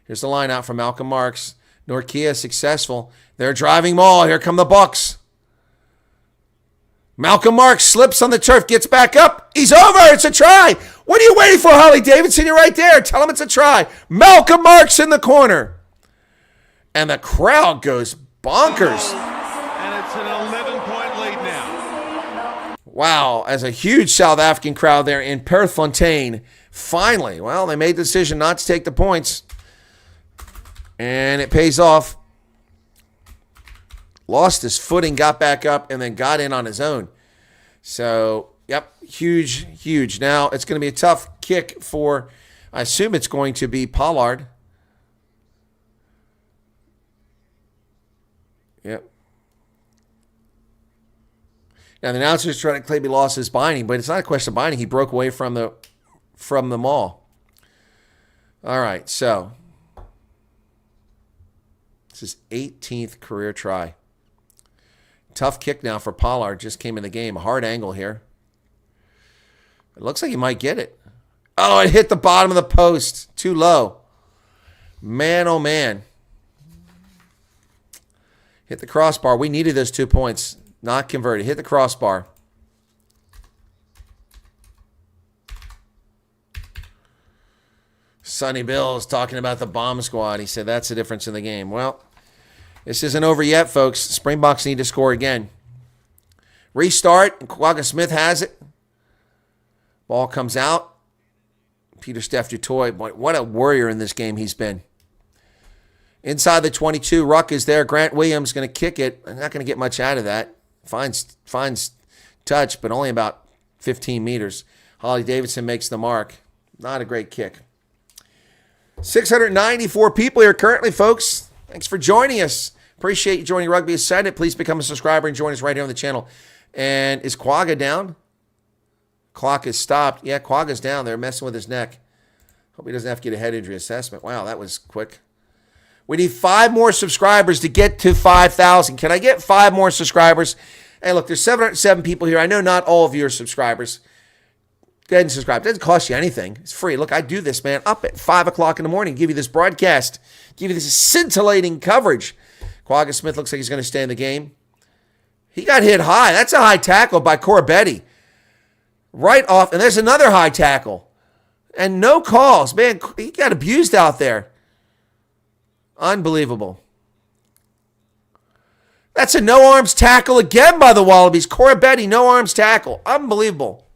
Here's the line out from Malcolm Marks. Norkia successful. They're driving maul. Here come the Bucks. Malcolm Marks slips on the turf, gets back up. He's over. It's a try. What are you waiting for, Holly Davidson? You're right there. Tell him it's a try. Malcolm Marks in the corner. And the crowd goes bonkers. And it's an 11-point lead now. Wow, as a huge South African crowd there in Perth Fontaine. Finally, well, they made the decision not to take the points. And it pays off. Lost his footing, got back up, and then got in on his own. So, yep, huge. Now, it's going to be a tough kick for, I assume it's going to be Pollard. Yep. Now, the announcer's trying to claim he lost his binding, but it's not a question of binding. He broke away from the maul. All right, so this is 18th career try. Tough kick now for Pollard. Just came in the game. Hard angle here. It looks like he might get it. Oh, it hit the bottom of the post. Too low. Man, oh, man. Hit the crossbar. We needed those 2 points. Not converted. Hit the crossbar. Sonny Bill is talking about the bomb squad. He said that's the difference in the game. Well, this isn't over yet, folks. Springboks need to score again. Restart. Quagga Smith has it. Ball comes out. Peter Steph Dutoy. Boy, what a warrior in this game he's been. Inside the 22, Ruck is there. Grant Williams going to kick it. I'm not going to get much out of that. Finds touch, but only about 15 meters. Holly Davidson makes the mark. Not a great kick. 694 people here currently, folks. Thanks for joining us. Appreciate you joining Rugby Ascendant. Please become a subscriber and join us right here on the channel. And is Quagga down? Clock is stopped. Yeah, Quagga's down there messing with his neck. Hope he doesn't have to get a head injury assessment. Wow, that was quick. We need 5 more subscribers to get to 5,000. Can I get 5 more subscribers? Hey, look, there's 707 people here. I know not all of you are subscribers. Go ahead and subscribe. It doesn't cost you anything. It's free. Look, I do this, man, up at 5 o'clock in the morning, give you this broadcast, give you this scintillating coverage. Quagga Smith looks like he's going to stay in the game. He got hit high. That's a high tackle by Corabetti. Right off, and there's another high tackle. And no calls. Man, he got abused out there. Unbelievable. That's a no-arms tackle again by the Wallabies. Corabetti, no-arms tackle. Unbelievable.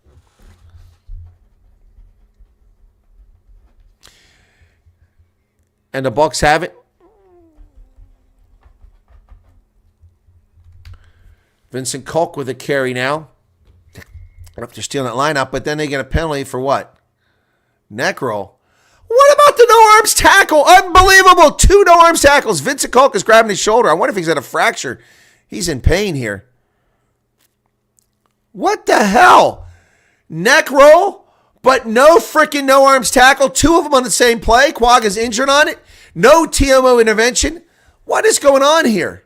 And the Bucks have it. Vincent Kolk with a carry now. They're stealing that lineup, but then they get a penalty for what? Neck roll. What about the no-arms tackle? Unbelievable. 2 no-arms tackles. Vincent Kolk is grabbing his shoulder. I wonder if he's got a fracture. He's in pain here. What the hell? Neck roll, but no freaking no-arms tackle. 2 of them on the same play. Quagga's injured on it. No TMO intervention. What is going on here?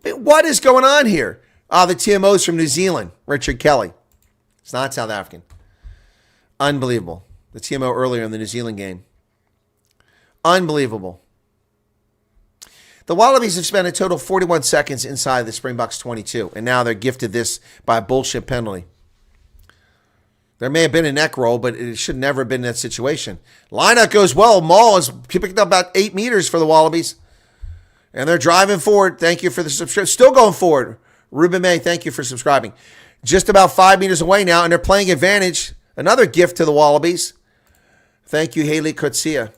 I mean, what is going on here? The TMO's from New Zealand. Richard Kelly. It's not South African. Unbelievable. The TMO earlier in the New Zealand game. Unbelievable. The Wallabies have spent a total of 41 seconds inside the Springboks 22, and now they're gifted this by a bullshit penalty. There may have been a neck roll, but it should never have been that situation. Lineout goes well. Maul has picked up about 8 meters for the Wallabies, and they're driving forward. Thank you for the subscription. Still going forward. Ruben May, thank you for subscribing. Just about 5 meters away now, and they're playing advantage. Another gift to the Wallabies. Thank you, Haley Kutsia.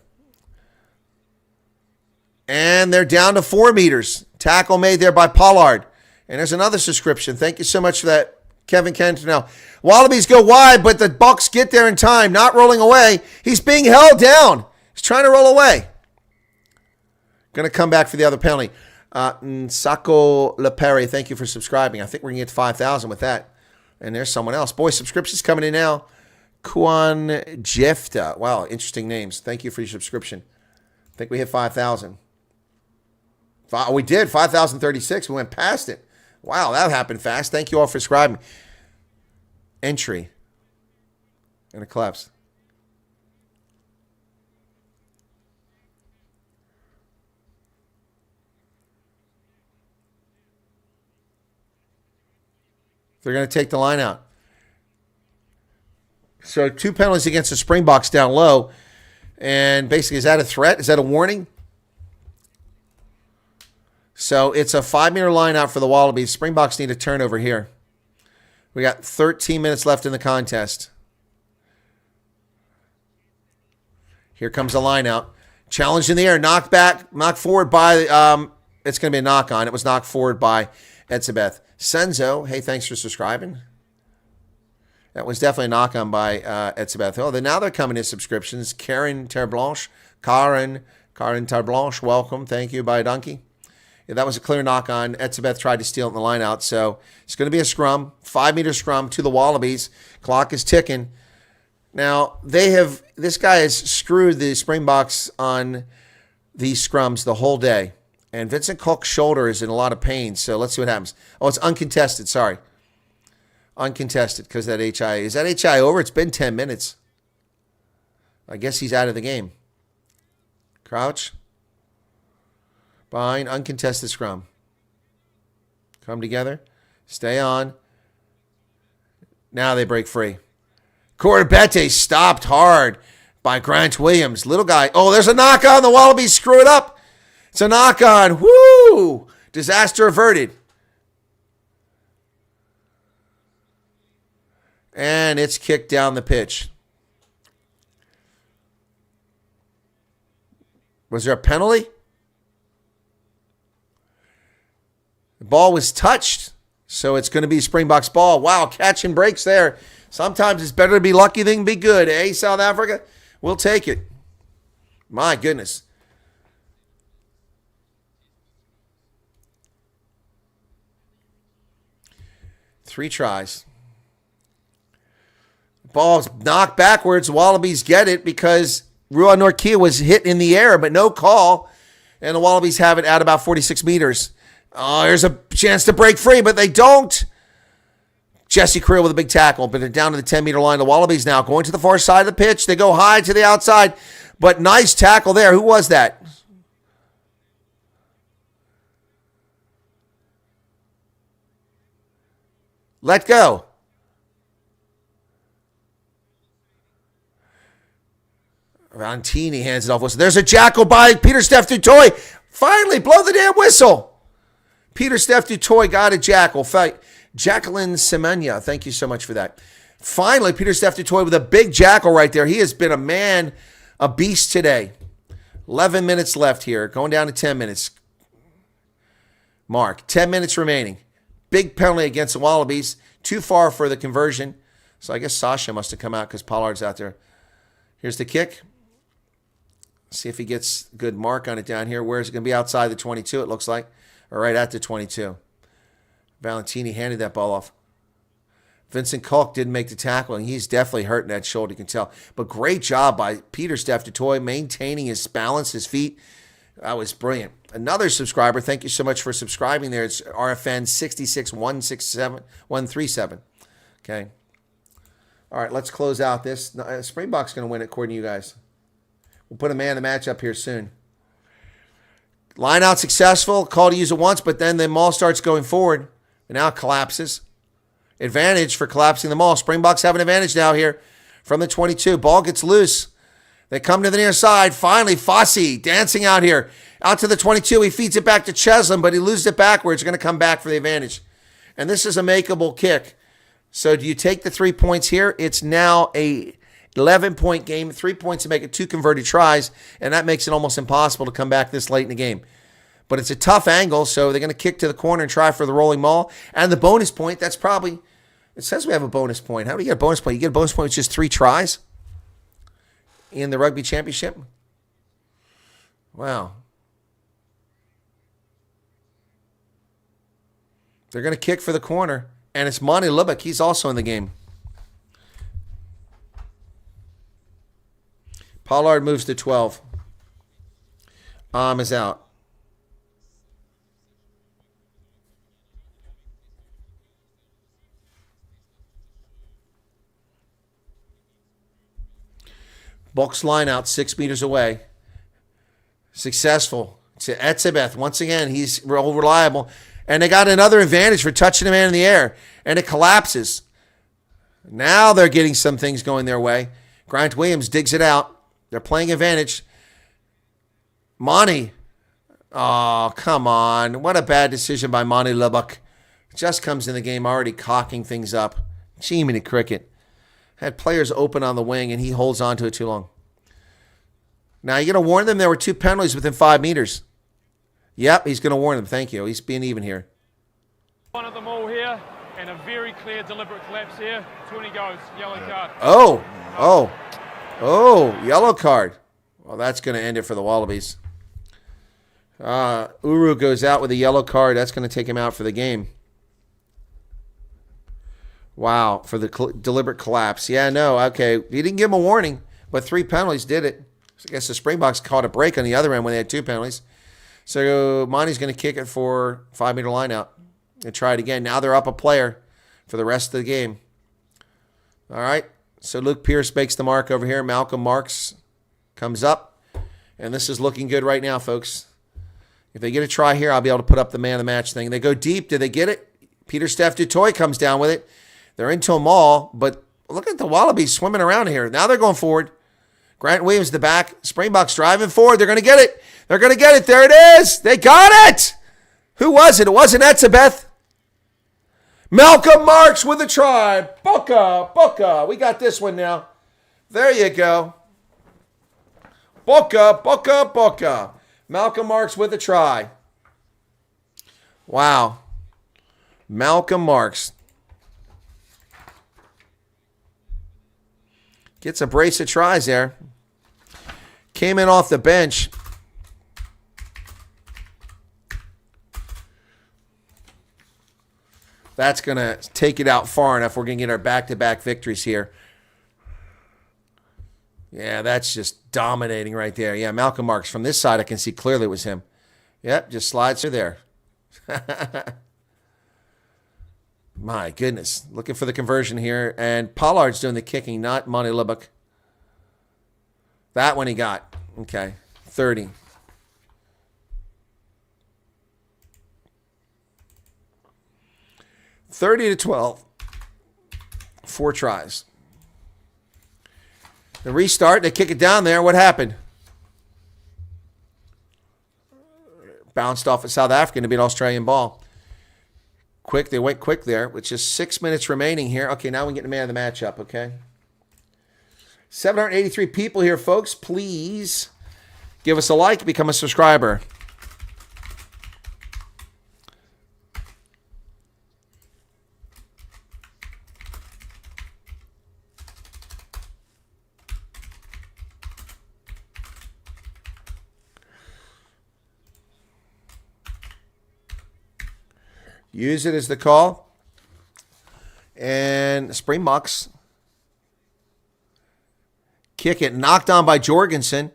And they're down to 4 meters. Tackle made there by Pollard. And there's another subscription. Thank you so much for that, Kevin Cantonell. Wallabies go wide, but the Bucks get there in time, not rolling away. He's being held down. He's trying to roll away. Going to come back for the other penalty. Nsako Lepere, thank you for subscribing. I think we're going to get to 5,000 with that. And there's someone else. Boy, subscriptions coming in now. Kuan Jefta. Wow, interesting names. Thank you for your subscription. I think we hit 5,000. We did, 5,036. We went past it. Wow, that happened fast. Thank you all for subscribing. Entry. And it collapsed. They're going to take the line out. So 2 penalties against the Springboks down low. And basically, is that a threat? Is that a warning? So it's a 5-meter line out for the Wallabies. Springboks need a turnover here. We got 13 minutes left in the contest. Here comes the line out. Challenge in the air. Knocked back. Knocked forward by... it's going to be a knock on. It was knocked forward by Etzebeth. Senzo, hey, thanks for subscribing. That was definitely a knock-on by Etzebeth. Oh, now they're coming in subscriptions. Karen Terblanche. Karen Terblanche, welcome. Thank you, by Donkey. Yeah, that was a clear knock-on. Etzebeth tried to steal it in the line-out. So it's going to be a scrum. 5-meter scrum to the Wallabies. Clock is ticking. Now, this guy has screwed the Springboks on these scrums the whole day. And Vincent Kolk's shoulder is in a lot of pain, so let's see what happens. Oh, it's uncontested, sorry. Uncontested because that HIA. Is that HIA over? It's been 10 minutes. I guess he's out of the game. Crouch. Behind, uncontested scrum. Come together. Stay on. Now they break free. Corbette stopped hard by Grant Williams. Little guy. Oh, there's a knock on. The Wallabies screw it up. It's a knock on. Woo! Disaster averted. And it's kicked down the pitch. Was there a penalty? The ball was touched. So it's going to be Springboks ball. Wow, catch and breaks there. Sometimes it's better to be lucky than be good, eh, South Africa? We'll take it. My goodness. Three tries. Ball's knocked backwards. Wallabies get it because Rua Norkia was hit in the air, but no call. And the Wallabies have it at about 46 meters. Oh, here's a chance to break free, but they don't. Jesse Creel with a big tackle, but they're down to the 10-meter line. The Wallabies now going to the far side of the pitch. They go high to the outside, but nice tackle there. Who was that? Let go. Valentini hands it off. There's a jackal by Peter Steph Dutoy. Finally, blow the damn whistle. Peter Steph Dutoy got a jackal. Jacqueline Semenya, thank you so much for that. Finally, Peter Steph Dutoy with a big jackal right there. He has been a beast today. 11 minutes left here, going down to 10 minutes. Mark, 10 minutes remaining. Big penalty against the Wallabies. Too far for the conversion. So I guess Sasha must have come out because Pollard's out there. Here's the kick. See if he gets good mark on it down here. Where is it going to be? Outside the 22, it looks like. Or right at the 22. Valentini handed that ball off. Vincent Kalk didn't make the tackle, and he's definitely hurting that shoulder, you can tell. But great job by Peter Steph Dutoy maintaining his balance, his feet. That was brilliant. Another subscriber, thank you so much for subscribing there. It's RFN 66167. Okay. All right, let's close out this. Springbok's going to win it, according to you guys. We'll put a man of the match up here soon. Line out successful. Call to use it once, but then the maul starts going forward. And now it collapses. Advantage for collapsing the maul. Springboks have an advantage now here from the 22. Ball gets loose. They come to the near side. Finally, Fossey dancing out here. Out to the 22. He feeds it back to Cheslin, but he loses it backwards. Going to come back for the advantage. And this is a makeable kick. So do you take the 3 points here? It's now a 11-point game. 3 points to make it 2 converted tries, and that makes it almost impossible to come back this late in the game. But it's a tough angle, so they're going to kick to the corner and try for the rolling maul. And the bonus point, that's probably, it says we have a bonus point. How do you get a bonus point? You get a bonus point with just 3 tries in the Rugby Championship? Wow. They're going to kick for the corner, and it's Monty Lubbock. He's also in the game. Pollard moves to 12. Is out. Box line out 6 meters away. Successful to Etzebeth. Once again, he's reliable. And they got another advantage for touching the man in the air. And it collapses. Now they're getting some things going their way. Grant Williams digs it out. They're playing advantage. Monty. Oh, come on. What a bad decision by Monty Lubbock. Just comes in the game already cocking things up. Jiminy cricket. Had players open on the wing, and he holds on to it too long. Now, you're going to warn them there were 2 penalties within 5 meters. Yep, he's going to warn them. Thank you. He's being even here. One of them all here, and a very clear, deliberate collapse here. 20 goes, yellow card. Oh, yellow card. Well, that's going to end it for the Wallabies. Uru goes out with a yellow card. That's going to take him out for the game. Wow, for the deliberate collapse. Yeah, no, okay. He didn't give him a warning, but 3 penalties did it. So I guess the Springboks caught a break on the other end when they had 2 penalties. So Monty's going to kick it for 5-meter line out and try it again. Now they're up a player for the rest of the game. All right, so Luke Pierce makes the mark over here. Malcolm Marks comes up, and this is looking good right now, folks. If they get a try here, I'll be able to put up the man of the match thing. They go deep. Did they get it? Peter Steph Dutoy comes down with it. They're into a maul, but look at the Wallabies swimming around here. Now they're going forward. Grant Williams in the back. Springboks driving forward. They're going to get it. They're going to get it. There it is. They got it. Who was it? It wasn't Etzebeth. Malcolm Marks with a try. Boca. We got this one now. There you go. Boca. Malcolm Marks with a try. Wow. Malcolm Marks. Gets a brace of tries there. Came in off the bench. That's going to take it out far enough. We're going to get our back-to-back victories here Yeah, that's just dominating right there. Yeah, Malcolm Marks. From this side, I can see clearly it was him. Yep, just slides through there. My goodness. Looking for the conversion here. And Pollard's doing the kicking, not Monty Lubbock. That one he got. Okay, 30. $30-12. 4 tries. The restart, they kick it down there. What happened? Bounced off of South Africa to be an Australian ball. Quick, they went quick there with just 6 minutes remaining here. Okay, now we get the man of the match up, okay? 783 people here, folks. Please give us a like, become a subscriber. Use it as the call. And Springboks kick it. Knocked on by Jorgensen.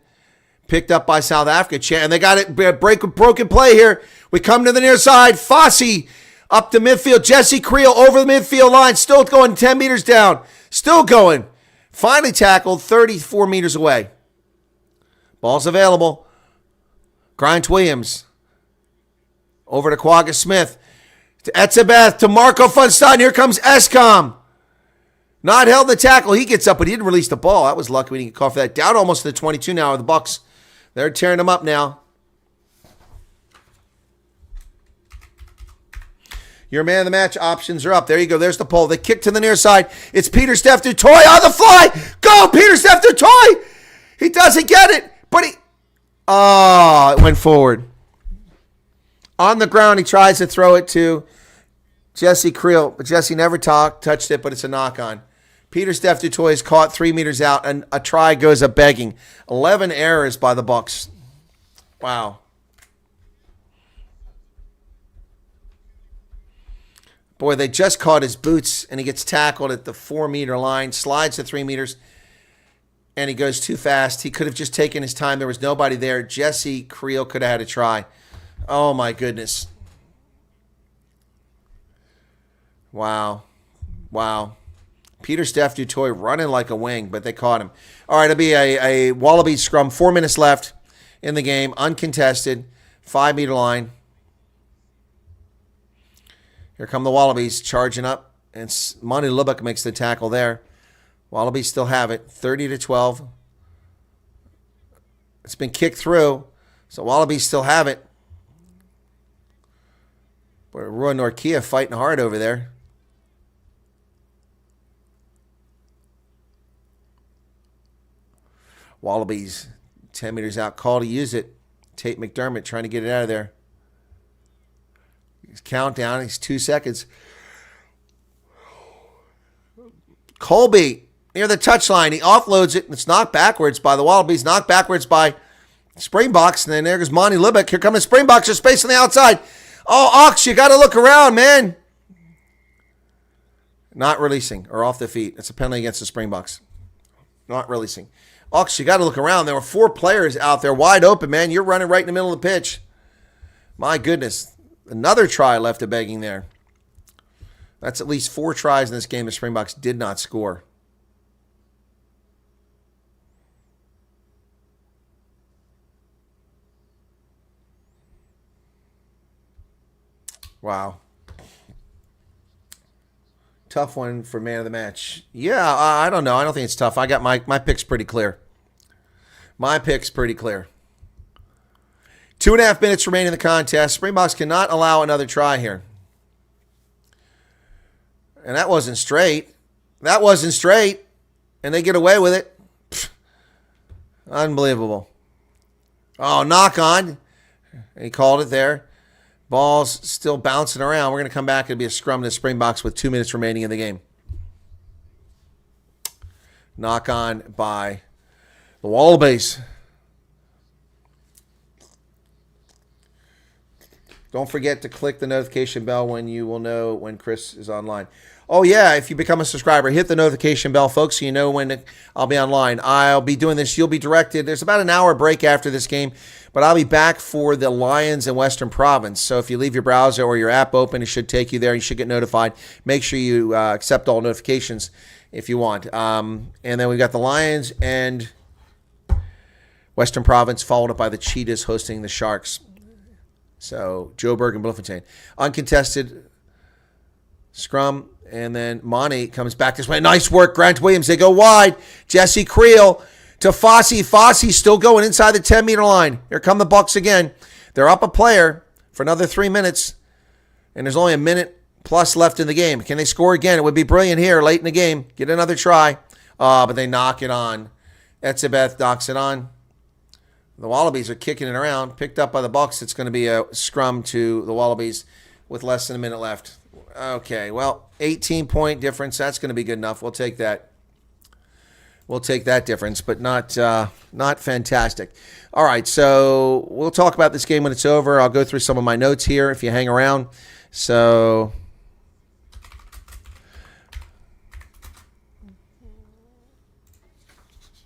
Picked up by South Africa. And they got it. Broken play here. We come to the near side. Fossey up to midfield. Jesse Creel over the midfield line. Still going 10 meters down. Still going. Finally tackled 34 meters away. Ball's available. Grimes Williams. Over to Quagga Smith. To Etzebeth, to Marco Funstein. Here comes Escom. Not held the tackle. He gets up, but he didn't release the ball. That was lucky we didn't get caught for that. Down almost to the 22 now of the Bucks. They're tearing them up now. Your man of the match options are up. There you go. There's the pole. The kick to the near side. It's Peter Steph du Toit on the fly. Go, Peter Steph du Toit. He doesn't get it, but he... Oh, it went forward. On the ground, he tries to throw it to Jesse Creel, but Jesse never touched it, but it's a knock-on. Peter Steph du Toit is caught 3 meters out, and a try goes a begging. 11 errors by the Bucks. Wow. Boy, they just caught his boots, and he gets tackled at the 4-meter line, slides to 3 meters, and he goes too fast. He could have just taken his time. There was nobody there. Jesse Creel could have had a try. Oh, my goodness. Wow. Wow. Peter Steph du Toit running like a wing, but they caught him. All right, it'll be a Wallaby scrum. 4 minutes left in the game. Uncontested. 5-meter line. Here come the Wallabies charging up. And Monty Lubbock makes the tackle there. Wallabies still have it. 30-12. It's been kicked through. So Wallabies still have it. Boy, Roy Norkia fighting hard over there. Wallabies 10 meters out. Call to use it. Tate McDermott trying to get it out of there. He's countdown. He's 2 seconds. Colby near the touchline. He offloads it. It's knocked backwards by the Wallabies. Knocked backwards by Springboks. And then there goes Monty Lubbock. Here come the Springboks. There's space on the outside. Oh, Ox, you got to look around, man. Not releasing or off the feet. It's a penalty against the Springboks. Not releasing. Ox, you got to look around. There were 4 players out there wide open, man. You're running right in the middle of the pitch. My goodness. Another try left a begging there. That's at least 4 tries in this game the Springboks did not score. Wow. Tough one for man of the match. Yeah, I don't know. I don't think it's tough. I got my pick's pretty clear. My pick's pretty clear. 2.5 minutes remaining in the contest. Springboks cannot allow another try here. And that wasn't straight. That wasn't straight. And they get away with it. Pfft. Unbelievable. Oh, knock on. He called it there. Ball's still bouncing around. We're going to come back. It'll be a scrum to Springboks with 2 minutes remaining in the game. Knock on by the Wallabies. Don't forget to click the notification bell when you will know when Chris is online. Oh, yeah, if you become a subscriber, hit the notification bell, folks, so you know when I'll be online. I'll be doing this. You'll be directed. There's about an hour break after this game, but I'll be back for the Lions in Western Province. So if you leave your browser or your app open, it should take you there. You should get notified. Make sure you accept all notifications if you want. And then we've got the Lions and Western Province, followed up by the Cheetahs hosting the Sharks. So Joburg and Bloemfontein. Uncontested scrum. And then Monty comes back this way. Nice work, Grant Williams. They go wide. Jesse Creel to Fossey. Fossey still going inside the 10-meter line. Here come the Bucks again. They're up a player for another 3 minutes. And there's only a minute plus left in the game. Can they score again? It would be brilliant here late in the game. Get another try. But they knock it on. Etzebeth knocks it on. The Wallabies are kicking it around. Picked up by the Bucks. It's going to be a scrum to the Wallabies with less than a minute left. Okay, well, 18-point difference. That's going to be good enough. We'll take that. We'll take that difference, but not fantastic. All right, so we'll talk about this game when it's over. I'll go through some of my notes here if you hang around. So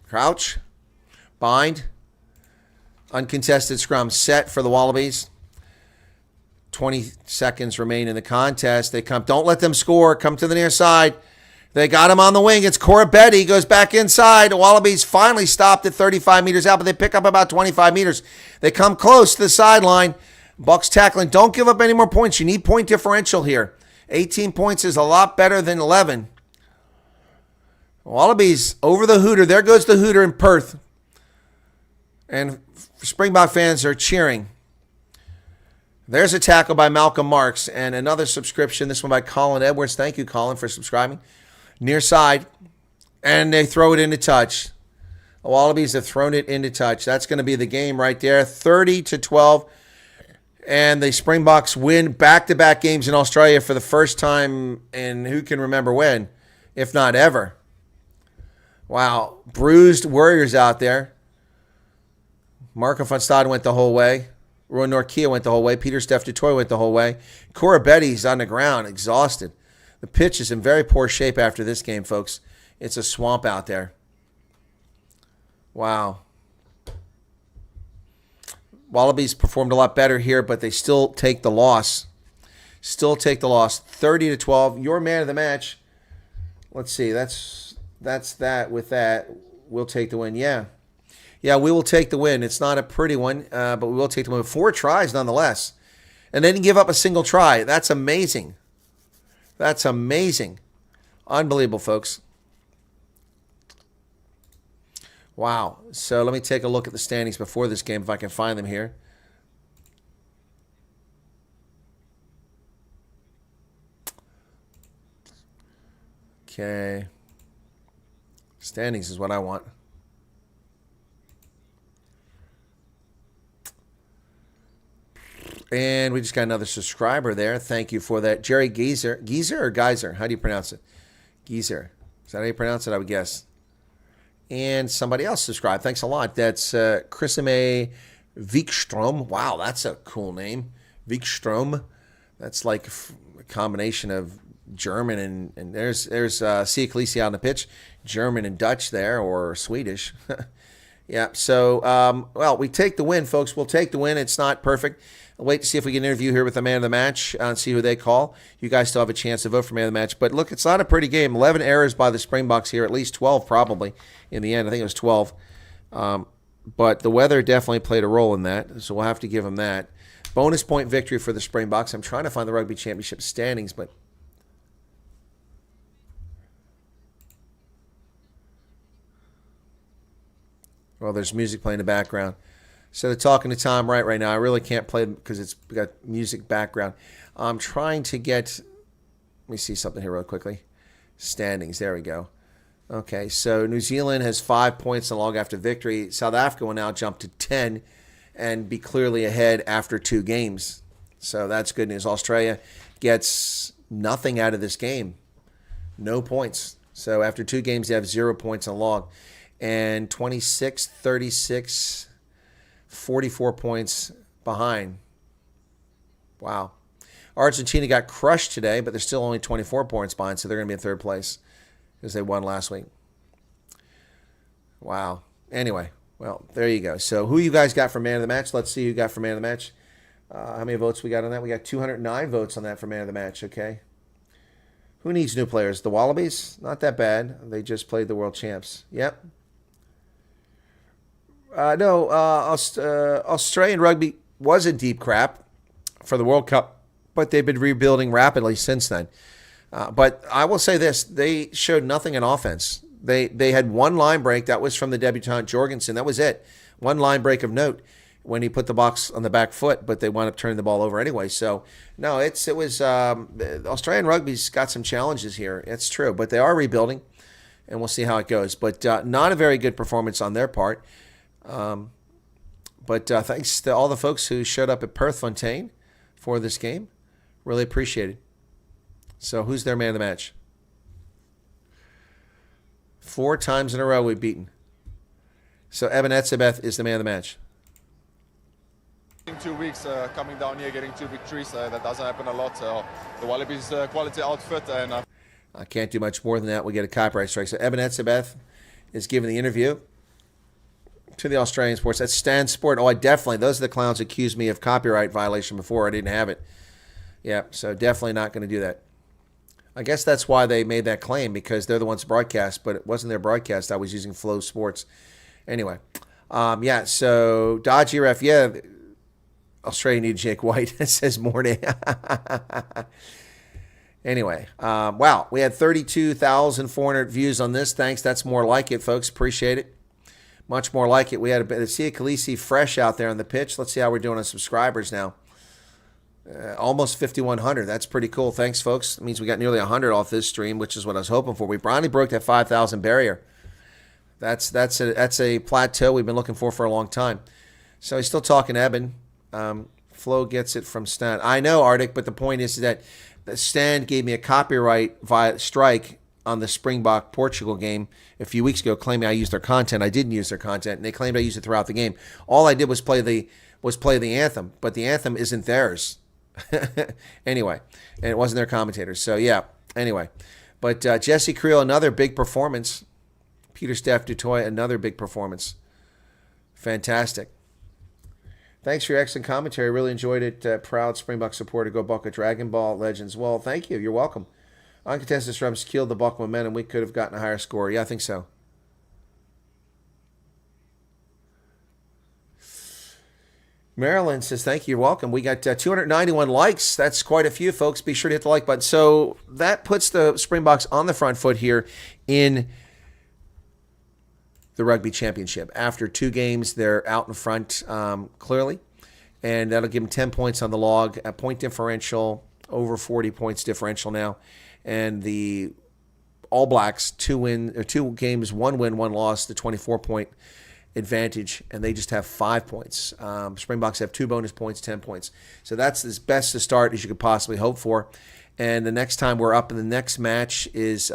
crouch, bind, uncontested scrum set for the Wallabies. 20 seconds remain in the contest. They come. Don't let them score. Come to the near side. They got him on the wing. It's Cora Betty. Goes back inside. The Wallabies finally stopped at 35 meters out, but they pick up about 25 meters. They come close to the sideline. Bucks tackling. Don't give up any more points. You need point differential here. 18 points is a lot better than 11. Wallabies over the Hooter. There goes the Hooter in Perth. And Springbok fans are cheering. There's a tackle by Malcolm Marks and another subscription. This one by Colin Edwards. Thank you, Colin, for subscribing. Near side. And they throw it into touch. The Wallabies have thrown it into touch. That's going to be the game right there. 30-12. And the Springboks win back-to-back games in Australia for the first time in who can remember when, if not ever. Wow. Bruised Warriors out there. Marco van Staden went the whole way. Roy Norkia went the whole way. Peter Steph Dutoy went the whole way. Cora Betty's on the ground, exhausted. The pitch is in very poor shape after this game, folks. It's a swamp out there. Wow. Wallabies performed a lot better here, but they still take the loss. Still take the loss. 30-12. Your man of the match. Let's see. That's that. With that, we'll take the win. Yeah, we will take the win. It's not a pretty one, but we will take the win. 4 tries nonetheless. And they didn't give up a single try. That's amazing. That's amazing. Unbelievable, folks. Wow. So let me take a look at the standings before this game, if I can find them here. Okay. Standings is what I want. And we just got another subscriber there. Thank you for that. Jerry Geyser. Geyser or Geyser? How do you pronounce it? Geyser. Is that how you pronounce it? I would guess. And somebody else subscribed. Thanks a lot. That's Chrisime Wikström. Wow, that's a cool name. Wikström. That's like a combination of German and there's C. Ecclesia on the pitch. German and Dutch there, or Swedish. Yeah, so, well, we take the win, folks. We'll take the win. It's not perfect. I'll wait to see if we can interview here with the man of the match and see who they call. You guys still have a chance to vote for man of the match. But, look, it's not a pretty game. 11 errors by the Springboks here, at least 12 probably in the end. I think it was 12. But the weather definitely played a role in that, so we'll have to give them that. Bonus point victory for the Springboks. I'm trying to find the Rugby Championship standings, but well, there's music playing in the background. So they're talking to Tom right now. I really can't play because it's got music background. I'm trying to get, let me see something here real quickly. Standings, there we go. Okay, so New Zealand has 5 points and log after victory. South Africa will now jump to 10 and be clearly ahead after 2 games. So that's good news. Australia gets nothing out of this game. No points. So after 2 games, they have 0 points on log. And 26, 36, 44 points behind. Wow. Argentina got crushed today, but they're still only 24 points behind, so they're going to be in third place because they won last week. Wow. Anyway, well, there you go. So who you guys got for man of the match? Let's see who got for man of the match. How many votes we got on that? We got 209 votes on that for man of the match, okay? Who needs new players? The Wallabies? Not that bad. They just played the world champs. Yep. Australian rugby was in deep crap for the World Cup, but they've been rebuilding rapidly since then. But I will say this, they showed nothing in offense. They had one line break. That was from the debutant Jorgensen. That was it. One line break of note when he put the box on the back foot, but they wound up turning the ball over anyway. So, no, Australian rugby's got some challenges here. It's true, but they are rebuilding, and we'll see how it goes. But not a very good performance on their part. But thanks to all the folks who showed up at Perth Fontaine for this game. Really appreciate it. So who's their man of the match? 4 times in a row we've beaten. So Eben Etzebeth is the man of the match. In 2 weeks, coming down here, getting 2 victories, that doesn't happen a lot. The Wallabies quality outfit. And I can't do much more than that. We get a copyright strike. So Eben Etzebeth is giving the interview to the Australian Sports. That's Stan Sport. Oh, those are the clowns who accused me of copyright violation before. I didn't have it. Yeah, so definitely not going to do that. I guess that's why they made that claim, because they're the ones broadcast, but it wasn't their broadcast. I was using Flow Sports. Anyway, so Dodgy Ref, Australia needs Jake White, says Morty. Anyway, wow, we had 32,400 views on this. Thanks, that's more like it, folks. Appreciate it. Much more like it. We had a Sia Khaleesi fresh out there on the pitch. Let's see how we're doing on subscribers now. Almost 5,100. That's pretty cool. Thanks, folks. It means we got nearly 100 off this stream, which is what I was hoping for. We finally broke that 5,000 barrier. That's a plateau we've been looking for a long time. So he's still talking Eben. Flo gets it from Stan. I know, Arctic, but the point is that Stan gave me a copyright strike on the Springbok Portugal game a few weeks ago, claiming I used their content. I didn't use their content, and they claimed I used it throughout the game. All I did was play the anthem, but the anthem isn't theirs. Anyway, and it wasn't their commentators. So yeah. Anyway, but Jesse Creel, another big performance. Peter Steph Dutoy, another big performance. Fantastic. Thanks for your excellent commentary. Really enjoyed it. Proud Springbok supporter. Go Bucket. Dragon Ball Legends. Well, thank you. You're welcome. Uncontested scrums killed the Buck momentum. We could have gotten a higher score. Yeah, I think so. Marilyn says, thank you. You're welcome. We got 291 likes. That's quite a few, folks. Be sure to hit the like button. So that puts the Springboks on the front foot here in the Rugby Championship. After 2 games, they're out in front clearly, and that'll give them 10 points on the log, a point differential, over 40 points differential now. And the All Blacks, 2 games, 1 win, 1 loss, the 24-point advantage, and they just have 5 points. Springboks have 2 bonus points, 10 points. So that's as best a start as you could possibly hope for. And the next time we're up in the next match is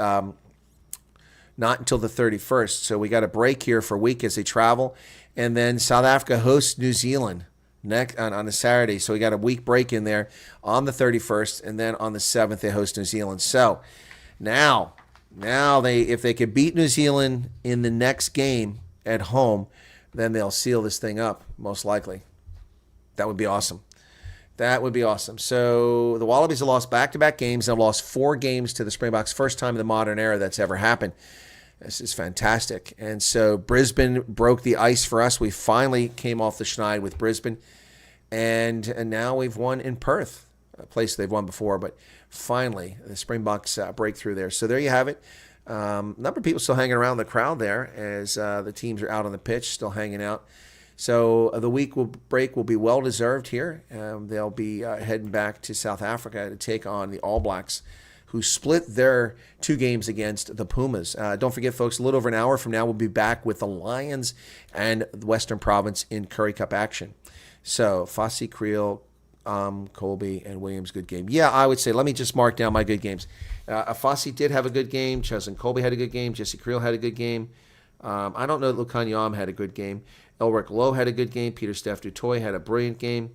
not until the 31st. So we got a break here for a week as they travel. And then South Africa hosts New Zealand next on a Saturday. So we got a week break in there on the 31st. And then on the 7th, they host New Zealand. So now if they could beat New Zealand in the next game at home, then they'll seal this thing up, most likely. That would be awesome. That would be awesome. So the Wallabies have lost back-to-back games. They've lost 4 games to the Springboks. First time in the modern era that's ever happened. This is fantastic. And so Brisbane broke the ice for us. We finally came off the schneid with Brisbane. And now we've won in Perth, a place they've won before. But finally, the Springboks break through there. So there you have it. Number of people still hanging around the crowd there as the teams are out on the pitch, still hanging out. So the week break will be well-deserved here. They'll be heading back to South Africa to take on the All Blacks, who split their 2 games against the Pumas. Don't forget, folks, a little over an hour from now, we'll be back with the Lions and the Western Province in Currie Cup action. So Fassi, Creel, Colby, and Williams, good game. Yeah, I would say, let me just mark down my good games. Fassi did have a good game. Cheslin Colby had a good game. Jesse Creel had a good game. I don't know that Lukan Yam had a good game. Elric Lowe had a good game. Peter Steph Dutoy had a brilliant game.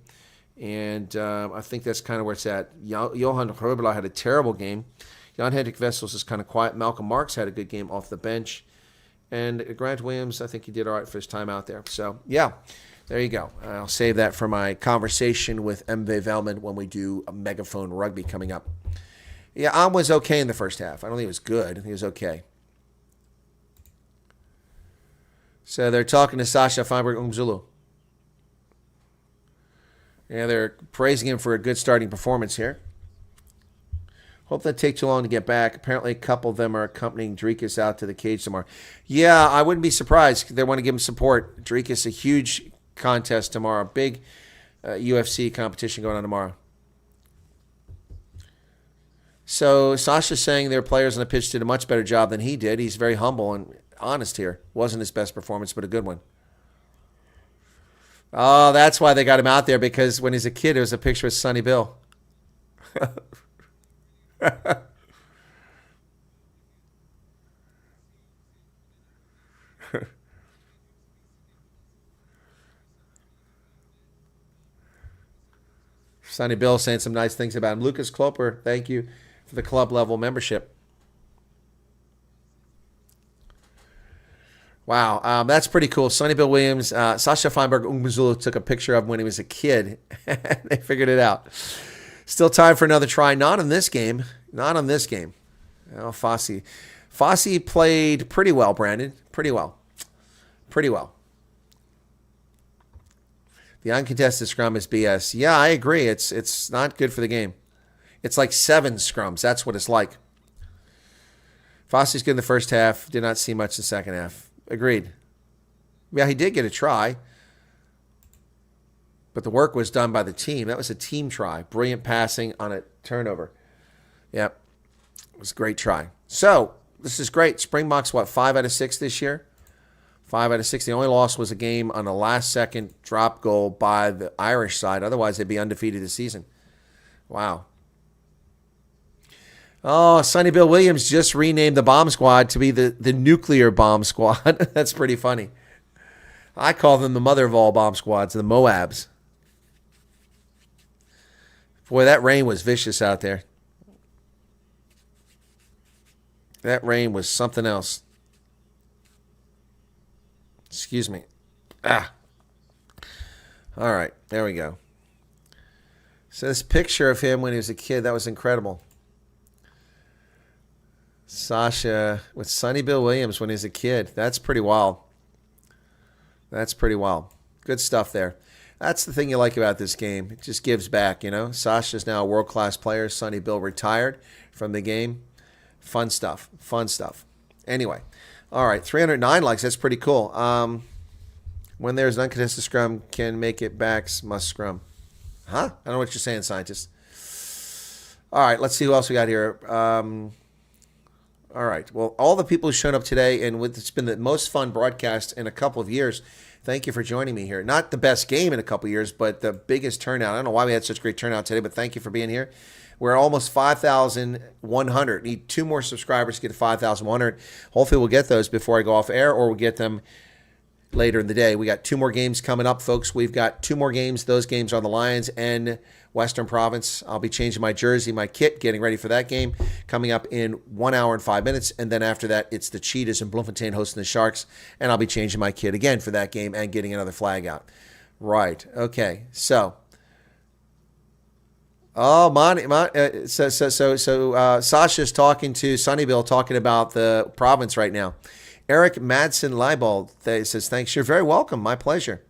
And I think that's kind of where it's at. Johan Hrobela had a terrible game. Jan-Hendrik Wessels is kind of quiet. Malcolm Marks had a good game off the bench. And Grant Williams, I think he did all right for his time out there. So, yeah, there you go. I'll save that for my conversation with MV Velman when we do a Megaphone Rugby coming up. Yeah, Am was okay in the first half. I don't think he was good. He was okay. So they're talking to Sasha Feinberg-Umzulu. Yeah, they're praising him for a good starting performance here. Hope that take too long to get back. Apparently, a couple of them are accompanying Drikas out to the cage tomorrow. Yeah, I wouldn't be surprised. They want to give him support. Drikas, a huge contest tomorrow. Big UFC competition going on tomorrow. So Sasha's saying their players on the pitch did a much better job than he did. He's very humble and honest here. Wasn't his best performance, but a good one. Oh, that's why they got him out there, because when he's a kid, there was a picture of Sonny Bill. Sonny Bill saying some nice things about him. Lucas Kloper, thank you for the club level membership. Wow, that's pretty cool. Sonny Bill Williams, Sasha Feinberg-Umzulu took a picture of him when he was a kid. They figured it out. Still time for another try. Not in this game. Not on this game. Oh, Fossey. Fossey played pretty well, Brandon. Pretty well. Pretty well. The uncontested scrum is BS. Yeah, I agree. It's not good for the game. It's like 7 scrums. That's what it's like. Fossey's good in the first half. Did not see much in the second half. Agreed. Yeah, he did get a try. But the work was done by the team. That was a team try. Brilliant passing on a turnover. Yep. It was a great try. So, this is great. Springboks, 5 out of 6 this year? 5 out of 6. The only loss was a game on the last-second drop goal by the Irish side. Otherwise, they'd be undefeated this season. Wow. Oh, Sonny Bill Williams just renamed the bomb squad to be the nuclear bomb squad. That's pretty funny. I call them the mother of all bomb squads, the Moabs. Boy, that rain was vicious out there. That rain was something else. Excuse me. Ah. All right, there we go. So this picture of him when he was a kid, that was incredible. Sasha with Sonny Bill Williams when he was a kid. That's pretty wild. That's pretty wild. Good stuff there. That's the thing you like about this game. It just gives back, you know. Sasha's now a world-class player. Sonny Bill retired from the game. Fun stuff. Fun stuff. Anyway. All right. 309 likes. That's pretty cool. When there's an uncontested scrum, can make it backs, must scrum. Huh? I don't know what you're saying, scientist. All right. Let's see who else we got here. All right. Well, all the people who showed up today, and it's been the most fun broadcast in a couple of years. Thank you for joining me here. Not the best game in a couple of years, but the biggest turnout. I don't know why we had such great turnout today, but thank you for being here. We're almost 5,100. Need 2 more subscribers to get to 5,100. Hopefully we'll get those before I go off air, or we'll get them later in the day. We got 2 more games coming up, folks. We've got 2 more games. Those games are the Lions and Western Province. I'll be changing my jersey, my kit, getting ready for that game coming up in 1 hour and 5 minutes. And then after that, it's the Cheetahs and Bloemfontein hosting the Sharks. And I'll be changing my kit again for that game and getting another flag out. Right. Okay. So, Sasha's talking to Sonny Bill, talking about the province right now. Eric Madsen Leibold says, thanks. You're very welcome. My pleasure.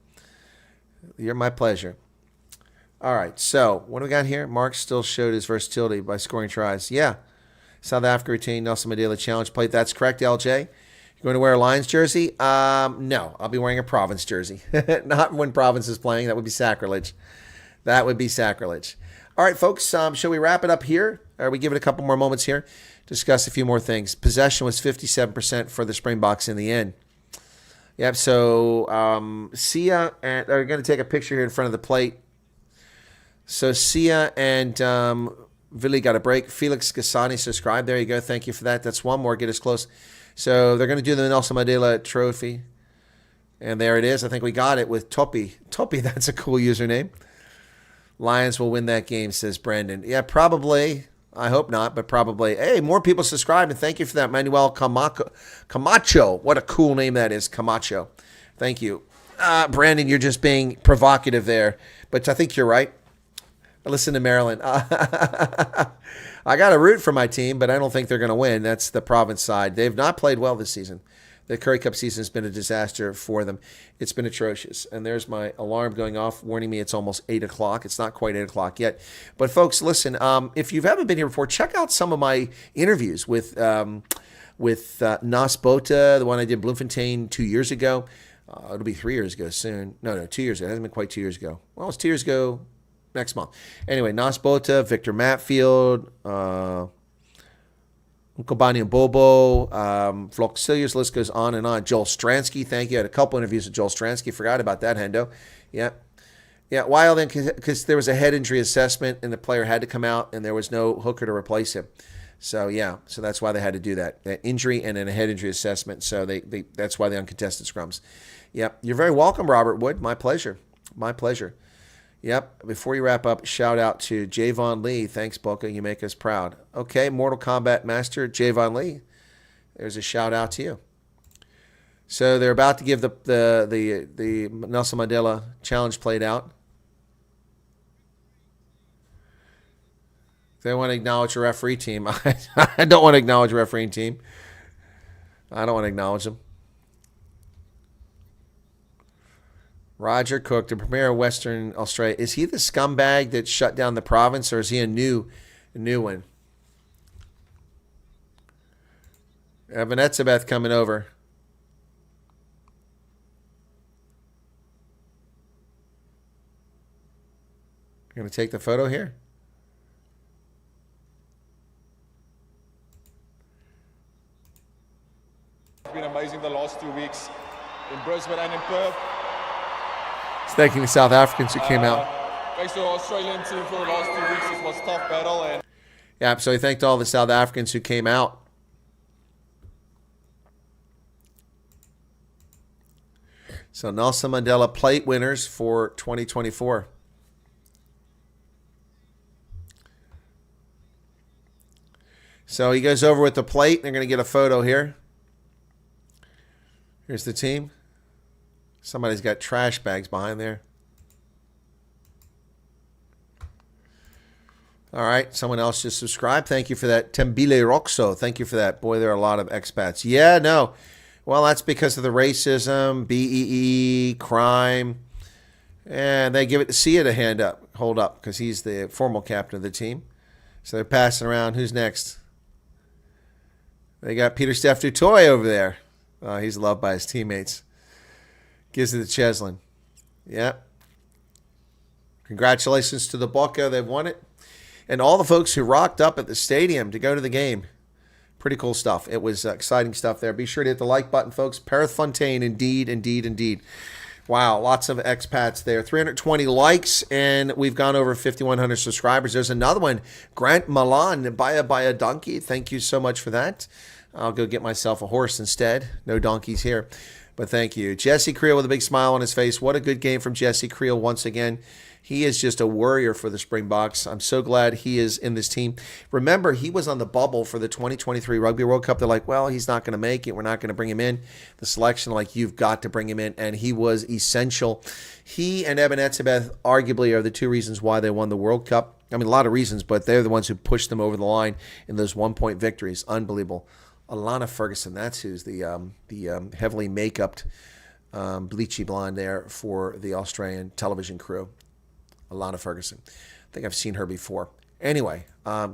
You're my pleasure. All right, so what do we got here? Mark still showed his versatility by scoring tries. Yeah. South Africa retained Nelson Mandela Challenge plate. That's correct, LJ. You going to wear a Lions jersey? No, I'll be wearing a Province jersey. Not when Province is playing. That would be sacrilege. That would be sacrilege. All right, folks, shall we wrap it up here? Or we give it a couple more moments here? Discuss a few more things. Possession was 57% for the Springboks in the end. Yep, so Sia and are going to take a picture here in front of the plate. So Sia and Vili got a break. Felix Gasani subscribed. There you go. Thank you for that. That's one more. Get us close. So they're going to do the Nelson Mandela Trophy. And there it is. I think we got it with Topi. Topi, that's a cool username. Lions will win that game, says Brendan. Yeah, probably. I hope not, but probably. Hey, more people subscribe, and thank you for that, Manuel Camacho. What a cool name that is, Camacho. Thank you. Brandon, you're just being provocative there, but I think you're right. Listen to Maryland. I got to root for my team, but I don't think they're going to win. That's the province side. They've not played well this season. The Curry Cup season has been a disaster for them. It's been atrocious. And there's my alarm going off, warning me it's almost 8 o'clock. It's not quite 8 o'clock yet. But, folks, listen, if you haven't been here before, check out some of my interviews with Nas Bota, the one I did in Bloemfontein 2 years ago. It'll be 3 years ago soon. No, 2 years ago. It hasn't been quite 2 years ago. Well, it's 2 years ago next month. Anyway, Nas Bota, Victor Matfield, Nkobani Bobo, Floxilius, list goes on and on. Joel Stransky, thank you. I had a couple interviews with Joel Stransky. Forgot about that, Hendo. Yeah. Why then? Because there was a head injury assessment and the player had to come out and there was no hooker to replace him. So, yeah, so that's why they had to do that. That injury and then a head injury assessment. So that's why they uncontested scrums. Yep. You're very welcome, Robert Wood. My pleasure. My pleasure. Yep. Before you wrap up, shout out to Javon Lee. Thanks, Boca. You make us proud. Okay, Mortal Kombat Master Javon Lee. There's a shout out to you. So they're about to give the Nelson Mandela Challenge played out. They want to acknowledge a referee team. I don't want to acknowledge a refereeing team. I don't want to acknowledge them. Roger Cook, the Premier of Western Australia. Is he the scumbag that shut down the province, or is he a new one? Evan Etzebeth coming over. Going to take the photo here. It's been amazing the last 2 weeks in Brisbane and in Perth. Thanking the South Africans who came out. Thanks to the Australian team for the last 2 weeks. It was a tough battle. And yeah, so he thanked all the South Africans who came out. So Nelson Mandela plate winners for 2024. So he goes over with the plate. They're going to get a photo here. Here's the team. Somebody's got trash bags behind there. All right. Someone else just subscribed. Thank you for that. Tembile Roxo. Thank you for that. Boy, there are a lot of expats. Yeah, no. Well, that's because of the racism, BEE, crime. And they give it to Sia to hold up, because he's the formal captain of the team. So they're passing around. Who's next? They got Peter Steph Dutoy over there. He's loved by his teammates. Gives it to Cheslin. Yep. Congratulations to the Boca. They've won it. And all the folks who rocked up at the stadium to go to the game. Pretty cool stuff. It was exciting stuff there. Be sure to hit the like button, folks. Perth Fontaine, indeed, indeed, indeed. Wow, lots of expats there. 320 likes, and we've gone over 5,100 subscribers. There's another one. Grant Milan, Baya Donkey. Thank you so much for that. I'll go get myself a horse instead. No donkeys here. But thank you. Jesse Creel with a big smile on his face. What a good game from Jesse Creel once again. He is just a warrior for the Springboks. I'm so glad he is in this team. Remember, he was on the bubble for the 2023 Rugby World Cup. They're like, well, he's not going to make it. We're not going to bring him in. The selection, like, you've got to bring him in. And he was essential. He and Eben Etzebeth arguably are the two reasons why they won the World Cup. I mean, a lot of reasons, but they're the ones who pushed them over the line in those 1-point victories. Unbelievable. Alana Ferguson, that's who's the heavily make-upped bleachy blonde there for the Australian television crew. Alana Ferguson. I think I've seen her before. Anyway,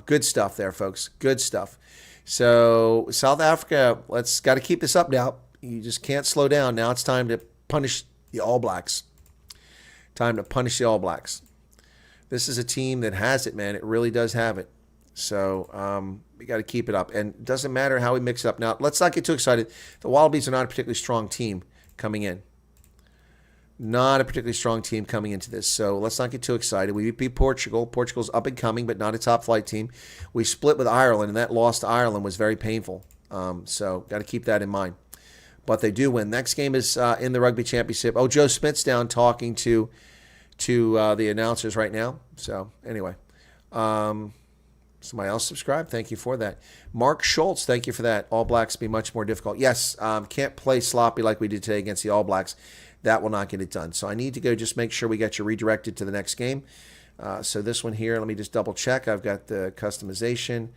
good stuff there, folks. Good stuff. So South Africa, got to keep this up now. You just can't slow down. Now it's time to punish the All Blacks. Time to punish the All Blacks. This is a team that has it, man. It really does have it. So we got to keep it up. And it doesn't matter how we mix it up. Now, let's not get too excited. The Wallabies are not a particularly strong team coming in. Not a particularly strong team coming into this. So let's not get too excited. We beat Portugal. Portugal's up and coming, but not a top-flight team. We split with Ireland, and that loss to Ireland was very painful. So got to keep that in mind. But they do win. Next game is in the Rugby Championship. Oh, Joe Smith's down talking to to the announcers right now. So anyway, somebody else subscribed. Thank you for that. Mark Schultz, thank you for that. All Blacks be much more difficult. Yes, can't play sloppy like we did today against the All Blacks. That will not get it done. So I need to go just make sure we got you redirected to the next game. So this one here, let me just double check. I've got the customization.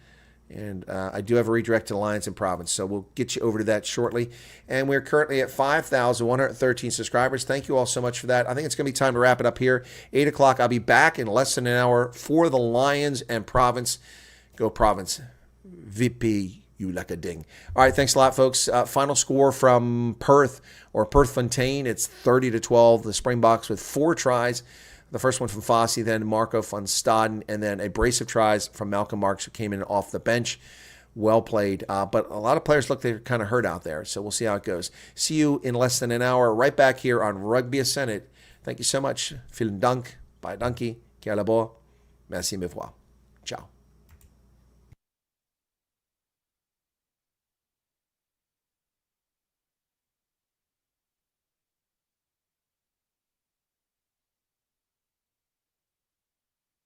And I do have a redirect to the Lions and Province, so we'll get you over to that shortly. And we're currently at 5,113 subscribers. Thank you all so much for that. I think it's going to be time to wrap it up here. 8 o'clock, I'll be back in less than an hour for the Lions and Province. Go Province. VP, you like a ding. All right, thanks a lot, folks. Final score from Perth, or Perth Fontaine, it's 30-12. The Springboks with 4 tries. The first one from Fossey, then Marco van Staden, and then a brace of tries from Malcolm Marks, who came in off the bench. Well played. But a lot of players look, they're kind of hurt out there, so we'll see how it goes. See you in less than an hour, right back here on Rugby Ascended. Thank you so much. Vielen Dank. Bye, Danke. Kia la bo. Merci, me voir. Ciao.